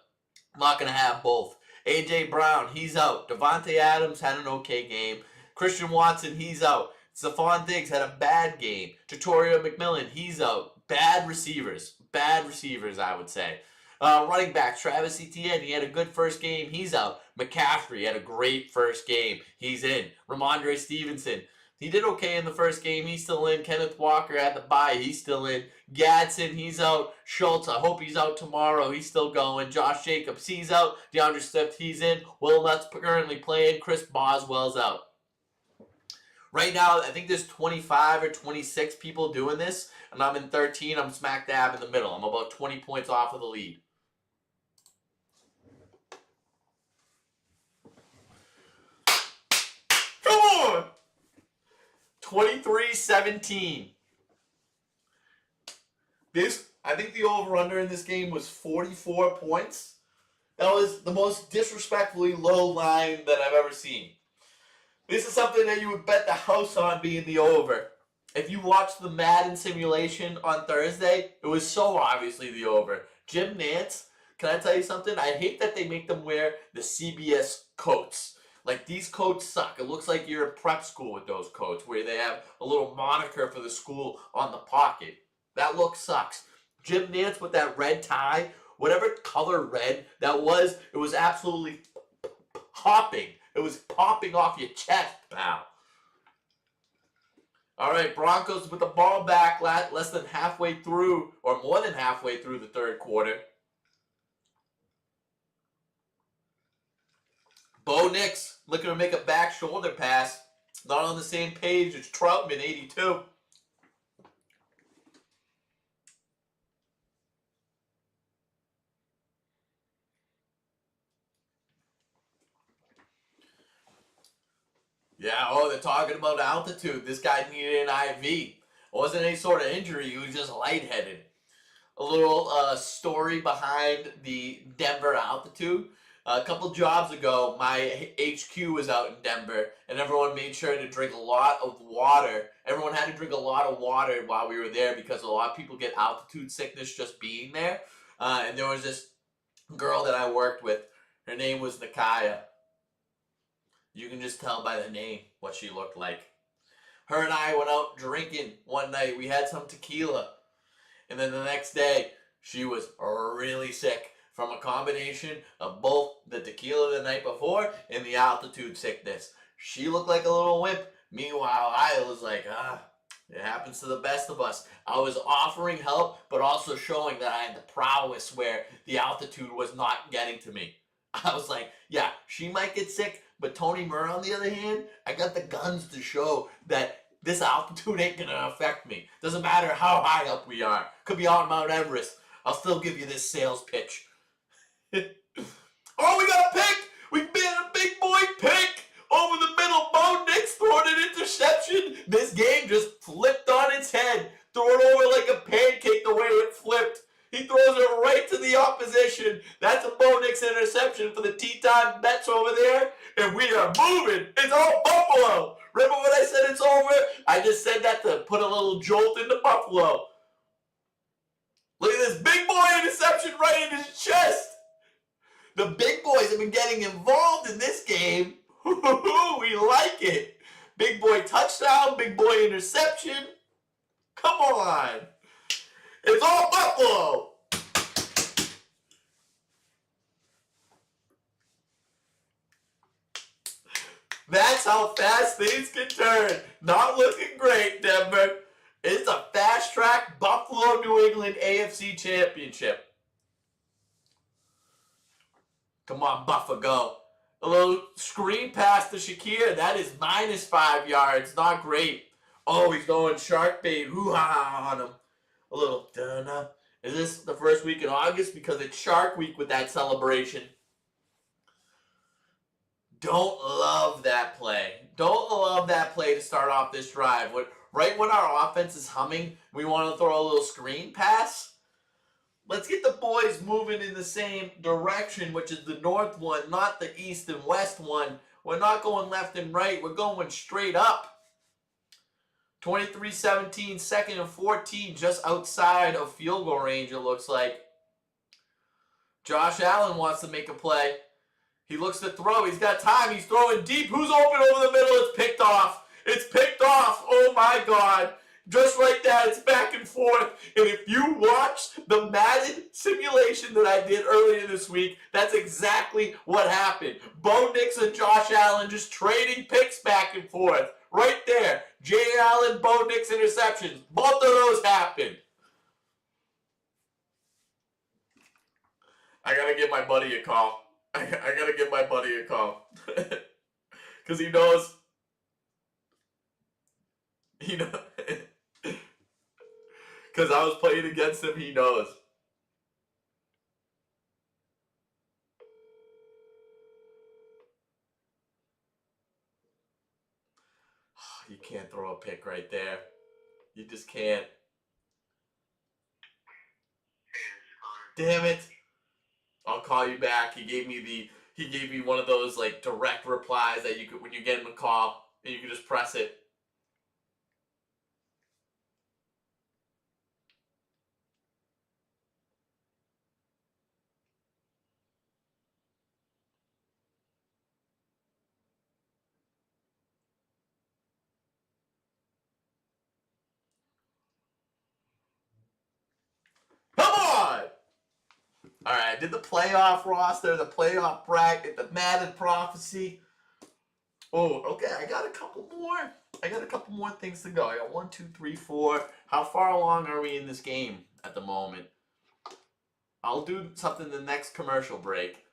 I'm not going to have both. A.J. Brown, he's out. Devontae Adams had an okay game. Christian Watson, he's out. Stephon Diggs had a bad game. Tutorio McMillan, he's out. Bad receivers, I would say. Running backs, Travis Etienne, he had a good first game. He's out. McCaffrey had a great first game. He's in. Ramondre Stevenson, he did okay in the first game. He's still in. Kenneth Walker had the bye. He's still in. Gadsden, he's out. Schultz, I hope he's out tomorrow. He's still going. Josh Jacobs, he's out. DeAndre Swift, he's in. Will Lutz currently playing. Chris Boswell's out. Right now, I think there's 25 or 26 people doing this, and I'm in 13. I'm smack dab in the middle. I'm about 20 points off of the lead. Come on! 23-17. I think the over-under in this game was 44 points. That was the most disrespectfully low line that I've ever seen. This is something that you would bet the house on being the over. If you watched the Madden simulation on Thursday, it was so obviously the over. Jim Nantz, can I tell you something? I hate that they make them wear the CBS coats. Like, these coats suck. It looks like you're in prep school with those coats, where they have a little moniker for the school on the pocket. That look sucks. Jim Nantz with that red tie, whatever color red that was, it was absolutely popping. It was popping off your chest, pal. All right, Broncos with the ball back less than halfway through, or more than halfway through the third quarter. Bo Nix looking to make a back shoulder pass. Not on the same page as Troutman, 82. Yeah, oh, they're talking about altitude. This guy needed an IV. It wasn't any sort of injury. He was just lightheaded. A little story behind the Denver altitude. A couple jobs ago, my HQ was out in Denver, and everyone made sure to drink a lot of water. Everyone had to drink a lot of water while we were there because a lot of people get altitude sickness just being there. And there was this girl that I worked with. Her name was Nakaya. You can just tell by the name what she looked like. Her and I went out drinking one night. We had some tequila. And then the next day, she was really sick from a combination of both the tequila the night before and the altitude sickness. She looked like a little wimp. Meanwhile, I was like, it happens to the best of us. I was offering help, but also showing that I had the prowess where the altitude was not getting to me. I was like, yeah, she might get sick, but Tony Murr, on the other hand, I got the guns to show that this altitude ain't gonna affect me. Doesn't matter how high up we are. Could be on Mount Everest. I'll still give you this sales pitch. Oh, we got a pick! We made a big boy pick! Over the middle, Bo Nix throwing an interception. This game just flipped on its head. Threw it over like a pancake the way it flipped. He throws it right to the opposition. That's a Bo Nix interception for the T-Time bets over there. And we are moving. It's all Buffalo. Remember when I said it's over? I just said that to put a little jolt into Buffalo. Look at this big boy interception right in his chest. The big boys have been getting involved in this game. We like it. Big boy touchdown, big boy interception. Come on. It's all Buffalo. That's how fast things can turn. Not looking great, Denver. It's a fast track Buffalo New England AFC Championship. Come on, Buffa, go. A little screen pass to Shakir. That is -5 yards. Not great. Oh, he's going shark bait. Hoo-ha on him. A little dunna. Is this the first week in August? Because it's Shark Week with that celebration. Don't love that play. Don't love that play to start off this drive. Right when our offense is humming, we want to throw a little screen pass. Let's get the boys moving in the same direction, which is the north one, not the east and west one. We're not going left and right. We're going straight up. 23-17, 2nd and 14, just outside of field goal range, it looks like. Josh Allen wants to make a play. He looks to throw. He's got time. He's throwing deep. Who's open over the middle? It's picked off. It's picked off. Oh, my God. Just like that, it's back and forth. And if you watch the Madden simulation that I did earlier this week, that's exactly what happened. Bo Nix and Josh Allen just trading picks back and forth. Right there. Jay Allen, Bo Nix interceptions. Both of those happened. I got to give my buddy a call. I got to give my buddy a call. Because he knows. Because I was playing against him, he knows. You can't throw a pick right there. You just can't. Damn it. I'll call you back. He gave me one of those like direct replies that you could, when you get him a call, and you can just press it. Come on! Alright, I did the playoff roster, the playoff bracket, the Madden prophecy. Oh, okay, I got a couple more things to go. I got 1, 2, 3, 4. How far along are we in this game at the moment? I'll do something the next commercial break.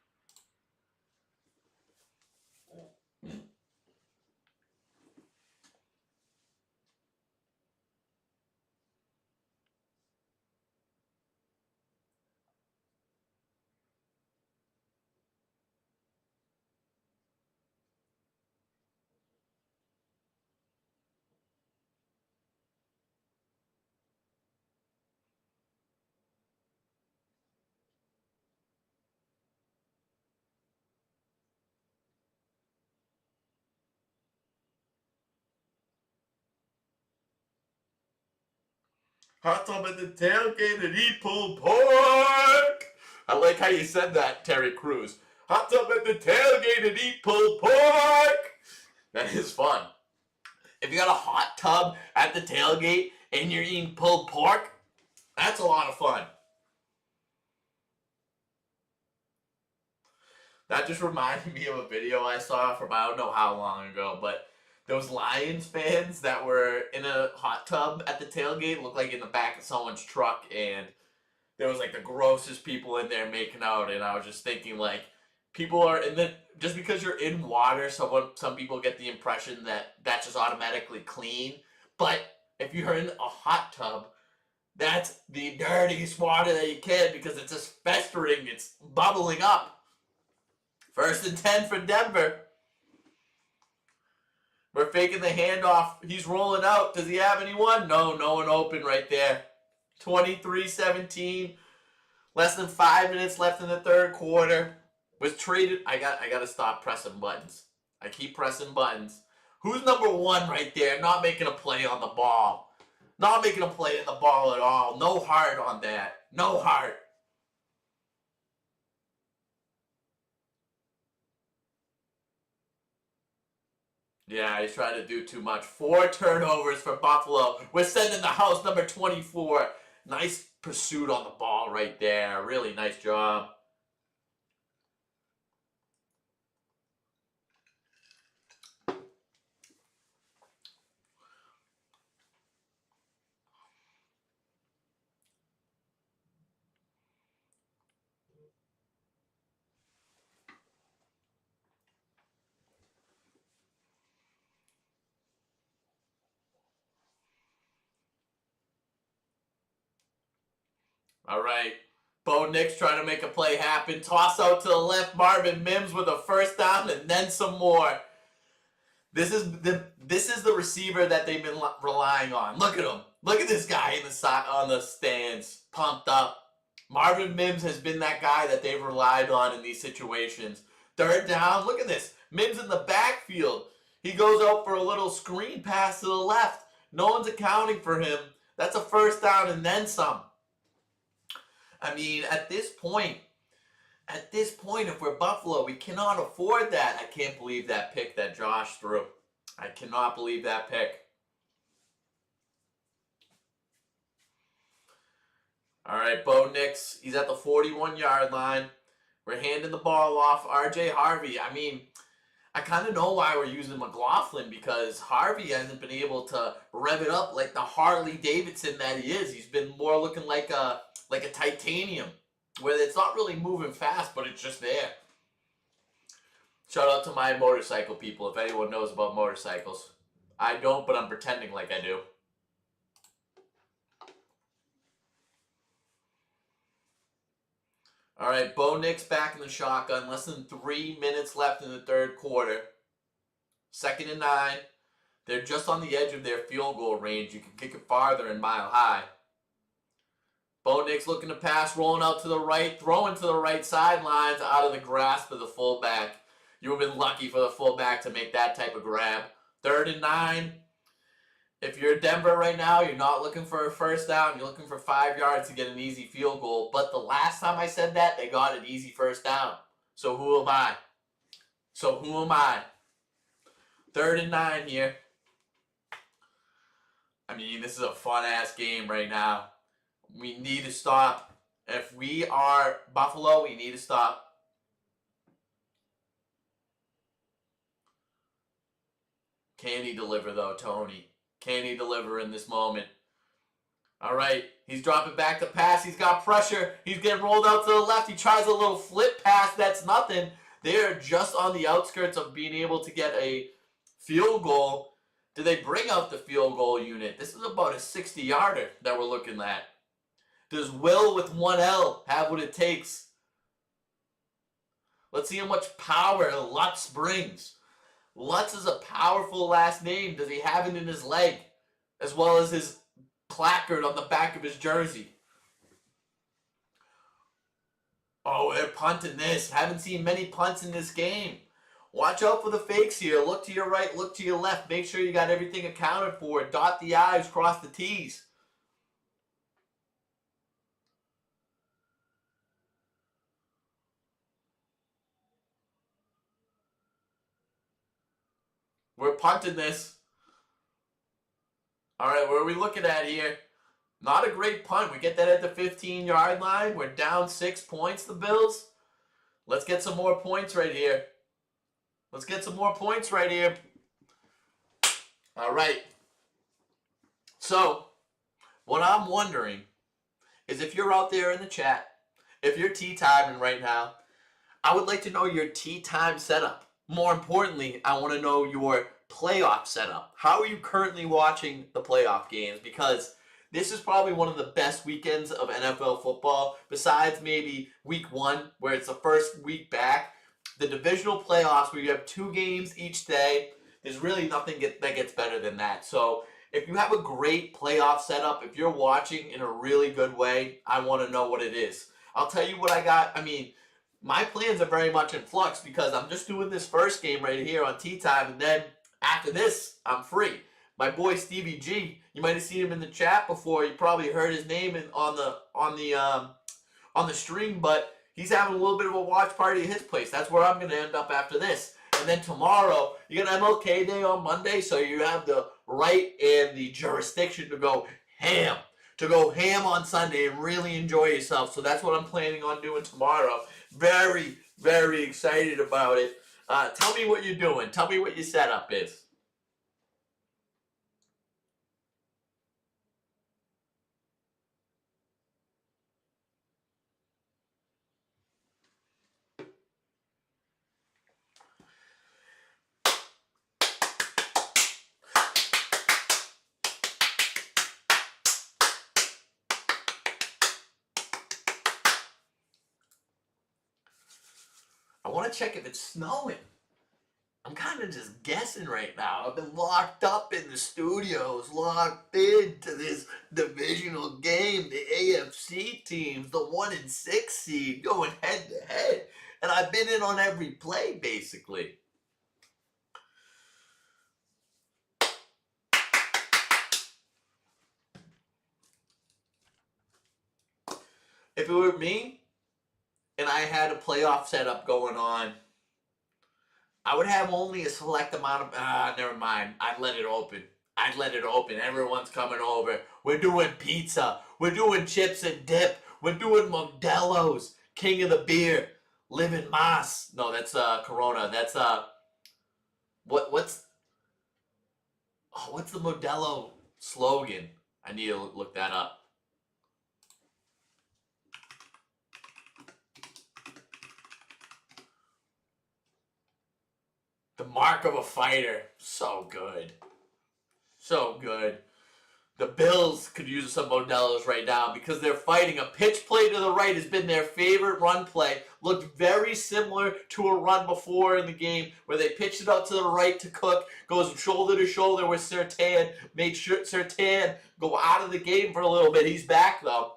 Hot tub at the tailgate and eat pulled pork. I like how you said that, Terry Crews. Hot tub at the tailgate and eat pulled pork. That is fun. If you got a hot tub at the tailgate and you're eating pulled pork, that's a lot of fun. That just reminded me of a video I saw from I don't know how long ago, but those Lions fans that were in a hot tub at the tailgate looked like in the back of someone's truck, and there was like the grossest people in there making out, and I was just thinking like, people are in the, just because you're in water, some people get the impression that that's just automatically clean, but if you're in a hot tub, that's the dirtiest water that you can because it's just festering, it's bubbling up. 1st and 10 for Denver. We're faking the handoff. He's rolling out. Does he have anyone? No, no one open right there. 23-17. Less than 5 minutes left in the third quarter. Was traded. I got to stop pressing buttons. I keep pressing buttons. Who's number 1 right there? Not making a play on the ball. Not making a play on the ball at all. No heart on that. No heart. Yeah, he's trying to do too much. 4 turnovers for Buffalo. We're sending the house number 24. Nice pursuit on the ball right there. Really nice job. All right. Bo Nix trying to make a play happen. Toss out to the left. Marvin Mims with a first down and then some more. This is the receiver that they've been relying on. Look at him. Look at this guy in the on the stands, pumped up. Marvin Mims has been that guy that they've relied on in these situations. Third down. Look at this. Mims in the backfield. He goes out for a little screen pass to the left. No one's accounting for him. That's a first down and then some. I mean, at this point, if we're Buffalo, we cannot afford that. I can't believe that pick that Josh threw. I cannot believe that pick. All right, Bo Nix, he's at the 41-yard line. We're handing the ball off. R.J. Harvey, I mean, I kind of know why we're using McLaughlin, because Harvey hasn't been able to rev it up like the Harley Davidson that he is. He's been more looking like a titanium, where it's not really moving fast, but it's just there. Shout out to my motorcycle people, if anyone knows about motorcycles. I don't, but I'm pretending like I do. All right, Bo Nix back in the shotgun. Less than 3 minutes left in the third quarter. 2nd and 9. They're just on the edge of their field goal range. You can kick it farther and mile high. Bo Nix looking to pass, rolling out to the right, throwing to the right sidelines, out of the grasp of the fullback. You would have been lucky for the fullback to make that type of grab. 3rd and 9. If you're Denver right now, you're not looking for a first down. You're looking for 5 yards to get an easy field goal. But the last time I said that, they got an easy first down. So who am I? 3rd and 9 here. I mean, this is a fun-ass game right now. We need to stop. If we are Buffalo, we need to stop. Can he deliver, though, Tony? Can he deliver in this moment? All right, he's dropping back to pass. He's got pressure. He's getting rolled out to the left. He tries a little flip pass. That's nothing. They're just on the outskirts of being able to get a field goal. Do they bring out the field goal unit? This is about a 60-yarder that we're looking at. Does Will with 1L have what it takes? Let's see how much power Lutz brings. Lutz is a powerful last name. Does he have it in his leg? As well as his placard on the back of his jersey. Oh, they're punting this. Haven't seen many punts in this game. Watch out for the fakes here. Look to your right, look to your left. Make sure you got everything accounted for. Dot the I's, cross the T's. We're punting this. All right, what are we looking at here? Not a great punt. We get that at the 15-yard line. We're down 6 points, the Bills. Let's get some more points right here. All right. So, what I'm wondering is, if you're out there in the chat, if you're tea timing right now, I would like to know your tea time setup. More importantly, I want to know your playoff setup. How are you currently watching the playoff games? Because this is probably one of the best weekends of NFL football, besides maybe week 1, where it's the first week back. The divisional playoffs, where you have 2 games each day, there's really nothing that gets better than that. So if you have a great playoff setup, if you're watching in a really good way, I want to know what it is. I'll tell you what I got. I mean, my plans are very much in flux, because I'm just doing this first game right here on Tea Time, and then after this, I'm free. My boy Stevie G, you might have seen him in the chat before. You probably heard his name on the stream, but he's having a little bit of a watch party at his place. That's where I'm going to end up after this. And then tomorrow, you got MLK Day on Monday, so you have the right and the jurisdiction to go ham. On Sunday and really enjoy yourself. So that's what I'm planning on doing tomorrow. Very, very excited about it. Tell me what you're doing. Tell me what your setup is. I want to check if it's snowing. I'm kind of just guessing right now. I've been locked up in the studios, locked into this divisional game, the AFC teams, the 1-6 seed, going head to head. And I've been in on every play, basically. If it were me, and I had a playoff setup going on, I would have only a select amount of, never mind. I'd let it open. I'd let it open. Everyone's coming over. We're doing pizza. We're doing chips and dip. We're doing Modelo's. King of the beer. Living Mas. No, that's Corona. That's what's the Modelo slogan? I need to look that up. The mark of a fighter. So good. So good. The Bills could use some Modelo's right now because they're fighting. A pitch play to the right has been their favorite run play. Looked very similar to a run before in the game where they pitched it out to the right to Cook. Goes shoulder to shoulder with Surtain. Made sure Surtain go out of the game for a little bit. He's back though.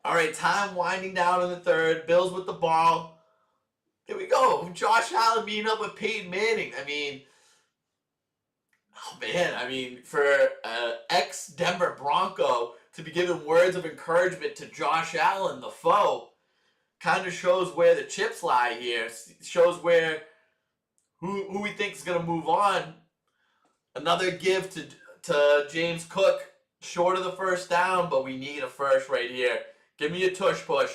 All right, time winding down in the third. Bills with the ball. Here we go. Josh Allen meeting up with Peyton Manning. I mean, oh man, for ex-Denver Bronco to be giving words of encouragement to Josh Allen, the foe, kind of shows where the chips lie here. Shows where who we think is going to move on. Another give to James Cook, short of the first down, but we need a first right here. Give me a tush push.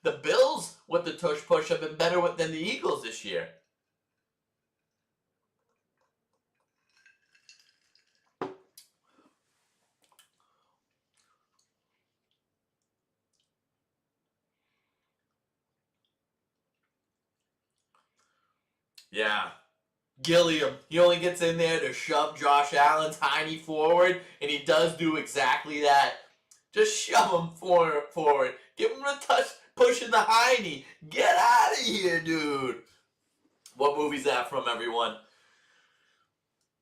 The Bills with the tush push have been better than the Eagles this year. Yeah. Gilliam, he only gets in there to shove Josh Allen tiny forward, and he does do exactly that. Just shove him forward. Give him a touch, pushing the hiney. Get out of here, dude. What movie's that from, everyone?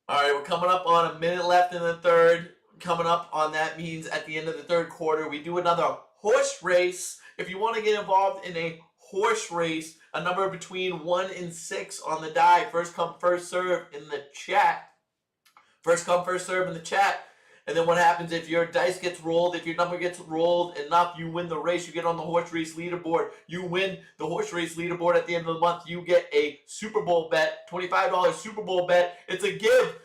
All right, we're coming up on a minute left in the third. Coming up on that means at the end of the third quarter, we do another horse race. If you want to get involved in a horse race, a number between 1 and 6 on the die. First come, first serve in the chat. First come, first serve in the chat. And then what happens if your dice gets rolled, if your number gets rolled enough, you win the race, you get on the horse race leaderboard. You win the horse race leaderboard at the end of the month. You get a Super Bowl bet, $25 Super Bowl bet. It's a give.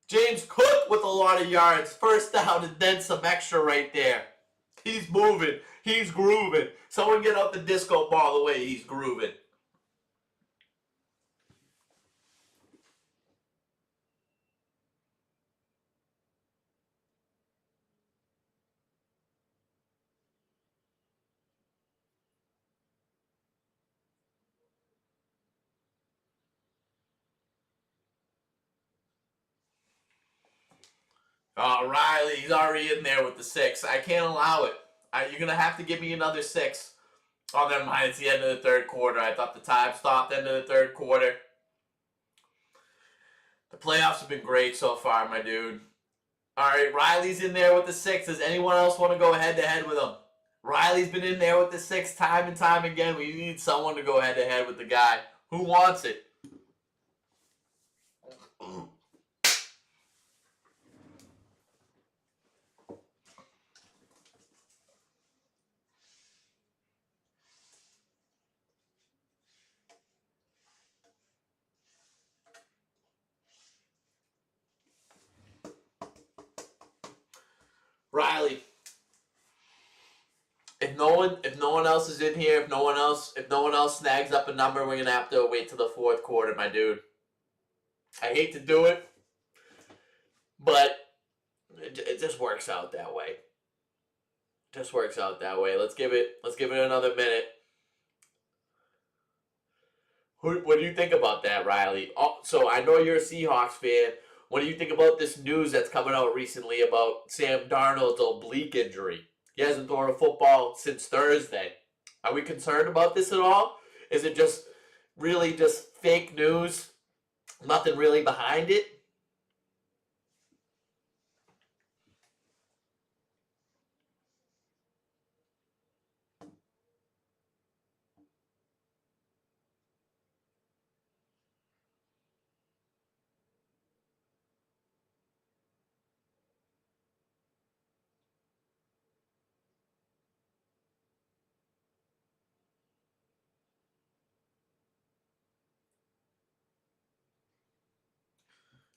James Cook with a lot of yards. First down and then some extra right there. He's moving. He's grooving. Someone get out the disco ball the way he's grooving. Riley, he's already in there with the 6. I can't allow it. You're going to have to give me another 6. Oh, never mind. It's the end of the third quarter. I thought the time stopped end of the third quarter. The playoffs have been great so far, my dude. All right, Riley's in there with the 6. Does anyone else want to go head-to-head with him? Riley's been in there with the 6 time and time again. We need someone to go head-to-head with the guy. Who wants it? Riley, if no one else is in here, if no one else snags up a number, we're gonna have to wait till the fourth quarter, my dude. I hate to do it, but it just works out that way. Just works out that way. Let's give it another minute. What do you think about that, Riley? Oh, so I know you're a Seahawks fan. What do you think about this news that's coming out recently about Sam Darnold's oblique injury? He hasn't thrown a football since Thursday. Are we concerned about this at all? Is it just really just fake news? Nothing really behind it?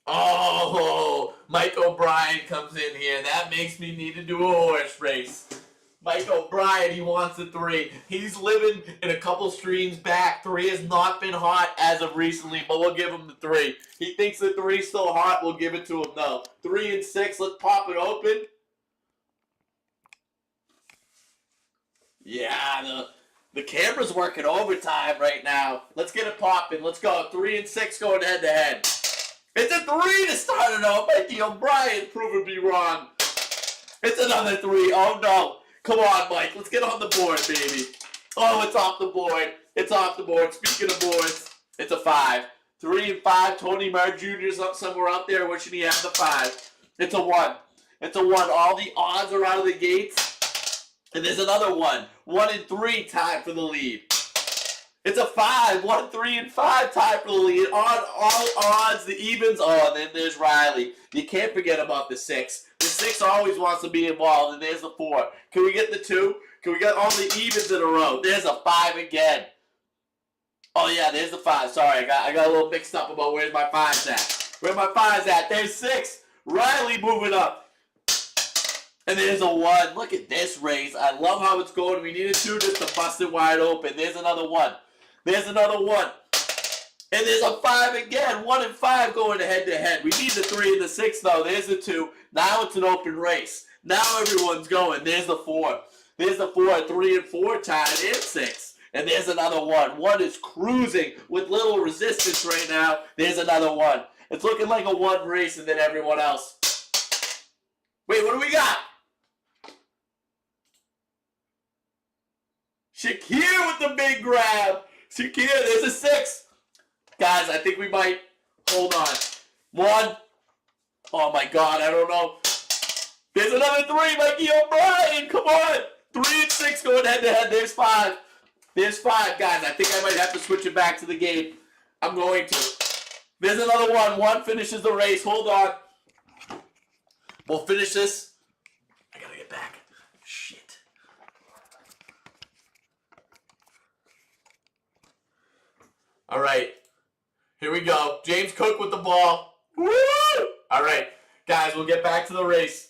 Oh, Mike O'Brien comes in here. That makes me need to do a horse race. Mike O'Brien, he wants a 3. He's living in a couple streams back. 3 has not been hot as of recently, but we'll give him the 3. He thinks the 3's still hot. We'll give it to him, though. 3 and 6. Let's pop it open. Yeah, the camera's working overtime right now. Let's get it popping. Let's go. 3 and 6 going head to head. It's a 3 to start it off. Mikey O'Brien proving me wrong. It's another 3. Oh, no. Come on, Mike. Let's get on the board, baby. Oh, it's off the board. It's off the board. Speaking of boards, it's a 5. 3 and 5. Tony Marr Jr.'s up somewhere out there wishing he had the 5. It's a 1. It's a 1. All the odds are out of the gates. And there's another 1. 1 and 3 tied for the lead. It's a 5. 1, 3, and 5 tied for the lead. On all odds, the evens. Oh, and then there's Riley. You can't forget about the 6. The 6 always wants to be involved, and there's the 4. Can we get the 2? Can we get all the evens in a row? There's a 5 again. Oh, yeah, there's the 5. Sorry, I got a little mixed up about where's my 5's at. Where my 5's at? There's 6. Riley moving up. And there's a 1. Look at this race. I love how it's going. We need a 2 just to bust it wide open. There's another 1. There's another 1. And there's a 5 again. 1 and 5 going head to head. We need the 3 and the 6, though. There's the 2. Now it's an open race. Now everyone's going. There's the 4. There's the 4. 3 and 4 tied and 6. And there's another 1. 1 is cruising with little resistance right now. There's another 1. It's looking like a 1 race and then everyone else. Wait, what do we got? Shakir with the big grab. Shakir, there's a 6. Guys, I think we might. Hold on. 1. Oh my God, I don't know. There's another 3, Mikey O'Brien. Come on. 3 and 6 going head to head. There's 5. There's 5, guys. I think I might have to switch it back to the game. I'm going to. There's another 1. 1 finishes the race. Hold on. We'll finish this. I gotta get back. Shit. All right. Here we go. James Cook with the ball. Woo! All right. Guys, we'll get back to the race.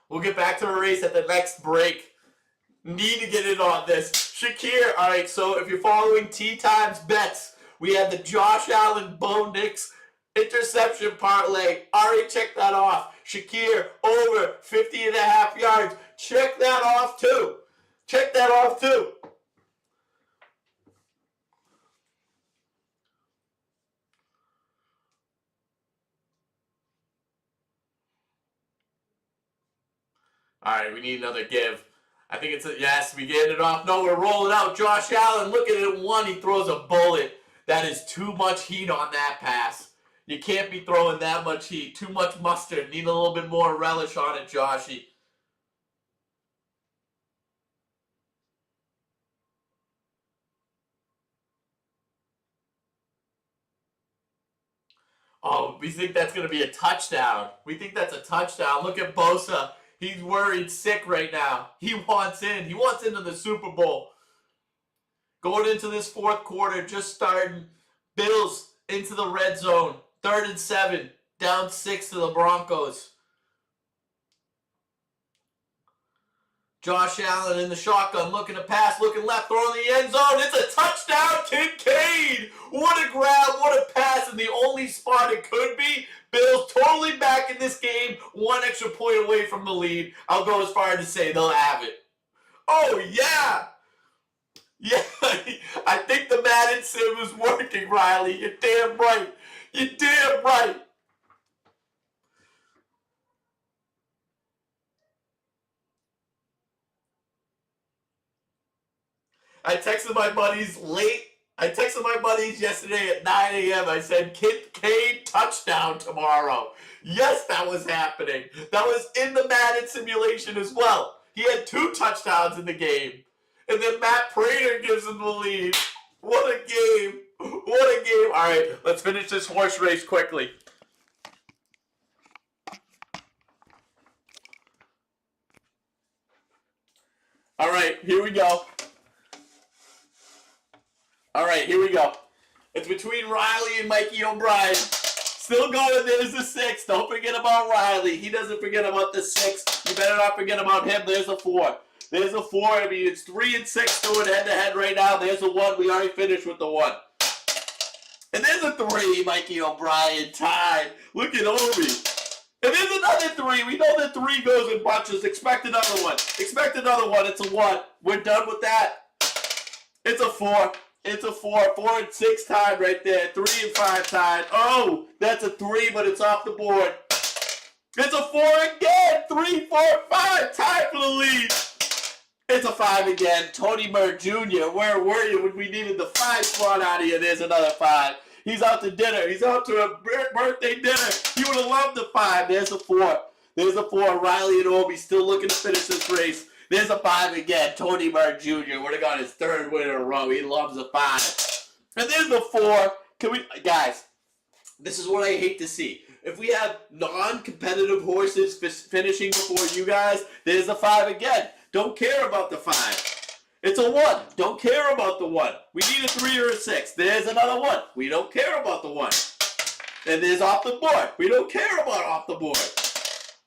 We'll get back to the race at the next break. Need to get in on this. Shakir. All right, so if you're following T Times bets, we have the Josh Allen Bo Nix interception parlay. Already checked that off. Shakir over 50.5 yards. Check that off too. Check that off too. All right, we need another give. I think it's a yes. We get it off. No, we're rolling out. Josh Allen, look at it. 1, he throws a bullet. That is too much heat on that pass. You can't be throwing that much heat. Too much mustard. Need a little bit more relish on it, Joshy. Oh, we think that's going to be a touchdown. We think that's a touchdown. Look at Bosa. He's worried sick right now. He wants in. He wants into the Super Bowl. Going into this 4th quarter, just starting. Bills into the red zone. 3rd and 7. Down 6 to the Broncos. Josh Allen in the shotgun, looking to pass, looking left, throwing the end zone. It's a touchdown, Kincaid! What a grab, what a pass, and the only spot it could be. Bills totally back in this game, 1 extra point away from the lead. I'll go as far as to say they'll have it. Oh, yeah! Yeah, I think the Madden sim is working, Riley. You're damn right. You're damn right. I texted my buddies late I texted my buddies yesterday at 9 a.m. I said, Kid Cade touchdown tomorrow. Yes, that was happening. That was in the Madden simulation as well. He had 2 touchdowns in the game. And then Matt Prater gives him the lead. What a game. What a game. All right, let's finish this horse race quickly. All right, here we go. All right, here we go. It's between Riley and Mikey O'Brien. Still going. There's the 6. Don't forget about Riley. He doesn't forget about the 6. You better not forget about him. There's a 4. There's a 4. I mean, it's 3 and 6 doing head-to-head right now. There's a 1. We already finished with the 1. And there's a 3. Mikey O'Brien tied. Look at Obi. And there's another 3. We know that 3 goes in bunches. Expect another one. Expect another one. It's a 1. We're done with that. It's a 4. It's a 4. 4 and 6 tied right there. 3 and 5 tied. Oh, that's a 3, but it's off the board. It's a 4 again. 3, 4, 5 tied for the lead. It's a 5 again. Tony Murr Jr., where were you when we needed the 5 spot out of you? There's another 5. He's out to dinner. He's out to a birthday dinner. He would have loved the 5. There's a 4. There's a 4. Riley and Obi still looking to finish this race. There's a 5 again. Tony Murr Jr. would have got his 3rd win in a row. He loves a 5. And there's the 4. Guys, this is what I hate to see. If we have non-competitive horses finishing before you guys, there's the 5 again. Don't care about the 5. It's a 1. Don't care about the 1. We need a 3 or a 6. There's another 1. We don't care about the 1. And there's off the board. We don't care about off the board.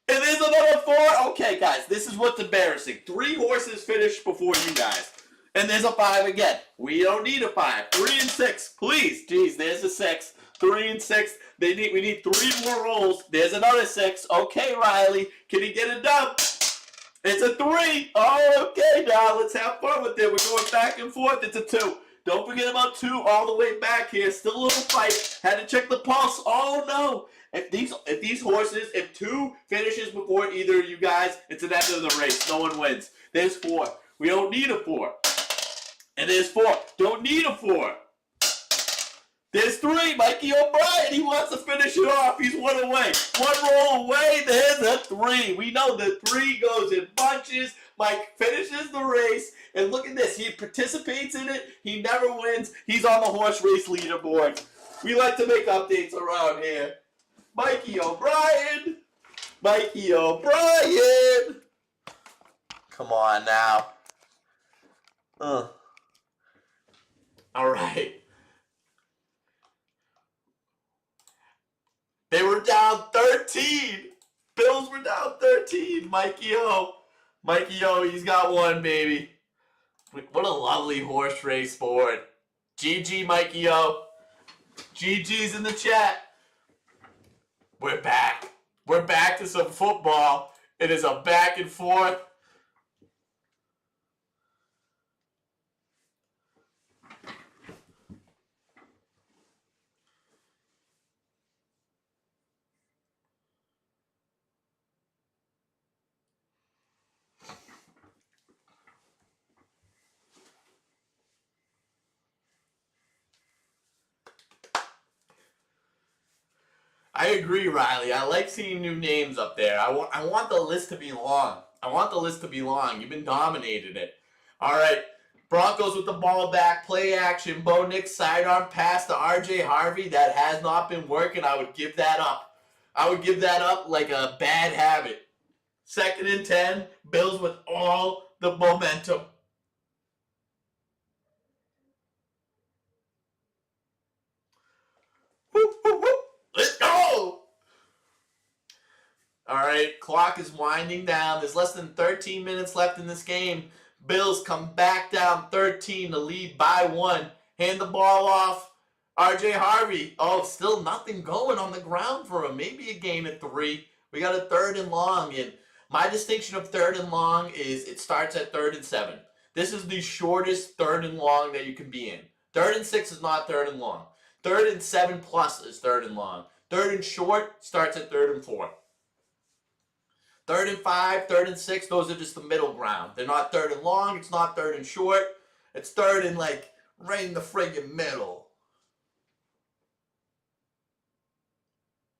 And there's another 4. Okay, guys, this is what's embarrassing. 3 horses finished before you guys. And there's a 5 again. We don't need a 5. 3 and 6. Please. Jeez, there's a 6. 3 and 6. We need 3 more rolls. There's another 6. Okay, Riley. Can he get it done? It's a 3. Oh, okay, now let's have fun with it. We're going back and forth. It's a 2. Don't forget about 2 all the way back here. Still a little fight. Had to check the pulse. Oh, no. If these horses, if 2 finishes before either of you guys, it's an end of the race. No one wins. There's 4. We don't need a 4. And there's 4. Don't need a 4. There's 3. Mikey O'Brien. He wants to finish it off. He's 1 away. 1 roll away. There's a 3. We know the 3 goes in bunches. Mike finishes the race. And look at this. He participates in it. He never wins. He's on the horse race leaderboard. We like to make updates around here. Mikey O'Brien. Mikey O'Brien. Come on now. All right. They were down 13. Bills were down 13. Mikey O. Mikey O, he's got 1, baby. What a lovely horse race board. GG, Mikey O. GG's in the chat. We're back. We're back to some football. It is a back and forth. I agree, Riley. I like seeing new names up there. I want the list to be long. I want the list to be long. You've been dominating it. All right. Broncos with the ball back. Play action. Bo Nix sidearm pass to RJ Harvey. That has not been working. I would give that up. I would give that up like a bad habit. 2nd and 10. Bills with all the momentum. Woo, woo, woo. Let's go! All right, clock is winding down. There's less than 13 minutes left in this game. Bills come back down 13 to lead by 1. Hand the ball off. RJ Harvey. Oh, still nothing going on the ground for him. Maybe a gain at 3. We got a 3rd and long. And my distinction of 3rd and long is it starts at 3rd and 7. This is the shortest 3rd and long that you can be in. 3rd and 6 is not 3rd and long. 3rd and 7 plus is 3rd and long. 3rd and short starts at 3rd and 4. 3rd and 5, 3rd and 6, those are just the middle ground. They're not 3rd and long. It's not 3rd and short. It's 3rd and like Right in the friggin' middle.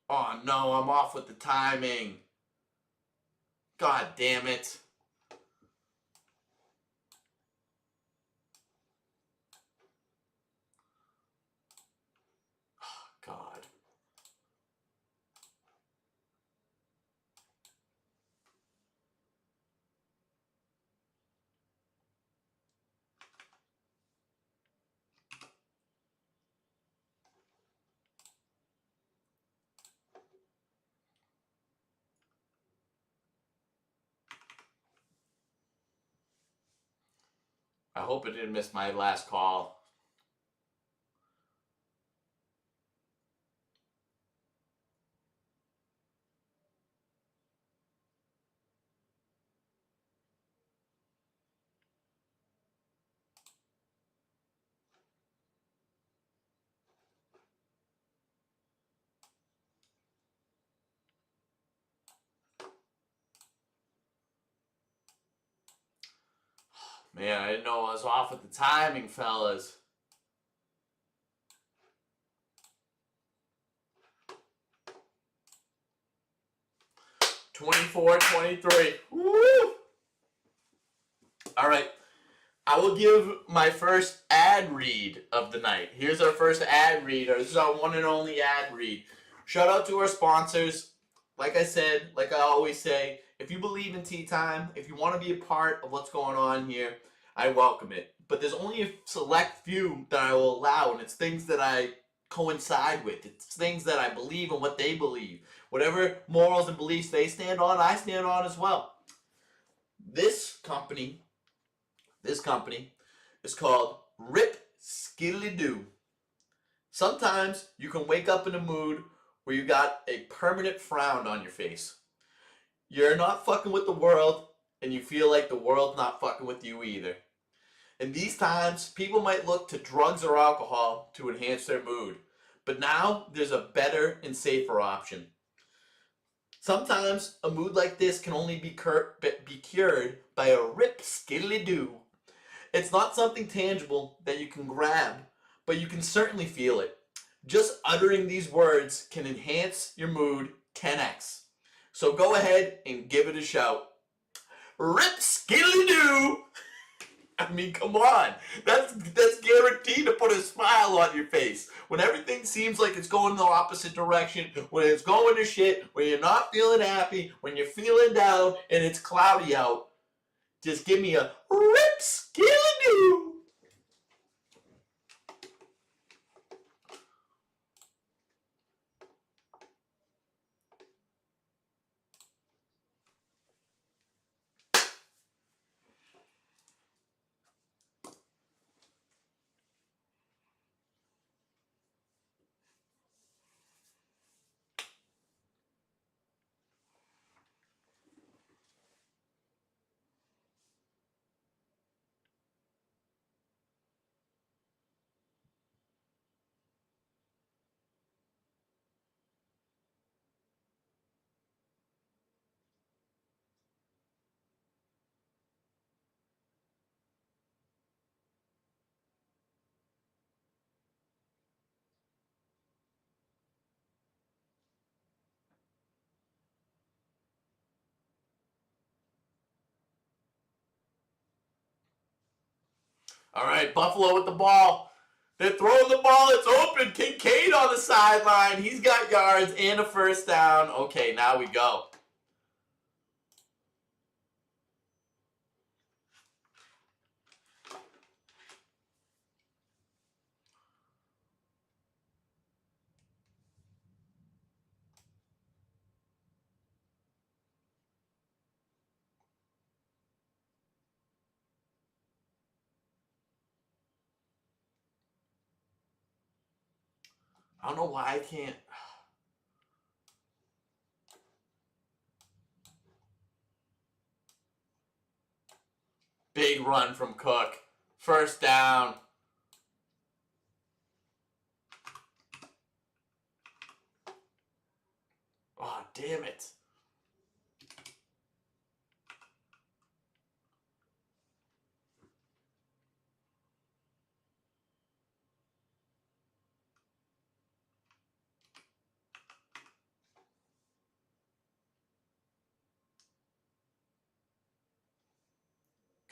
Oh no, I'm off with the timing. God damn it. God. I hope I didn't miss my last call. Man, I didn't know I was off with the timing, fellas. 24-23. Woo! All right. I will give my first ad read of the night. Here's our first ad read. This is our one and only ad read. Shout out to our sponsors. Like I said, like I always say, if you believe in tea time, if you want to be a part of what's going on here, I welcome it. But there's only a select few that I will allow, and it's things that I coincide with. It's things that I believe in what they believe. Whatever morals and beliefs they stand on, I stand on as well. This company is called Rip Skilly Doo. Sometimes you can wake up in a mood where you got a permanent frown on your face. You're not fucking with the world, and you feel like the world's not fucking with you either. In these times, people might look to drugs or alcohol to enhance their mood. But now, there's a better and safer option. Sometimes, a mood like this can only be cured by a Rip Skilly Doo. It's not something tangible that you can grab, but you can certainly feel it. Just uttering these words can enhance your mood 10x. So go ahead and give it a shout. Rip Skilly Doo! I mean, come on. That's guaranteed to put a smile on your face. When everything seems like it's going the opposite direction, when it's going to shit, when you're not feeling happy, when you're feeling down, and it's cloudy out, just give me a Rip Skilly Doo! All right, Buffalo with the ball. They're throwing the ball. It's open. Kincaid on the sideline. He's got yards and a first down. Okay, now we go. I don't know why I can't. Big run from Cook. First down. Oh, damn it.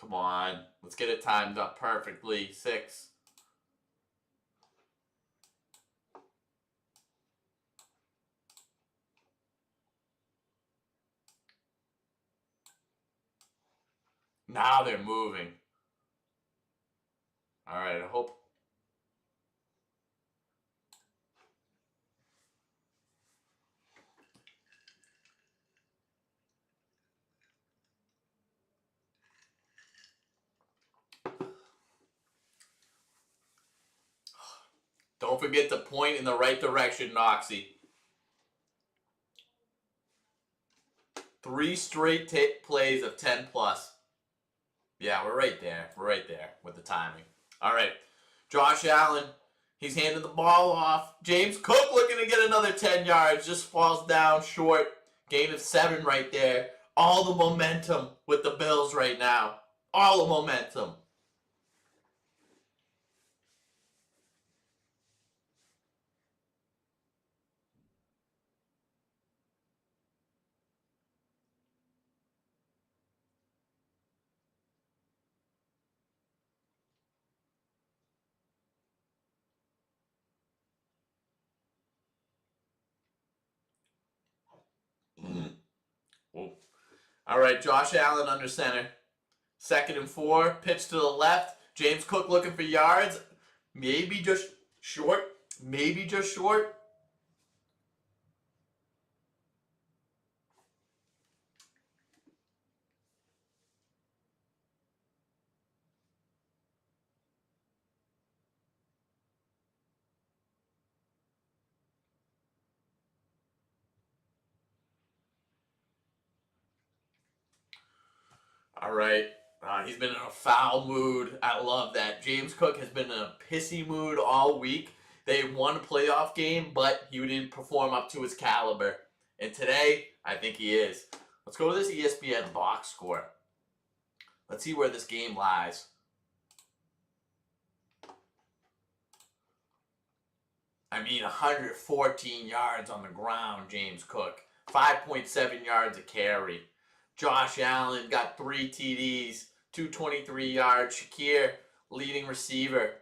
Come on. Let's get it timed up perfectly. 6. Now they're moving. All right, I hope. Don't forget to point in the right direction, Noxie. 3 straight plays of 10 plus. Yeah, we're right there. We're right there with the timing. All right. Josh Allen, he's handing the ball off. James Cook looking to get another 10 yards. Just falls down short. Gain of 7 right there. All the momentum with the Bills right now. All the momentum. All right, Josh Allen under center. 2nd and 4. Pitch to the left. James Cook looking for yards. Maybe just short. Maybe just short. All right. He's been in a foul mood. I love that. James Cook has been in a pissy mood all week. They won a playoff game, but he didn't perform up to his caliber. And today, I think he is. Let's go to this ESPN box score. Let's see where this game lies. I mean, 114 yards on the ground, James Cook. 5.7 yards a carry. Josh Allen got 3 TDs, 223 yards. Shakir, leading receiver.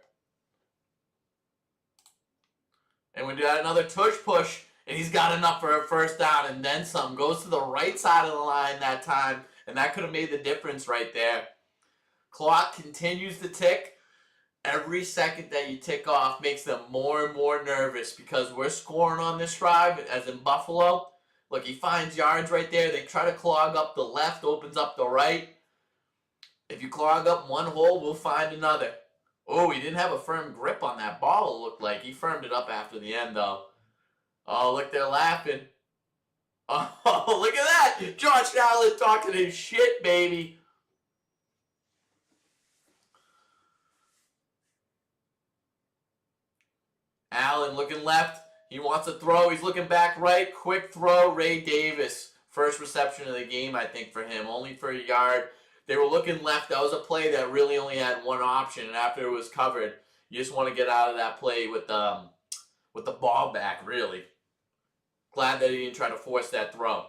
And we got another tush push, and he's got enough for a first down and then some. Goes to the right side of the line that time, and that could have made the difference right there. Clock continues to tick. Every second that you tick off makes them more and more nervous because we're scoring on this drive, as in Buffalo. Look, he finds yards right there. They try to clog up the left, opens up the right. If you clog up one hole, we'll find another. Oh, he didn't have a firm grip on that ball, it looked like. He firmed it up after the end, though. Oh, look, they're laughing. Oh, look at that. Josh Allen talking his shit, baby. Allen looking left. He wants to throw. He's looking back right. Quick throw. Ray Davis. First reception of the game, I think, for him. Only for a yard. They were looking left. That was a play that really only had one option. And after it was covered, you just want to get out of that play with the ball back, really. Glad that he didn't try to force that throw.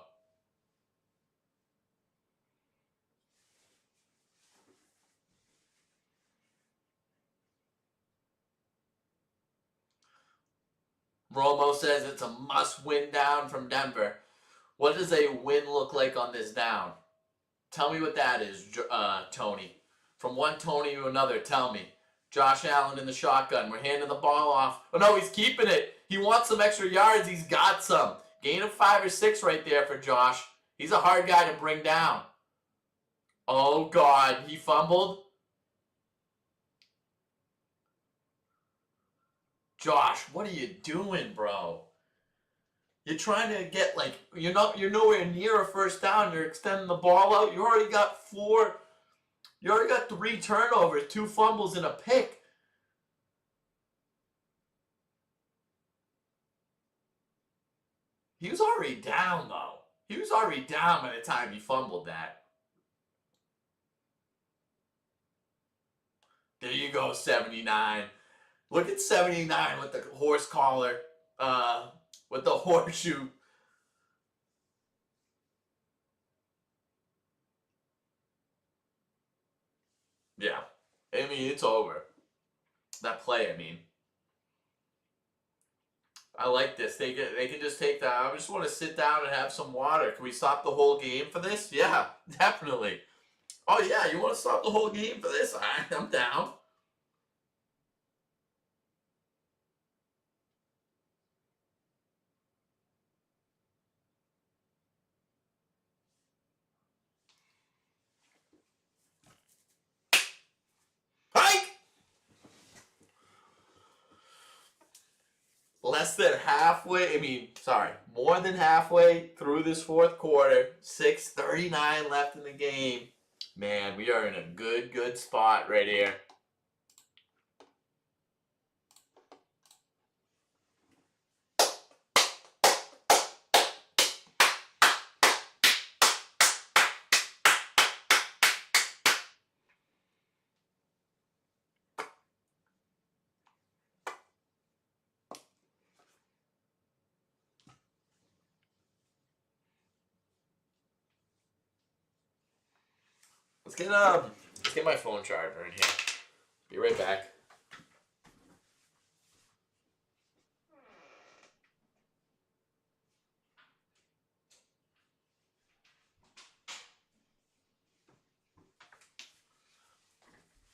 Romo says it's a must-win down from Denver. What does a win look like on this down? Tell me what that is, Tony. From one Tony to another, tell me. Josh Allen in the shotgun. We're handing the ball off. Oh, no, he's keeping it. He wants some extra yards. He's got some. Gain of 5 or 6 right there for Josh. He's a hard guy to bring down. Oh, God. He fumbled. Josh, what are you doing, bro? You're trying to get, like, you're nowhere near a first down. You're extending the ball out. You already got 3 turnovers, 2 fumbles, and a pick. He was already down, though. He was already down by the time he fumbled that. There you go, 79. Look at 79 with the horse collar, with the horseshoe. mean, it's over. That play, I mean. I like this. They can just take that. I just want to sit down and have some water. Can we stop the whole game for this? Yeah, definitely. Oh yeah, you want to stop the whole game for this? I'm down. Hike! Less than halfway, more than halfway through this fourth quarter. 6:39 left in the game. Man, we are in a good spot right here. Let's get my phone charger in here. Be right back.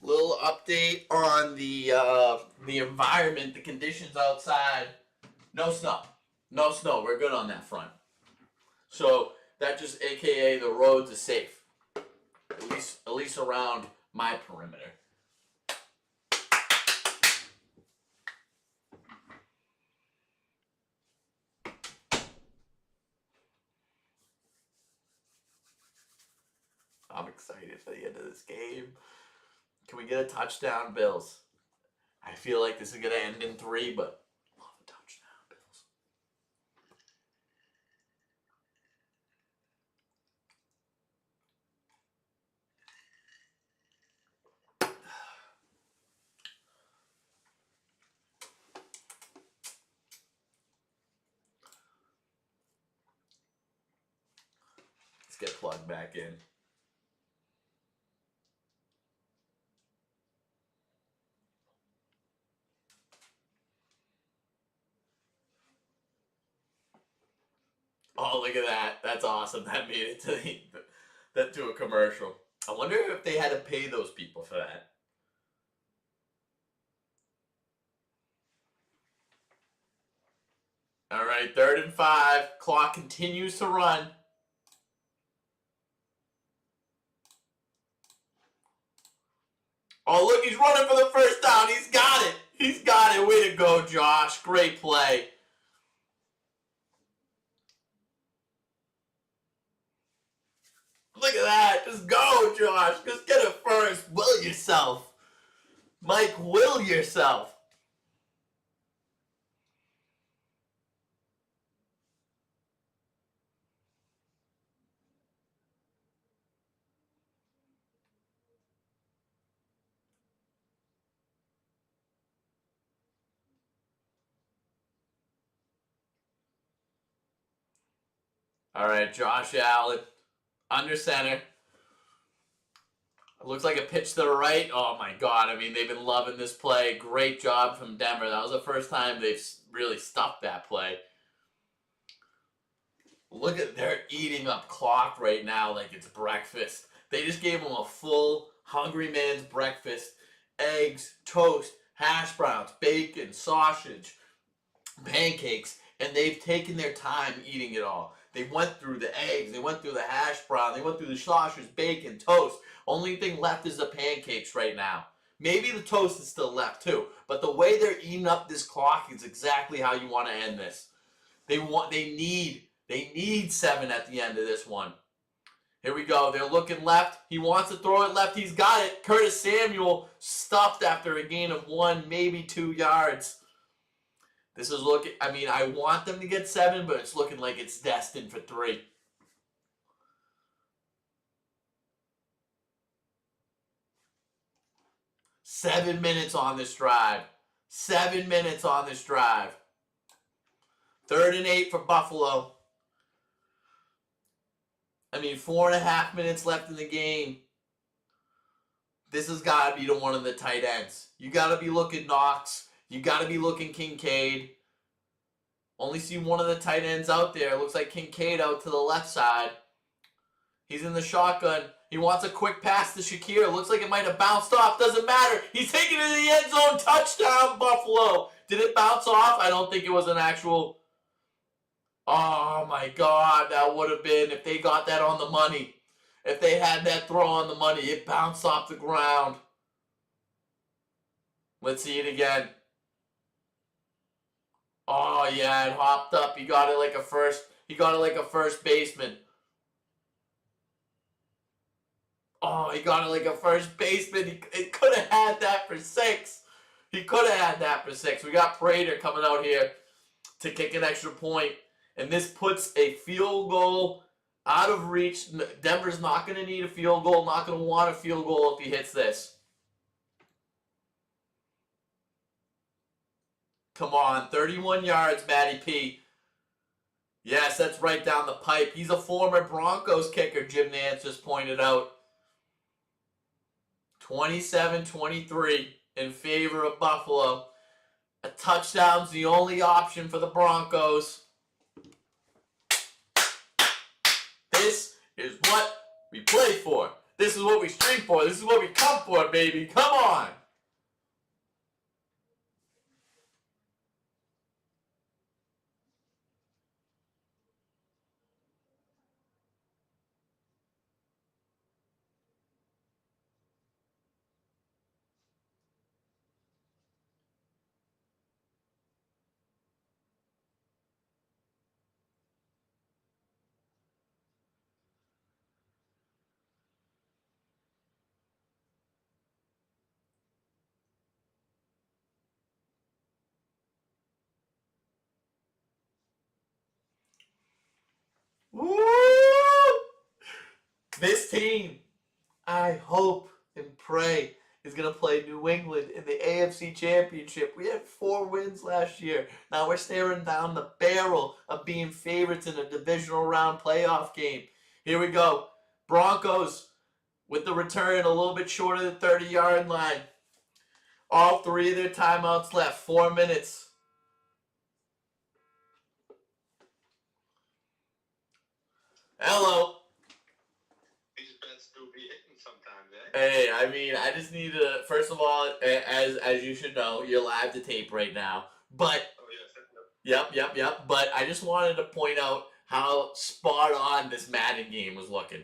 Little update on the environment, the conditions outside. No snow. No snow. We're good on that front. So that just AKA the roads are safe. At least around my perimeter. I'm excited for the end of this game. Can we get a touchdown, Bills? I feel like this is going to end in 3, but love a touchdown, Bills. Let's get plugged back in. Oh, look at that. That's awesome. That made it to a commercial. I wonder if they had to pay those people for that. All right, 3rd and 5. Clock continues to run. Oh, look, he's running for the first down. He's got it. He's got it. Way to go, Josh. Great play. Look at that. Just go, Josh. Just get it first. Will yourself. Mike, will yourself. All right, Josh Allen. Under center. It looks like a pitch to the right. Oh, my God. I mean, they've been loving this play. Great job from Denver. That was the first time they've really stuffed that play. Look at, they're eating up clock right now like it's breakfast. They just gave them a full hungry man's breakfast. Eggs, toast, hash browns, bacon, sausage, pancakes, and they've taken their time eating it all. They went through the eggs, they went through the hash brown, they went through the sausage, bacon, toast. Only thing left is the pancakes right now. Maybe the toast is still left too, but the way they're eating up this clock is exactly how you want to end this. They need 7 at the end of this one. Here we go. They're looking left. He wants to throw it left. He's got it. Curtis Samuel stuffed after a gain of 1, maybe 2 yards. This is looking, I mean, I want them to get 7, but it's looking like it's destined for 3. Seven minutes on this drive. 7 minutes on this drive. 3rd and 8 for Buffalo. I mean, 4.5 minutes left in the game. This has got to be to one of the tight ends. You got to be looking Knox. You got to be looking Kincaid. Only see one of the tight ends out there. Looks like Kincaid out to the left side. He's in the shotgun. He wants a quick pass to Shakir. Looks like it might have bounced off. Doesn't matter. He's taking it to the end zone. Touchdown, Buffalo. Did it bounce off? I don't think it was an actual... Oh, my God. That would have been if they got that on the money. If they had that throw on the money, it bounced off the ground. Let's see it again. Oh, yeah, it hopped up. He got it like a first baseman. Oh, he got it like a first baseman. He could have had that for 6. He could have had that for 6. We got Prater coming out here to kick an extra point. And this puts a field goal out of reach. Denver's not going to need a field goal. Not going to want a field goal if he hits this. Come on, 31 yards, Matty P. Yes, that's right down the pipe. He's a former Broncos kicker, Jim Nance just pointed out. 27-23 in favor of Buffalo. A touchdown's the only option for the Broncos. This is what we play for. This is what we stream for. This is what we come for, baby. Come on. Woo! This team, I hope and pray, is going to play New England in the AFC Championship. We had 4 wins last year. Now we're staring down the barrel of being favorites in a divisional round playoff game. Here we go. Broncos with the return a little bit short of the 30-yard line. All 3 of their timeouts left. 4 minutes. Hello. These bets do be hitting sometimes, eh? Hey, I mean, I just need to, first of all, as you should know, you're live to tape right now. But, Oh, yes. yep. But I just wanted to point out how spot on this Madden game was looking.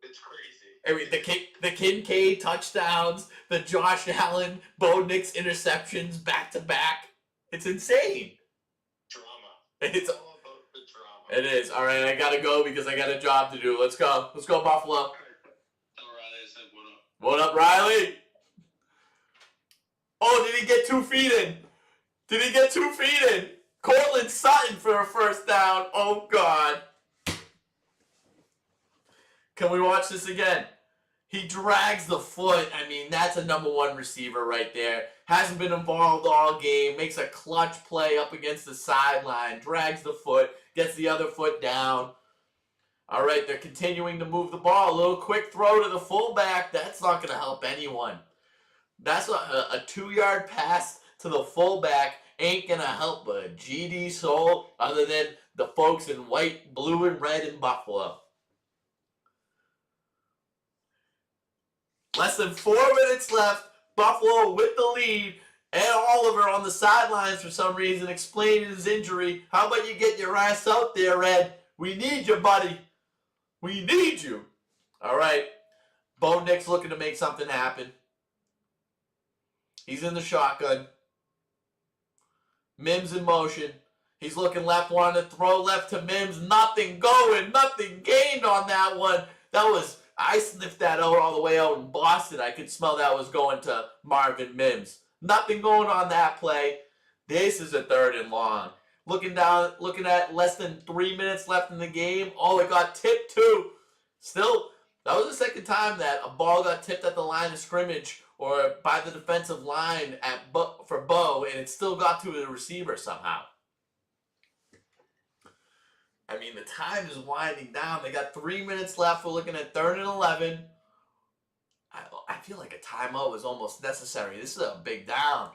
It's crazy. I mean, the Kincaid touchdowns, the Josh Allen, Bo Nix interceptions back to back. It's insane. Drama. It's all about the drama. It is. All right, I gotta go because I got a job to do. Let's go. Let's go, Buffalo. All right. Tell Riley I said what up. What up, Riley? Oh, did he get 2 feet in? Did he get 2 feet in? Cortland Sutton for a first down. Oh, God. Can we watch this again? He drags the foot. I mean, that's a number 1 receiver right there. Hasn't been involved all game. Makes a clutch play up against the sideline. Drags the foot. Gets the other foot down. All right, they're continuing to move the ball. A little quick throw to the fullback. That's not going to help anyone. That's a 2-yard pass to the fullback. Ain't going to help a GD soul other than the folks in white, blue, and red in Buffalo. Less than 4 minutes left. Buffalo with the lead. Ed Oliver on the sidelines for some reason explaining his injury. How about you get your ass out there, Ed? We need you, buddy. We need you. All right. Bo Nix looking to make something happen. He's in the shotgun. Mims in motion. He's looking left, wanting to throw left to Mims. Nothing going, nothing gained on that one. I sniffed that out all the way out in Boston. I could smell that was going to Marvin Mims. Nothing going on that play. This is a 3rd and long. Looking at less than 3 minutes left in the game. Oh, it got tipped too. Still, that was the second time that a ball got tipped at the line of scrimmage or by the defensive line for Bo, and it still got to the receiver somehow. I mean, the time is winding down. They got 3 minutes left. We're looking at 3rd and 11. I feel like a timeout was almost necessary. This is a big down.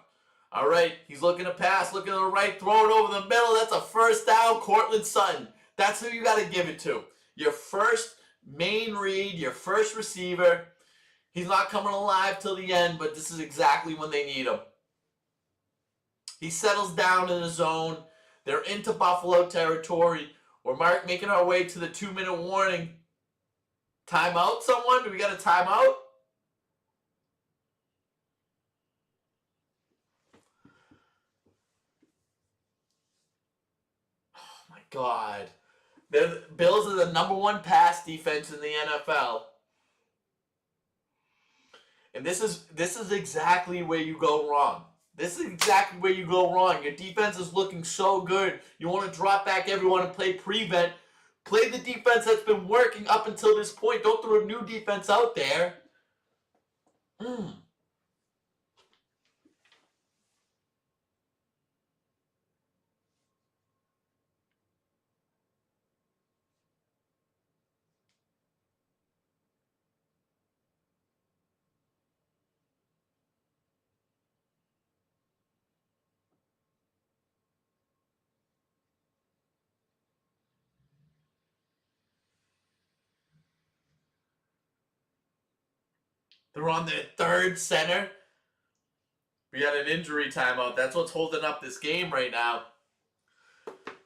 All right, he's looking to pass, looking to the right, throw it over the middle. That's a first down, Cortland Sutton. That's who you got to give it to. Your first main read, your first receiver. He's not coming alive till the end, but this is exactly when they need him. He settles down in the zone. They're into Buffalo territory. We're making our way to the 2-minute warning. Timeout, someone? Do we got a timeout? Oh my God. The Bills are the number 1 pass defense in the NFL. And this is exactly where you go wrong. This is exactly where you go wrong. Your defense is looking so good. You want to drop back everyone and play prevent. Play the defense that's been working up until this point. Don't throw a new defense out there. They're on their 3rd center. We got an injury timeout. That's what's holding up this game right now.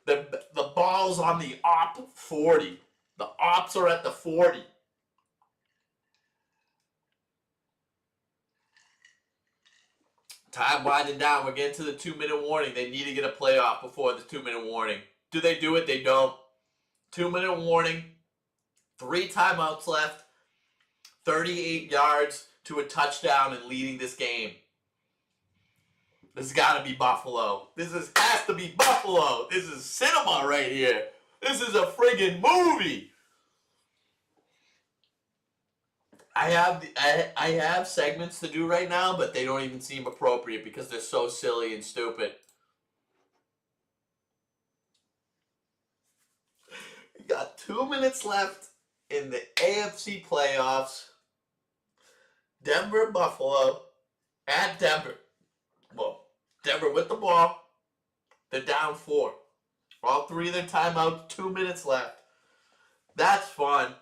The ball's on the op 40. The ops are at the 40. Time winding down. We're getting to the 2-minute warning. They need to get a playoff before the 2-minute warning. Do they do it? They don't. 2-minute warning. 3 timeouts left. 38 yards to a touchdown and leading this game. This has got to be Buffalo. Has to be Buffalo. This is cinema right here. This is a friggin' movie. I have segments to do right now, but they don't even seem appropriate because they're so silly and stupid. We got 2 minutes left in the AFC playoffs. Denver, Buffalo, at Denver. Well, Denver with the ball. They're down 4. All 3 of their timeouts, 2 minutes left. That's fun.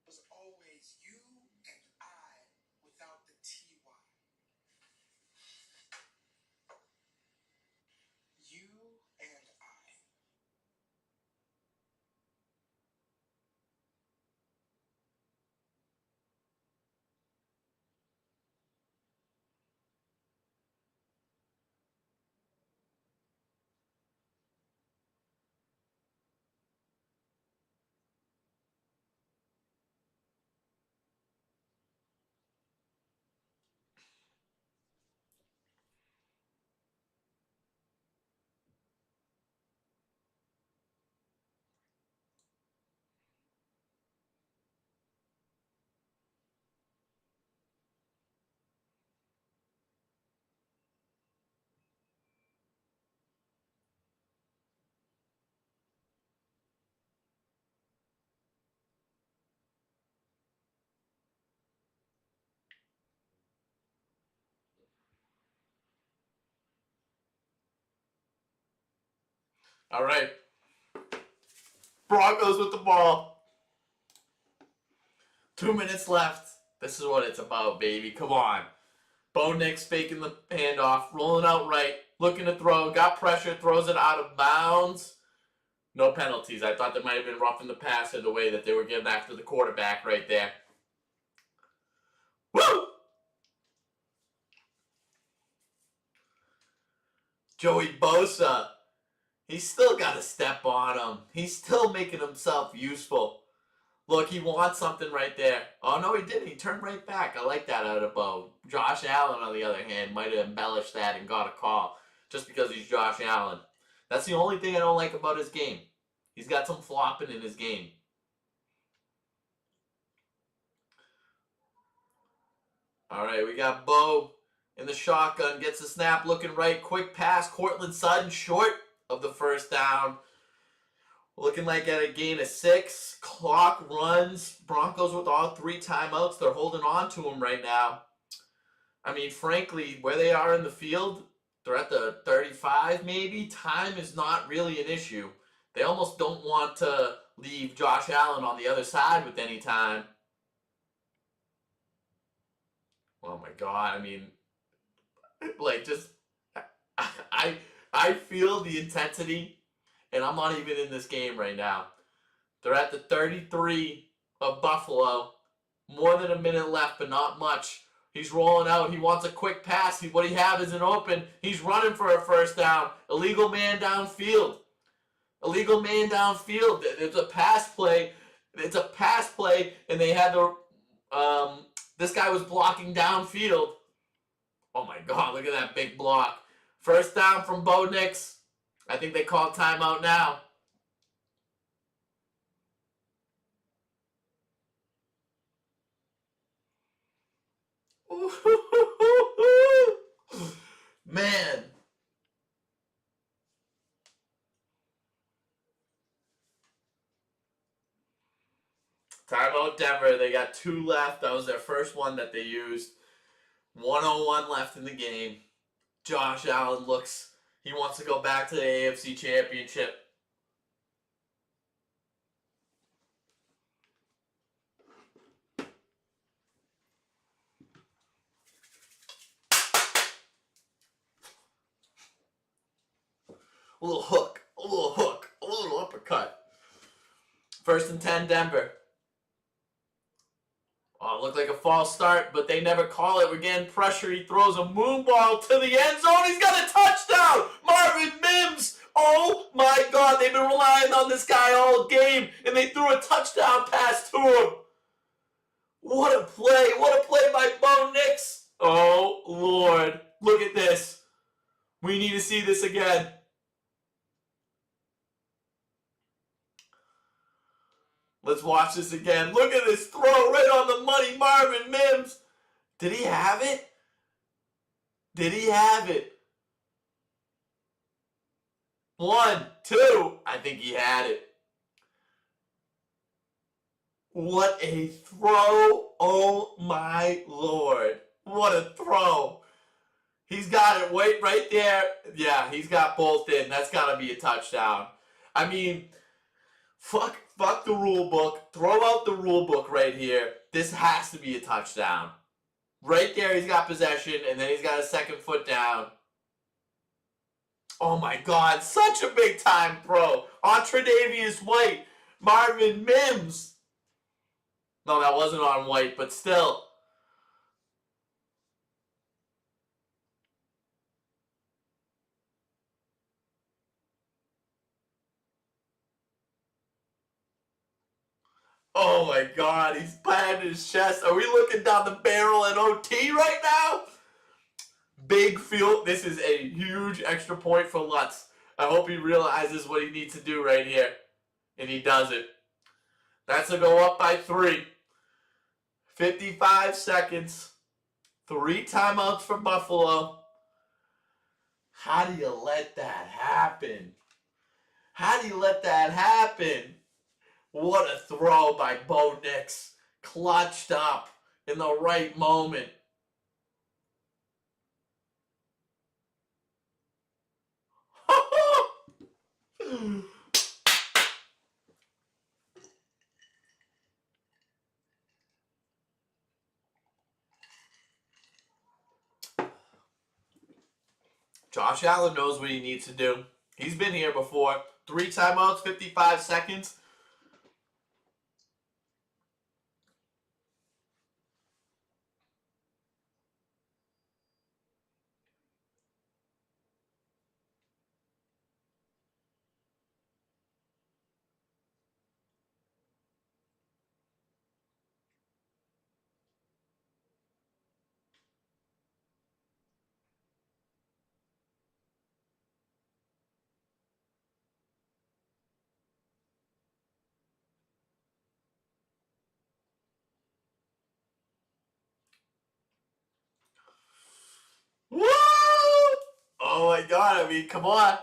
Was always you and I without the TY. You and I. All right. Broncos with the ball. 2 minutes left. This is what it's about, baby. Come on. Bo Nix faking the handoff, rolling out right, looking to throw, got pressure, throws it out of bounds. No penalties. I thought there might have been roughing the passer the way that they were giving after the quarterback right there. Woo! Joey Bosa. He's still got to step on him. He's still making himself useful. Look, he wants something right there. Oh, no, he didn't. He turned right back. I like that out of Bo. Josh Allen, on the other hand, might have embellished that and got a call just because he's Josh Allen. That's the only thing I don't like about his game. He's got some flopping in his game. All right, we got Bo in the shotgun. Gets the snap, looking right. Quick pass. Cortland Sutton short of the first down. Looking like at a gain of 6. Clock runs. Broncos with all 3 timeouts. They're holding on to him right now. I mean, frankly, where they are in the field, they're at the 35 maybe. Time is not really an issue. They almost don't want to leave Josh Allen on the other side with any time. Oh my God, I mean, like just, I feel the intensity, and I'm not even in this game right now. They're at the 33 of Buffalo. More than a minute left, but not much. He's rolling out. He wants a quick pass. What he have isn't open. He's running for a first down. Illegal man downfield. Illegal man downfield. It's a pass play. It's a pass play, and they had to. This guy was blocking downfield. Oh my God! Look at that big block. First down from Bo Nix. I think they call timeout now. Man. Timeout Denver. They got 2 left. That was their first one that they used. 1:01 left in the game. Josh Allen looks, he wants to go back to the AFC Championship. A little hook, a little hook, a little uppercut. 1st and 10, Denver. Oh, it looked like a false start, but they never call it. We're getting pressure. He throws a moon ball to the end zone. He's got a touchdown. Marvin Mims. Oh, my God. They've been relying on this guy all game, and they threw a touchdown pass to him. What a play. What a play by Bo Nix. Oh, Lord. Look at this. We need to see this again. Let's watch this again. Look at this throw right on the money. Marvin Mims. Did he have it? Did he have it? 1, 2. I think he had it. What a throw. Oh, my Lord. What a throw. He's got it right there. Yeah, he's got both in. That's got to be a touchdown. I mean, fuck the rule book. Throw out the rule book right here. This has to be a touchdown. Right there, he's got possession, and then he's got a second foot down. Oh my God, such a big time throw. On Tre'Davious White. Marvin Mims. No, that wasn't on White, but still. Oh my God, he's patting his chest. Are we looking down the barrel at OT right now? Big field. This is a huge extra point for Lutz. I hope he realizes what he needs to do right here. And he does it. That's to go up by 3. 55 seconds. 3 timeouts for Buffalo. How do you let that happen? How do you let that happen? What a throw by Bo Nix. Clutched up in the right moment. Josh Allen knows what he needs to do. He's been here before. 3 timeouts, 55 seconds. Woo! Oh my God, I mean, come on.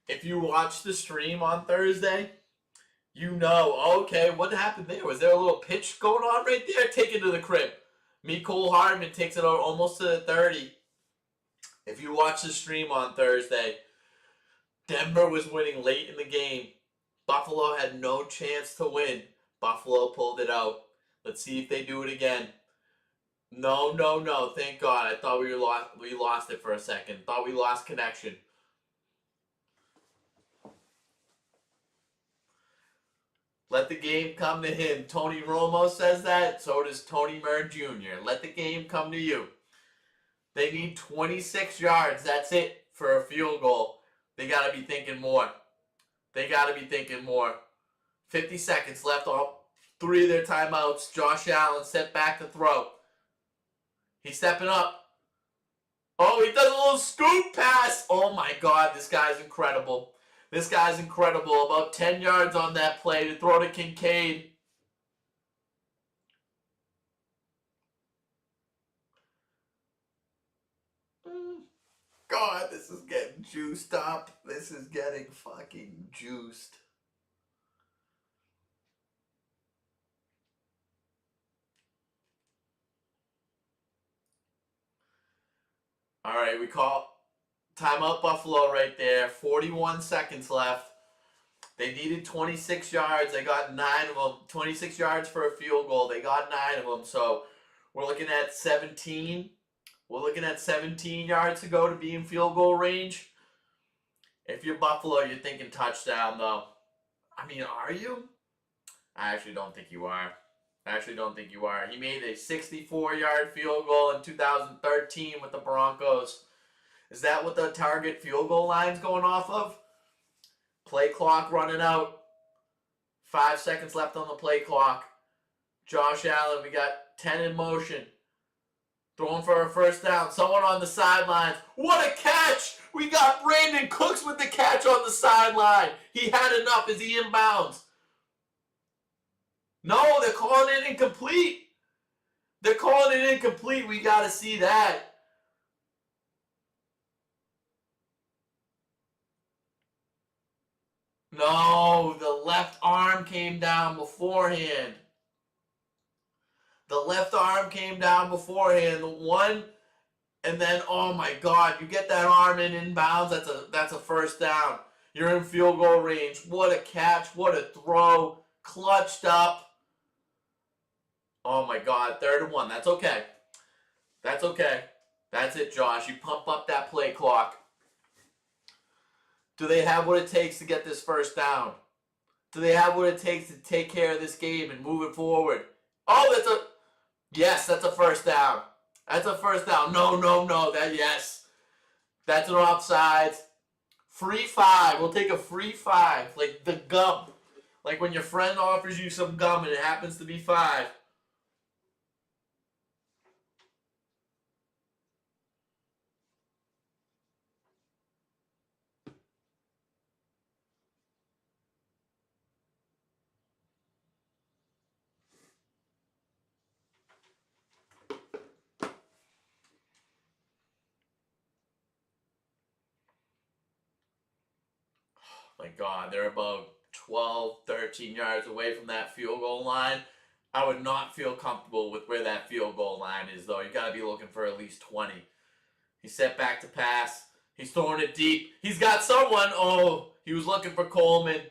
If you watch the stream on Thursday, you know, okay, what happened there? Was there a little pitch going on right there? Take it to the crib. Cole Hardman takes it almost to the 30. If you watch the stream on Thursday, Denver was winning late in the game. Buffalo had no chance to win. Buffalo pulled it out. Let's see if they do it again. No. Thank God. I thought we lost it for a second. Thought we lost connection. Let the game come to him. Tony Romo says that. So does Tony Murr Jr. Let the game come to you. They need 26 yards. That's it for a field goal. They got to be thinking more. 50 seconds left on 3 of their timeouts. Josh Allen set back to throw. He's stepping up. Oh, he does a little scoop pass. Oh my God, this guy's incredible. About 10 yards on that play to throw to Kincaid. God, this is getting juiced up. This is getting fucking juiced. All right, we call timeout Buffalo right there. 41 seconds left. They needed 26 yards. They got 9 of them. 26 yards for a field goal. They got 9 of them. So we're looking at 17. We're looking at 17 yards to go to be in field goal range. If you're Buffalo, you're thinking touchdown, though. I mean, are you? I actually don't think you are. He made a 64-yard field goal in 2013 with the Broncos. Is that what the target field goal line's going off of? Play clock running out. 5 seconds left on the play clock. Josh Allen, we got 10 in motion. Throwing for a first down. Someone on the sidelines. What a catch! We got Brandon Cooks with the catch on the sideline. He had enough. Is he inbounds? No, they're calling it incomplete. We got to see that. No, the left arm came down beforehand. The one, and then, oh my God, you get that arm in inbounds, that's a first down. You're in field goal range. What a catch, what a throw. Clutched up. Oh my God, 3rd and 1. That's okay. That's it, Josh. You pump up that play clock. Do they have what it takes to get this first down? Do they have what it takes to take care of this game and move it forward? Oh, that's a first down. No. That's an offside. Free 5. We'll take a free 5. Like the gum. Like when your friend offers you some gum and it happens to be 5. My God, they're about 12, 13 yards away from that field goal line. I would not feel comfortable with where that field goal line is, though. You got to be looking for at least 20. He's set back to pass. He's throwing it deep. He's got someone. Oh, he was looking for Coleman.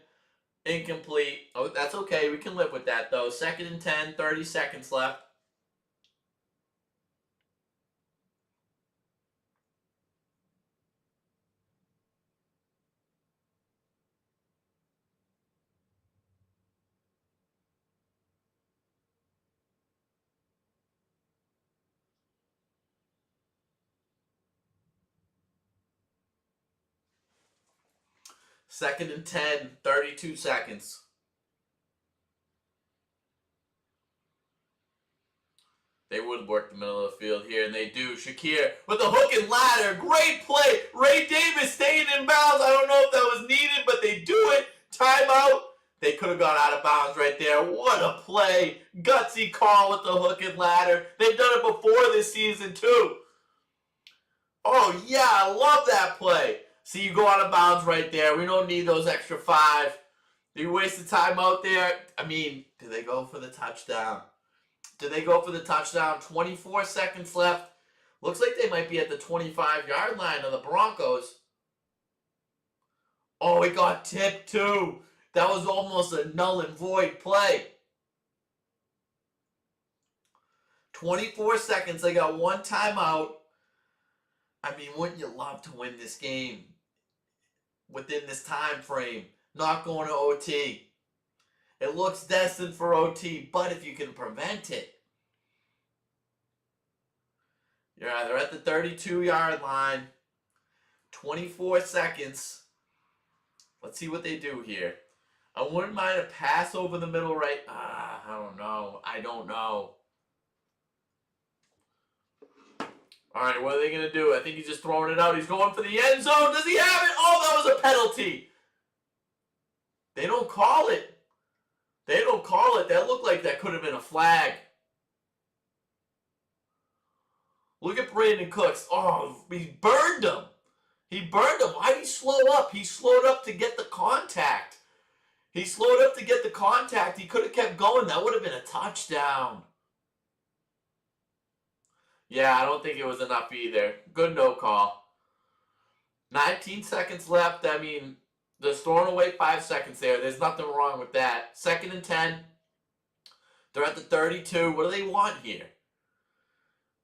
Incomplete. Oh, that's okay. We can live with that, though. 2nd and 10, 30 seconds left. Second and 10, 32 seconds. They would work the middle of the field here, and they do. Shakir with the hook and ladder. Great play. Ray Davis staying in bounds. I don't know if that was needed, but they do it. Timeout. They could have gone out of bounds right there. What a play. Gutsy call with the hook and ladder. They've done it before this season, too. Oh, yeah, I love that play. See, you go out of bounds right there. We don't need those extra 5. You wasted time out there. I mean, do they go for the touchdown? Do they go for the touchdown? 24 seconds left. Looks like they might be at the 25-yard line of the Broncos. Oh, it got tipped too. That was almost a null and void play. 24 seconds. They got one timeout. I mean, wouldn't you love to win this game within this time frame? Not going to OT. It looks destined for OT, but if you can prevent it, you're either at the 32-yard line, 24 seconds. Let's see what they do here. I wouldn't mind a pass over the middle right. I don't know. All right, what are they going to do? I think he's just throwing it out. He's going for the end zone. Does he have it? Oh, that was a penalty. They don't call it. That looked like that could have been a flag. Look at Brandon Cooks. Oh, he burned him. Why did he slow up? He slowed up to get the contact. He could have kept going. That would have been a touchdown. Yeah, I don't think it was enough either. Good no call. 19 seconds left. I mean, just throwing away 5 seconds there. There's nothing wrong with that. Second and 10. They're at the 32. What do they want here?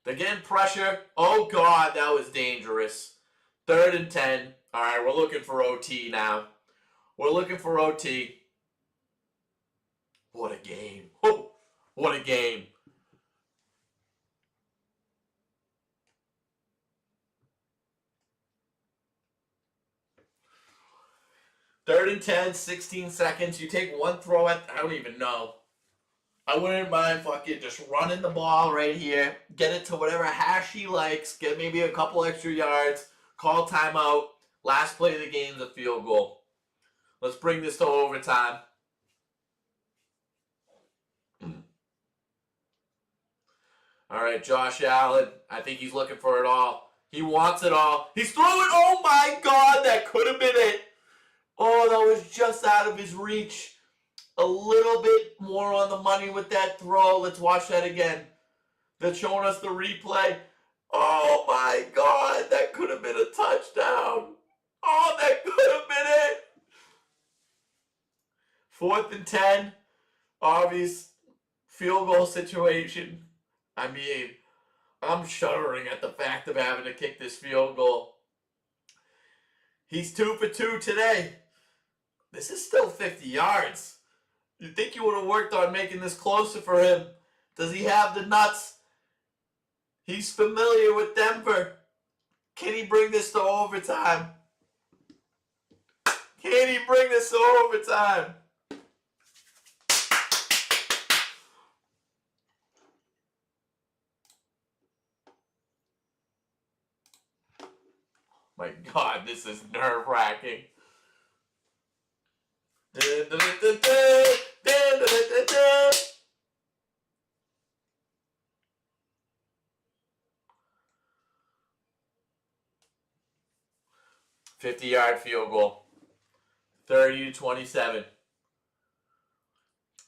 They're getting pressure. Oh, God, that was dangerous. Third and 10. All right, we're looking for OT now. What a game. Oh, what a game. Third and 10, 16 seconds. You take one throw at, I don't even know. I wouldn't mind fucking just running the ball right here. Get it to whatever hash he likes. Get maybe a couple extra yards. Call timeout. Last play of the game is a field goal. Let's bring this to overtime. All right, Josh Allen. I think he's looking for it all. He wants it all. He's throwing. Oh, my God. That could have been it. Oh, that was just out of his reach. A little bit more on the money with that throw. Let's watch that again. They're showing us the replay. Oh, my God. That could have been a touchdown. Oh, that could have been it. 4th and 10. Obvious field goal situation. I mean, I'm shuddering at the fact of having to kick this field goal. He's 2 for 2 today. This is still 50 yards. You think you would have worked on making this closer for him. Does he have the nuts? He's familiar with Denver. Can he bring this to overtime? My God, this is nerve-wracking. 50-yard field goal. 30-27.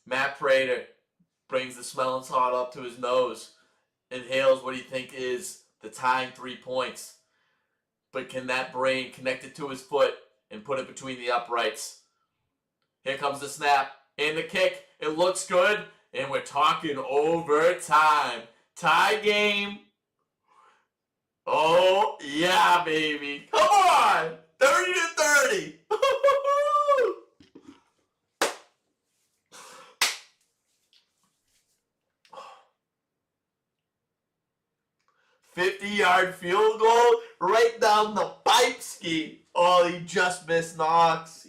Matt Prater brings the smelling salt up to his nose. Inhales what he think is the tying 3 points. But can that brain connect it to his foot and put it between the uprights? Here comes the snap and the kick. It looks good. And we're talking overtime. Tie game. Oh, yeah, baby. Come on. 30-30. 50-yard field goal right down the pipe ski. Oh, he just missed Knox.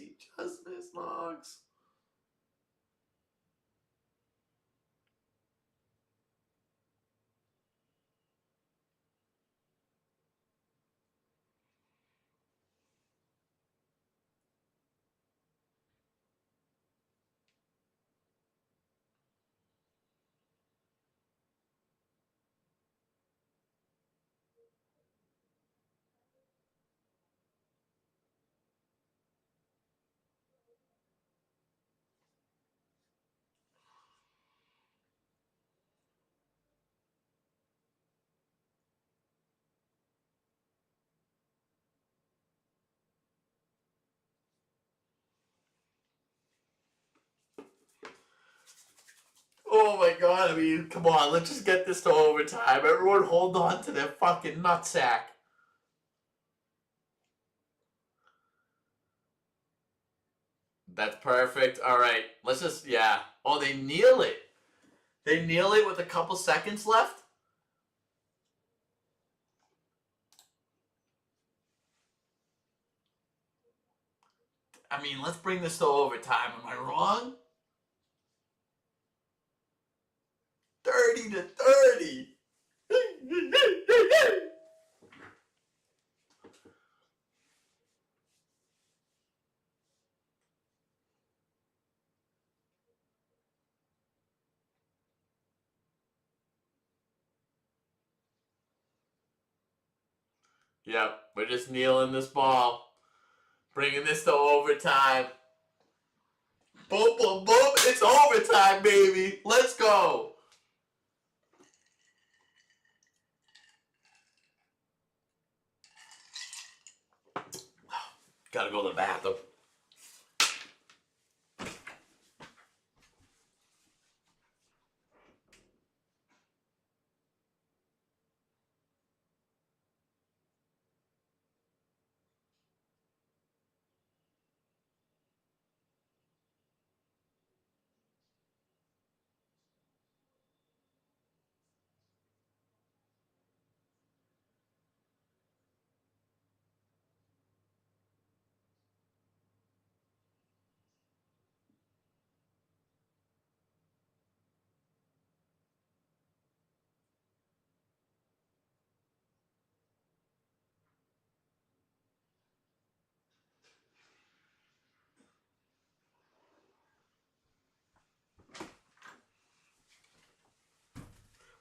god, I mean, come on, let's just get this to overtime. Everyone hold on to their fucking nutsack. That's perfect. Alright, let's just, yeah. Oh, they kneel it. They kneel it with a couple seconds left? I mean, let's bring this to overtime. Am I wrong? 30-30. Yep, we're just kneeling this ball. Bringing this to overtime. Boom, boom, boom. It's overtime, baby. Let's go. Gotta go to the bathroom.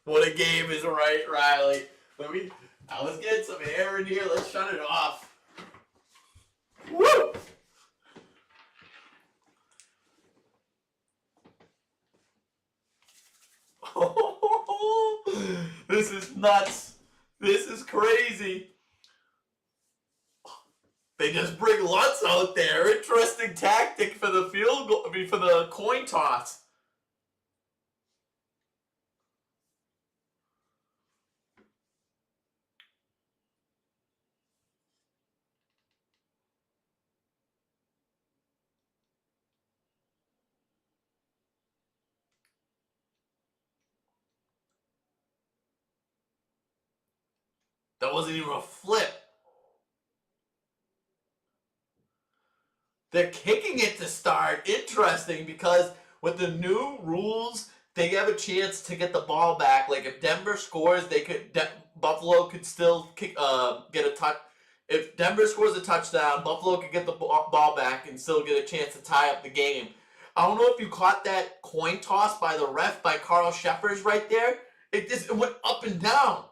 What a game is right, Riley. Let's get some air in here. Let's shut it off. Woo! This is nuts. This is crazy. They just bring Lutz out there. Interesting tactic for the field goal. I mean, for the coin toss. That wasn't even a flip. They're kicking it to start. Interesting, because with the new rules, they have a chance to get the ball back. Like if Denver scores, Buffalo could still get a touch. If Denver scores a touchdown, Buffalo could get the ball back and still get a chance to tie up the game. I don't know if you caught that coin toss by the ref by Carl Shepers right there. It went up and down.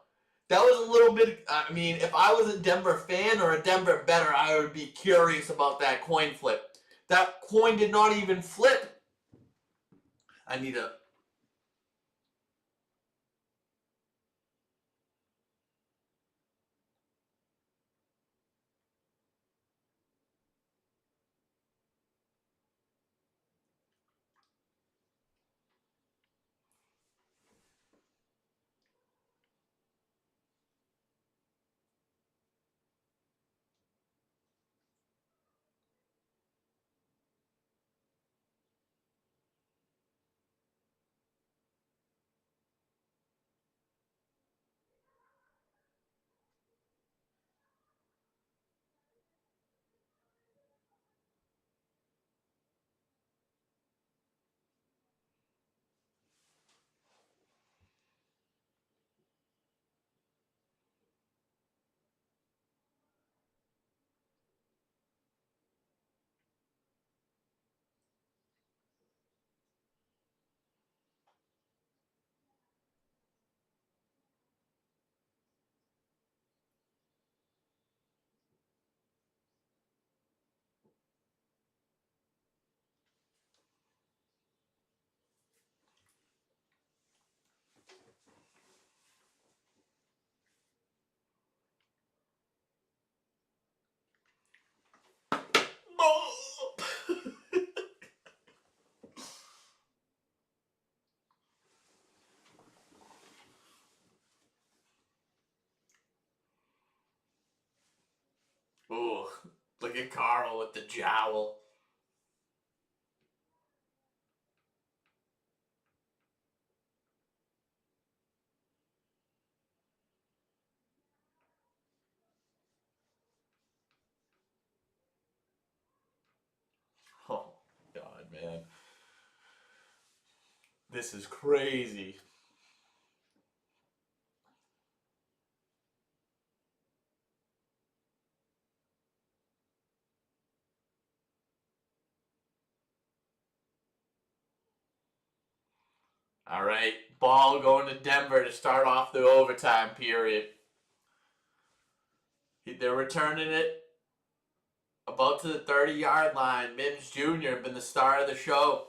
That was a little bit. I mean, if I was a Denver fan or a Denver bettor, I would be curious about that coin flip. That coin did not even flip. I need a. Look at Carl with the jowl. Oh, God, man. This is crazy. All right, ball going to Denver to start off the overtime period. They're returning it about to the 30-yard line. Mims Jr. been the star of the show.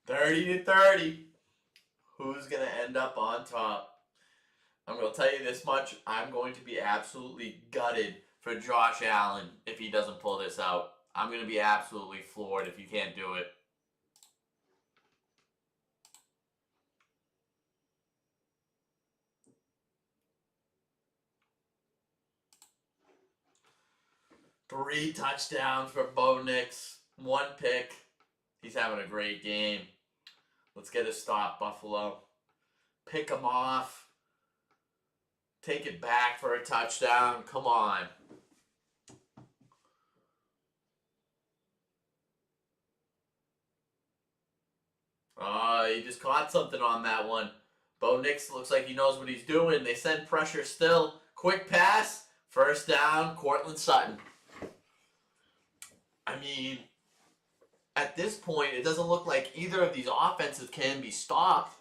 30-30. Who's going to end up on top? I'm going to tell you this much. I'm going to be absolutely gutted for Josh Allen if he doesn't pull this out. I'm going to be absolutely floored if you can't do it. Three touchdowns for Bo Nix. One pick. He's having a great game. Let's get a stop, Buffalo. Pick him off. Take it back for a touchdown. Come on. He just caught something on that one. Bo Nix looks like he knows what he's doing. They send pressure still. Quick pass. First down, Courtland Sutton. I mean, at this point, it doesn't look like either of these offenses can be stopped.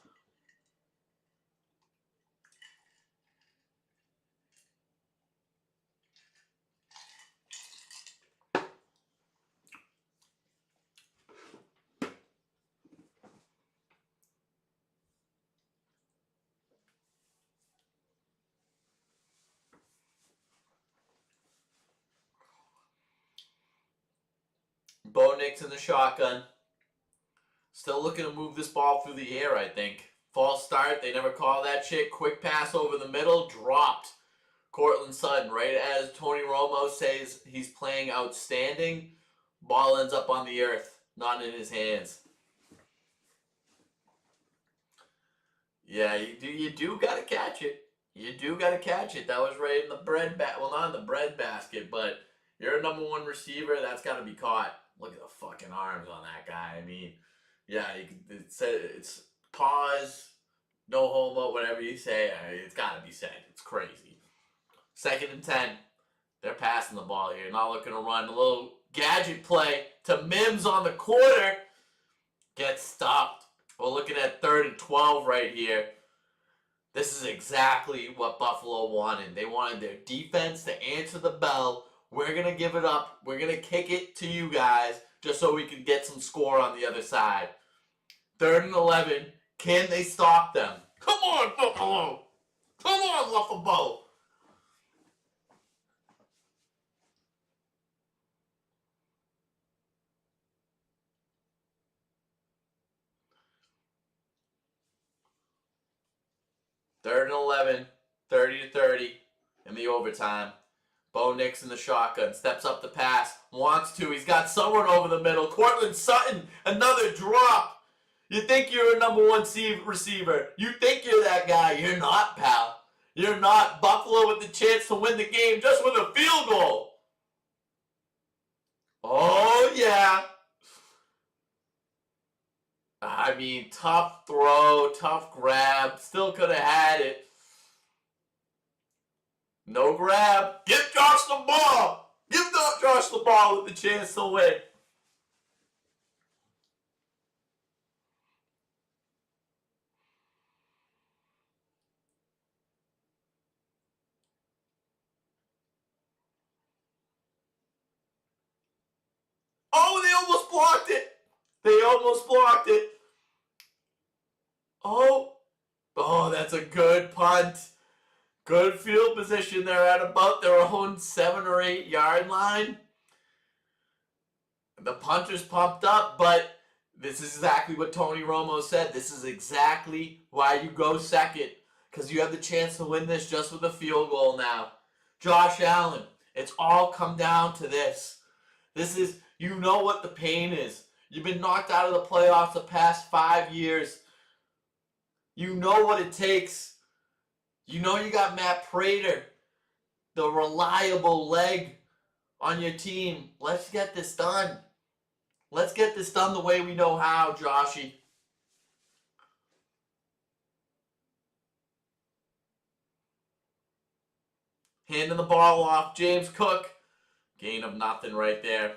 Bo Nix in the shotgun. Still looking to move this ball through the air, I think. False start. They never call that shit. Quick pass over the middle. Dropped. Courtland Sutton, right as Tony Romo says he's playing outstanding. Ball ends up on the earth. Not in his hands. Yeah, you do got to catch it. You do got to catch it. That was right in the bread basket. Well, not in the bread basket, but you're a number one receiver. That's got to be caught. Look at the fucking arms on that guy. I mean, yeah, it's pause, no homo, whatever you say. It's got to be said. It's crazy. 2nd and 10. They're passing the ball here. Not looking to run. A little gadget play to Mims on the corner. Gets stopped. We're looking at 3rd and 12 right here. This is exactly what Buffalo wanted. They wanted their defense to answer the bell. We're going to give it up. We're going to kick it to you guys just so we can get some score on the other side. 3rd and 11. Can they stop them? Come on, Buffalo. Come on, Buffalo. Third and 11, 30-30 in the overtime. Bo Nix in the shotgun, steps up the pass, wants to. He's got someone over the middle. Courtland Sutton, another drop. You think you're a number one receiver. You think you're that guy. You're not, pal. You're not. Buffalo with the chance to win the game just with a field goal. Oh, yeah. I mean, tough throw, tough grab. Still could have had it. No grab. Give Josh the ball. Give Josh the ball with the chance to win. Oh, they almost blocked it. They almost blocked it. Oh, that's a good punt. Good field position. They're at about their own 7 or 8 yard line. The punter's pumped up, but this is exactly what Tony Romo said. This is exactly why you go second, because you have the chance to win this just with a field goal now. Josh Allen, It's all come down to this. This is, you know what the pain is. You've been knocked out of the playoffs the past 5 years. You know what it takes. You know you got Matt Prater, the reliable leg on your team. Let's get this done. Let's get this done the way we know how, Joshy. Handing the ball off, James Cook. Gain of nothing right there.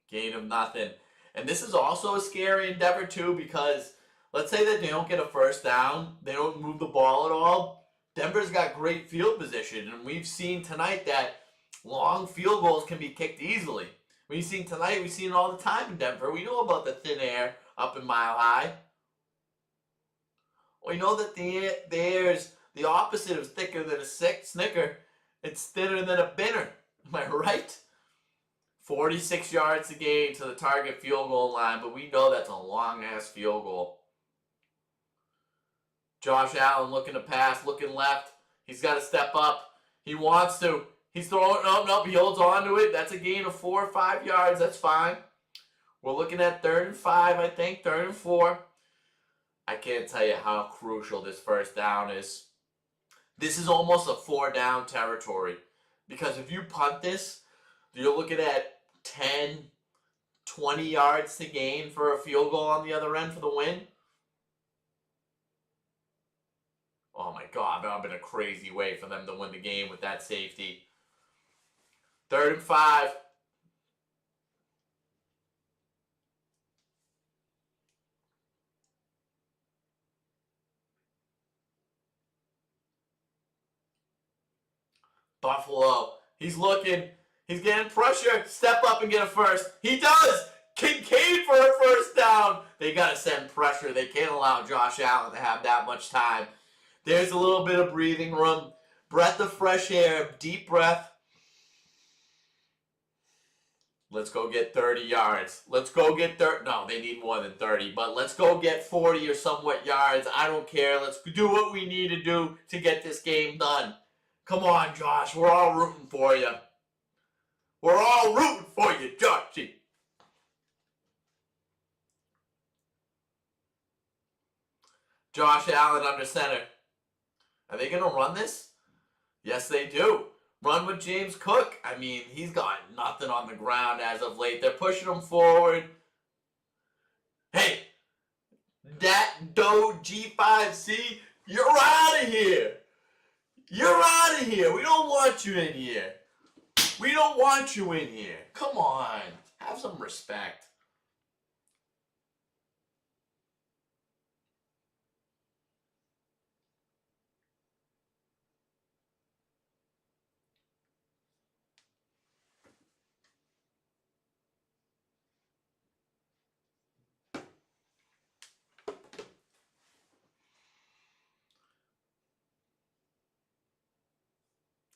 Gain of nothing. And this is also a scary endeavor too, because let's say that they don't get a first down, they don't move the ball at all. Denver's got great field position, and we've seen tonight that long field goals can be kicked easily. We've seen tonight, we've seen it all the time in Denver. We know about the thin air up in Mile High. We know that the air's the opposite of thicker than a snicker. It's thinner than a binner. Am I right? 46 yards to gain to the target field goal line, but we know that's a long-ass field goal. Josh Allen looking to pass, looking left. He's got to step up. He wants to. He's throwing. No, he holds on to it. That's a gain of 4 or 5 yards. That's fine. We're looking at 3rd and 5, I think. 3rd and 4. I can't tell you how crucial this first down is. This is almost a 4-down territory. Because if you punt this, you're looking at 10, 20 yards to gain for a field goal on the other end for the win. Oh my God, that would have been a crazy way for them to win the game with that safety. 3rd and 5. Buffalo. He's looking. He's getting pressure. Step up and get a first. He does. Kincaid for a first down. They got to send pressure. They can't allow Josh Allen to have that much time. There's a little bit of breathing room. Breath of fresh air. Deep breath. Let's go get 30 yards. Let's go get 30. No, they need more than 30. But let's go get 40 or somewhat yards. I don't care. Let's do what we need to do to get this game done. Come on, Josh. We're all rooting for you. We're all rooting for you, Joshy. Josh Allen under center. Are they going to run this? Yes, they do. Run with James Cook. I mean, he's got nothing on the ground as of late. They're pushing him forward. Hey, that Doe G5C, you're out of here. You're out of here. We don't want you in here. We don't want you in here. Come on. Have some respect.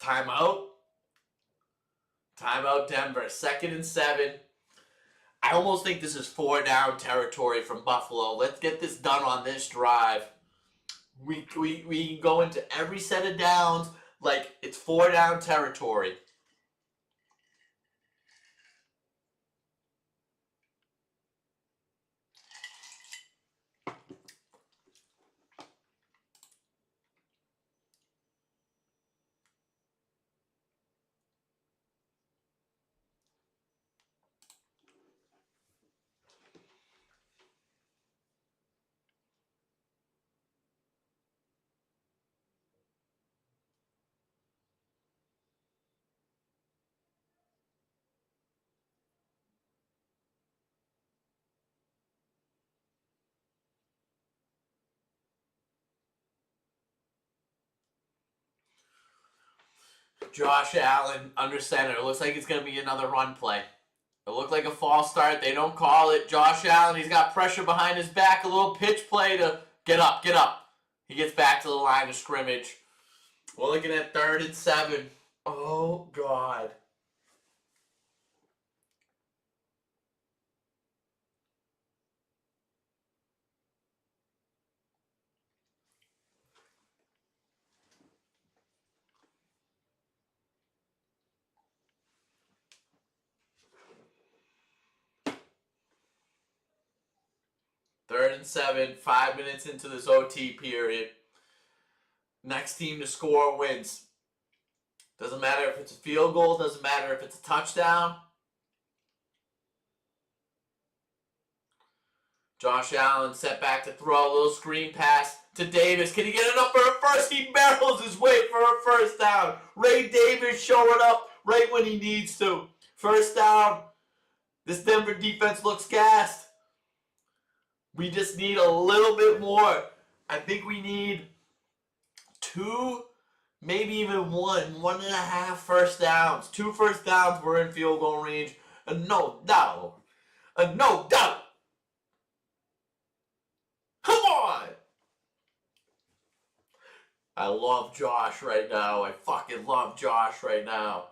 Timeout. Timeout Denver. 2nd and 7. I almost think this is 4-down territory from Buffalo. Let's get this done on this drive. We can go into every set of downs like it's 4-down territory. Josh Allen under center. It looks like it's going to be another run play. It looked like a false start. They don't call it. Josh Allen, he's got pressure behind his back. A little pitch play to get up, get up. He gets back to the line of scrimmage. We're looking at 3rd and 7. Oh, God. 3rd and 7, 5 minutes into this OT period. Next team to score wins. Doesn't matter if it's a field goal, doesn't matter if it's a touchdown. Josh Allen set back to throw, a little screen pass to Davis. Can he get enough for a first? He barrels his way for a first down. Ray Davis showing up right when he needs to. First down. This Denver defense looks gassed. We just need a little bit more. I think we need 2, maybe even 1.5 first downs. 2 first downs, we're in field goal range. And no doubt. No doubt. Come on! I love Josh right now. I fucking love Josh right now.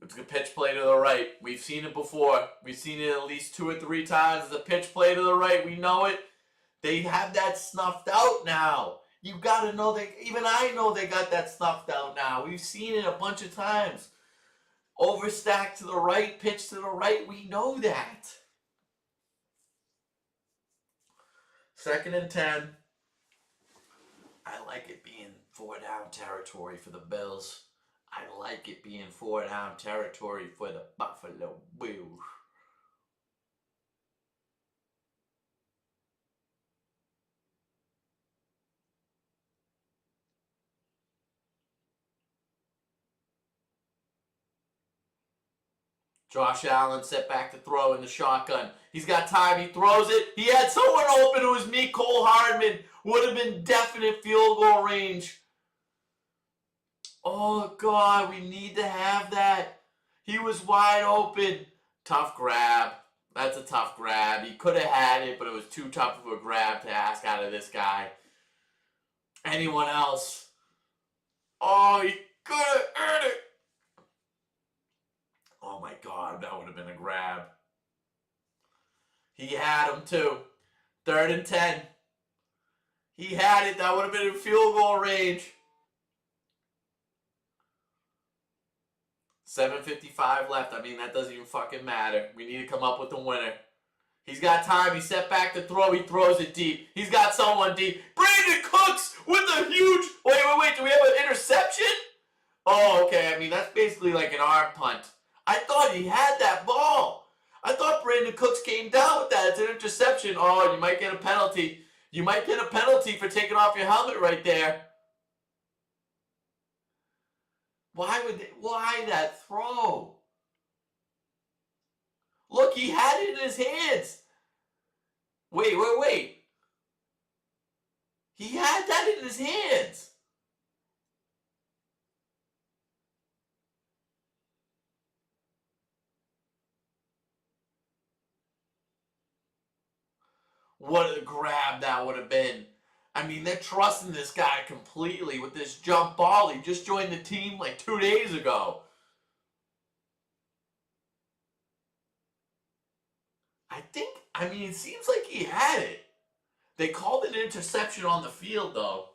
It's a pitch play to the right. We've seen it before. We've seen it at least 2 or 3 times. The pitch play to the right. We know it. They have that snuffed out now. You gotta know that. Even I know they got that snuffed out now. We've seen it a bunch of times. Overstack to the right, pitch to the right. We know that. 2nd and 10. I like it being 4-down territory for the Bills. I like it being 4-down territory for the Buffalo Bills. Josh Allen set back to throw in the shotgun. He's got time. He throws it. He had someone open. It was me, Cole Hardman. Would have been definite field goal range. Oh, God, we need to have that. He was wide open. Tough grab. That's a tough grab. He could have had it, but it was too tough of a grab to ask out of this guy. Anyone else? Oh, he could have earned it. Oh, my God, that would have been a grab. He had him, too. 3rd and 10. He had it. That would have been in field goal range. 7:55 left. I mean, that doesn't even fucking matter. We need to come up with the winner. He's got time. He set back to throw. He throws it deep. He's got someone deep. Brandon Cooks with a huge... Wait. Do we have an interception? Oh, okay. I mean, that's basically like an arm punt. I thought he had that ball. I thought Brandon Cooks came down with that. It's an interception. Oh, you might get a penalty. You might get a penalty for taking off your helmet right there. Why that throw? Look, he had it in his hands. Wait. He had that in his hands. What a grab that would have been. I mean, they're trusting this guy completely with this jump ball. He just joined the team like 2 days ago. It seems like he had it. They called it an interception on the field, though.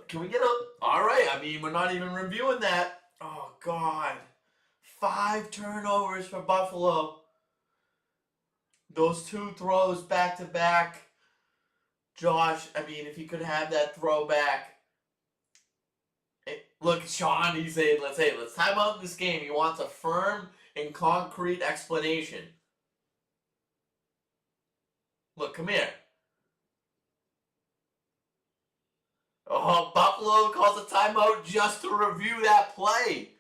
Can we get up? All right. I mean, we're not even reviewing that. Oh, God. 5 turnovers for Buffalo. Those 2 throws back to back. Josh, I mean, if he could have that throw back. Look, Sean, he's saying, let's time out this game. He wants a firm and concrete explanation. Look, come here. Oh, Buffalo calls a timeout just to review that play.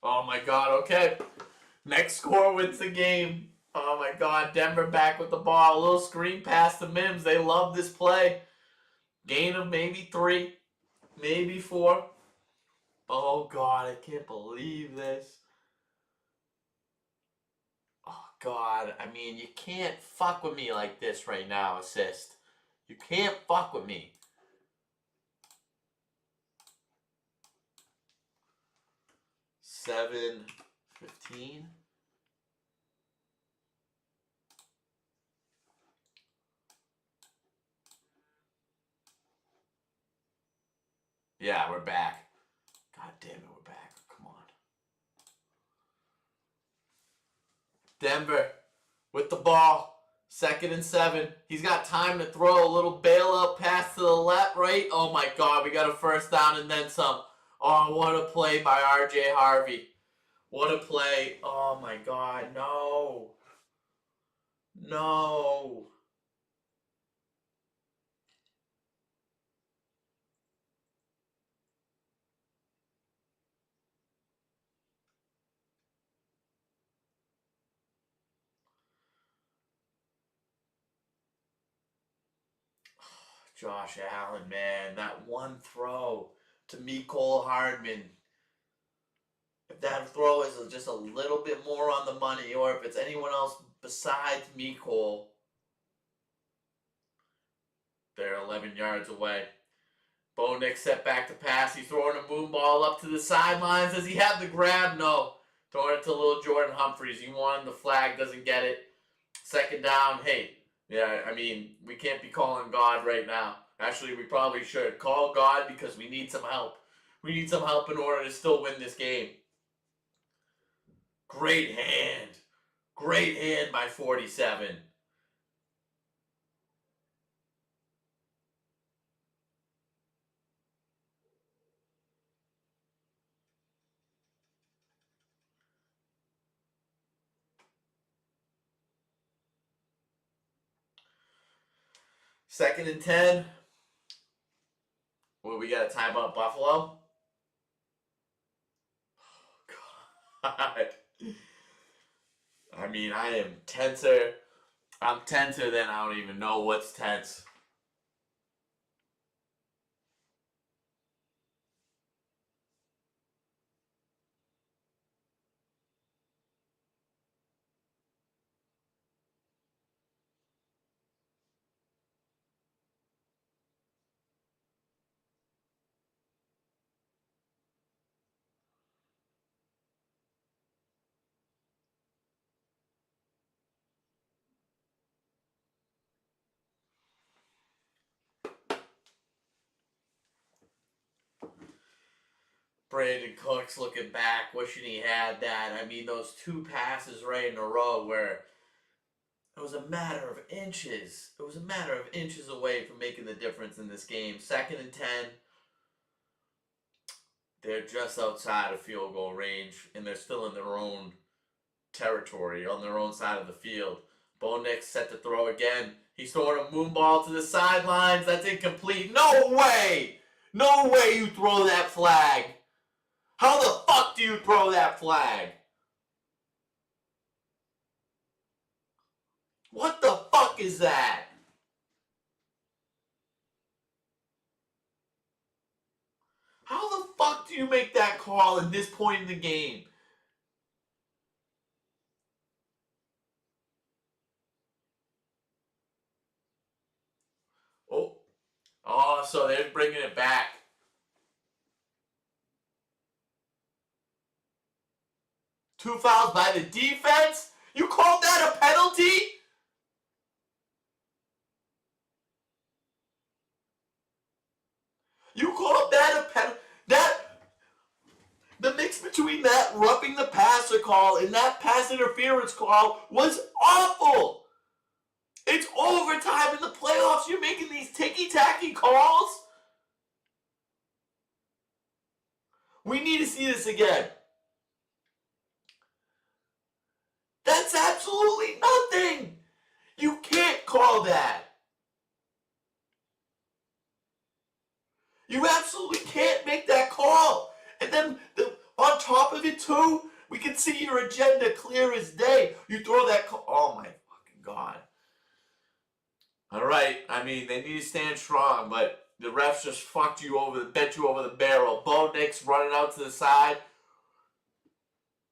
Oh my God, okay. Next score wins the game. Oh my God, Denver back with the ball. A little screen pass to Mims. They love this play. Gain of maybe 3, maybe 4. Oh God, I can't believe this. Oh God, I mean, you can't fuck with me like this right now, assist. You can't fuck with me. Seven, 15. Yeah, we're back. God damn it, we're back. Come on. Denver with the ball. 2nd and 7. He's got time to throw a little bailout pass to the left, right. Oh my God, we got a first down and then some. Oh, what a play by RJ Harvey. What a play. Oh my God, no. No. Josh Allen, man, that one throw to Mecole Hardman. If that throw is just a little bit more on the money, or if it's anyone else besides Mecole, they're 11 yards away. Bo Nix set back to pass. He's throwing a moon ball up to the sidelines. Does he have the grab? No. Throwing it to little Jordan Humphries. He won. The flag doesn't get it. 2nd down. Hey, yeah, I mean, we can't be calling God right now. Actually, we probably should call God because we need some help. We need some help in order to still win this game. Great hand. Great hand by 47. Second and 10. Well, we got a timeout, Buffalo. God. I mean, I am tenser. I'm tenser than I don't even know what's tense. Brandon Cooks looking back, wishing he had that. I mean, those 2 passes right in a row where it was a matter of inches. It was a matter of inches away from making the difference in this game. 2nd and 10. They're just outside of field goal range, and they're still in their own territory, on their own side of the field. Bo Nix set to throw again. He's throwing a moon ball to the sidelines. That's incomplete. No way! No way you throw that flag! How the fuck do you throw that flag? What the fuck is that? How the fuck do you make that call at this point in the game? Oh, oh, so they're bringing it back. Two fouls by the defense? You called that a penalty? You called that a penalty? The mix between that roughing the passer call and that pass interference call was awful. It's overtime in the playoffs. You're making these ticky-tacky calls? We need to see this again. That's absolutely nothing. You can't call that. You absolutely can't make that call. And then on top of with it too? We can see your agenda clear as day. You throw that call. Oh my fucking God. All right, I mean, they need to stand strong, but the refs just fucked you over, bent you over the barrel. Bo Nix running out to the side.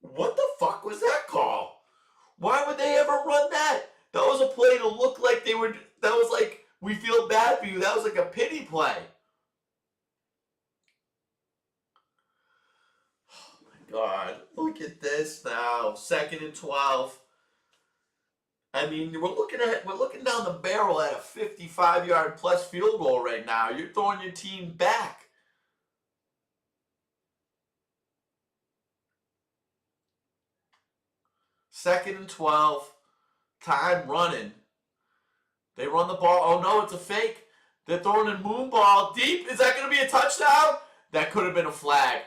What the fuck was that call? Why would they ever run that? That was a play to look like they were, that was like, we feel bad for you. That was like a pity play. Oh my God, look at this now. 2nd and 12. I mean, we're looking down the barrel at a 55-yard plus field goal right now. You're throwing your team back. Second and 12. Time running. They run the ball. Oh no, it's a fake. They're throwing a moon ball deep. Is that going to be a touchdown? That could have been a flag.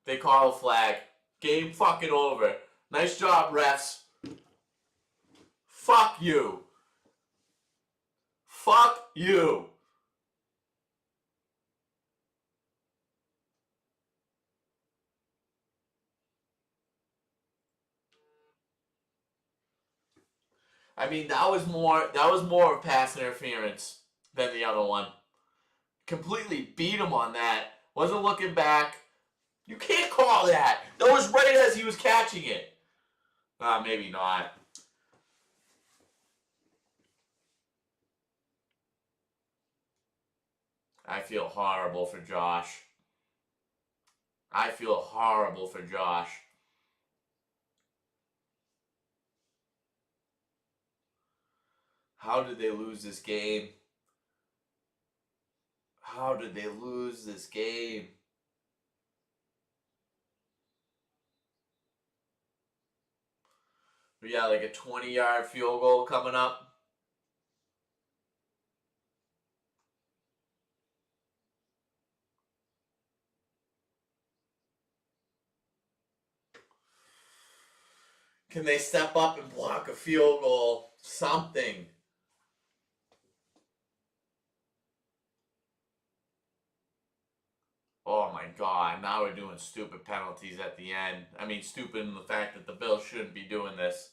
They call a flag. Game fucking over. Nice job, refs. Fuck you. Fuck you. I mean, that was more of pass interference than the other one. Completely beat him on that. Wasn't looking back. You can't call that. That was right as he was catching it. Maybe not. I feel horrible for Josh. I feel horrible for Josh. How did they lose this game? How did they lose this game? We got like a 20-yard field goal coming up. Can they step up and block a field goal? Something. Oh my God, now we're doing stupid penalties at the end. I mean, stupid in the fact that the Bills shouldn't be doing this.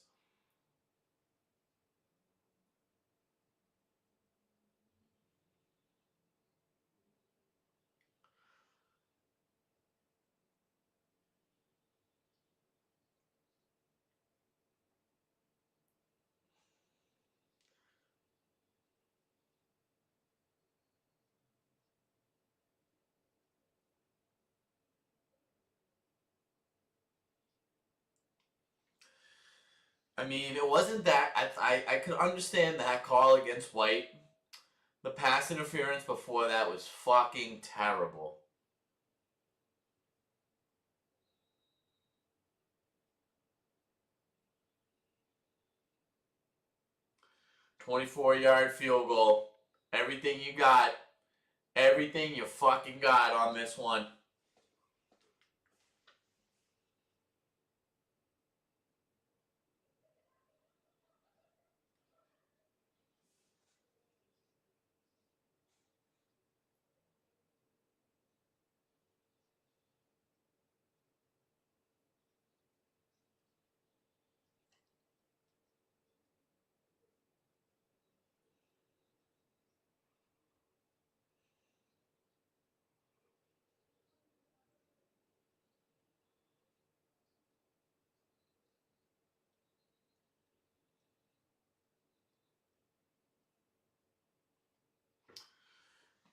I mean, it wasn't that. I could understand that call against White. The pass interference before that was fucking terrible. "24-yard field goal. Everything you got. Everything you fucking got on this one."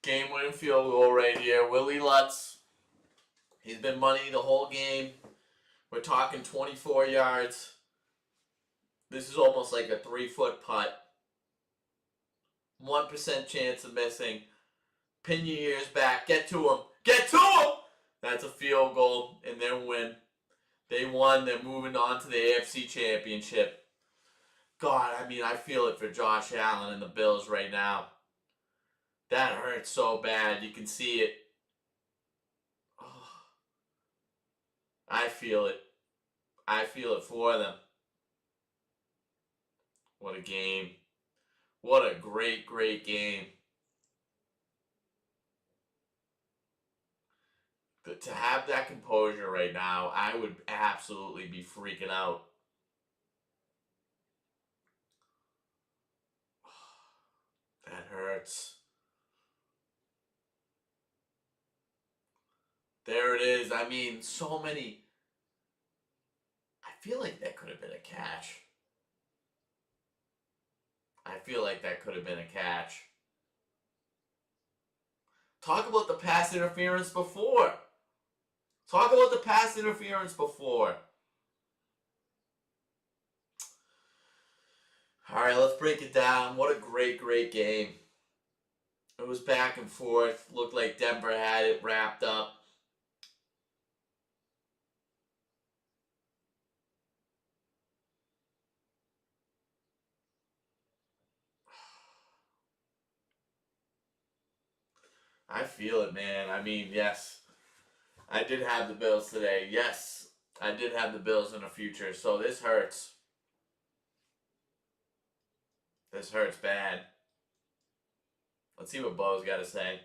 Game-winning field goal right here. Willie Lutz. He's been money the whole game. We're talking 24 yards. This is almost like a 3-foot putt. 1% chance of missing. Pin your ears back. Get to him. Get to him! That's a field goal and their win. They won. They're moving on to the AFC Championship. God, I mean, I feel it for Josh Allen and the Bills right now. That hurts so bad. You can see it. Oh, I feel it. I feel it for them. What a game. What a great, great game. To have that composure right now, I would absolutely be freaking out. That hurts. There it is. I mean, so many. I feel like that could have been a catch. I feel like that could have been a catch. Talk about the pass interference before. Talk about the pass interference before. All right, let's break it down. What a great, great game. It was back and forth. Looked like Denver had it wrapped up. I feel it, man. I mean, yes, I did have the Bills today. Yes, I did have the Bills in the future. So this hurts. This hurts bad. Let's see what Bo's got to say.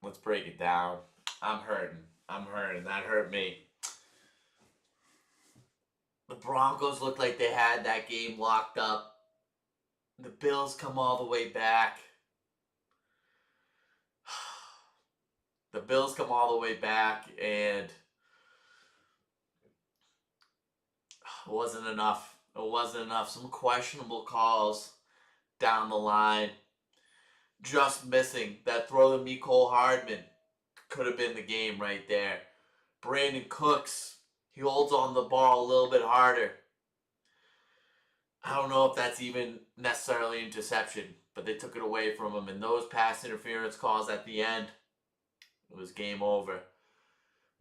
Let's break it down. I'm hurting. I'm hurting. That hurt me. The Broncos looked like they had that game locked up. The Bills come all the way back. The Bills come all the way back, and it wasn't enough. It wasn't enough. Some questionable calls down the line. Just missing. That throw to Mecole Hardman could have been the game right there. Brandon Cooks, he holds on the ball a little bit harder. I don't know if that's even necessarily interception, but they took it away from him. And those pass interference calls at the end, it was game over.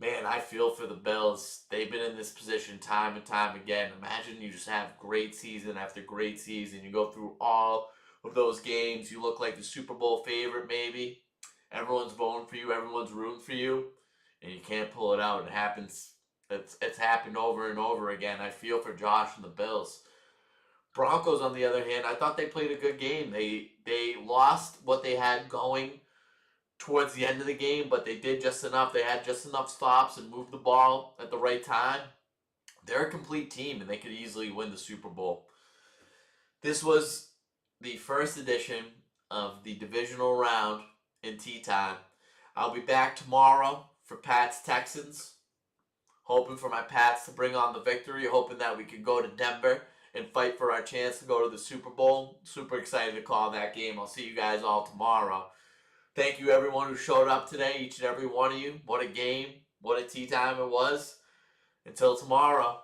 Man, I feel for the Bills. They've been in this position time and time again. Imagine you just have great season after great season. You go through all of those games. You look like the Super Bowl favorite, maybe. Everyone's voting for you. Everyone's rooting for you. And you can't pull it out. It happens. It's happened over and over again. I feel for Josh and the Bills. Broncos, on the other hand, I thought they played a good game. They lost what they had going towards the end of the game, but they did just enough. They had just enough stops and moved the ball at the right time. They're a complete team, and they could easily win the Super Bowl. This was the first edition of the divisional round in tea time. I'll be back tomorrow for Pats Texans. Hoping for my Pats to bring on the victory. Hoping that we can go to Denver and fight for our chance to go to the Super Bowl. Super excited to call that game. I'll see you guys all tomorrow. Thank you everyone who showed up today, each and every one of you. What a game. What a tea time it was. Until tomorrow.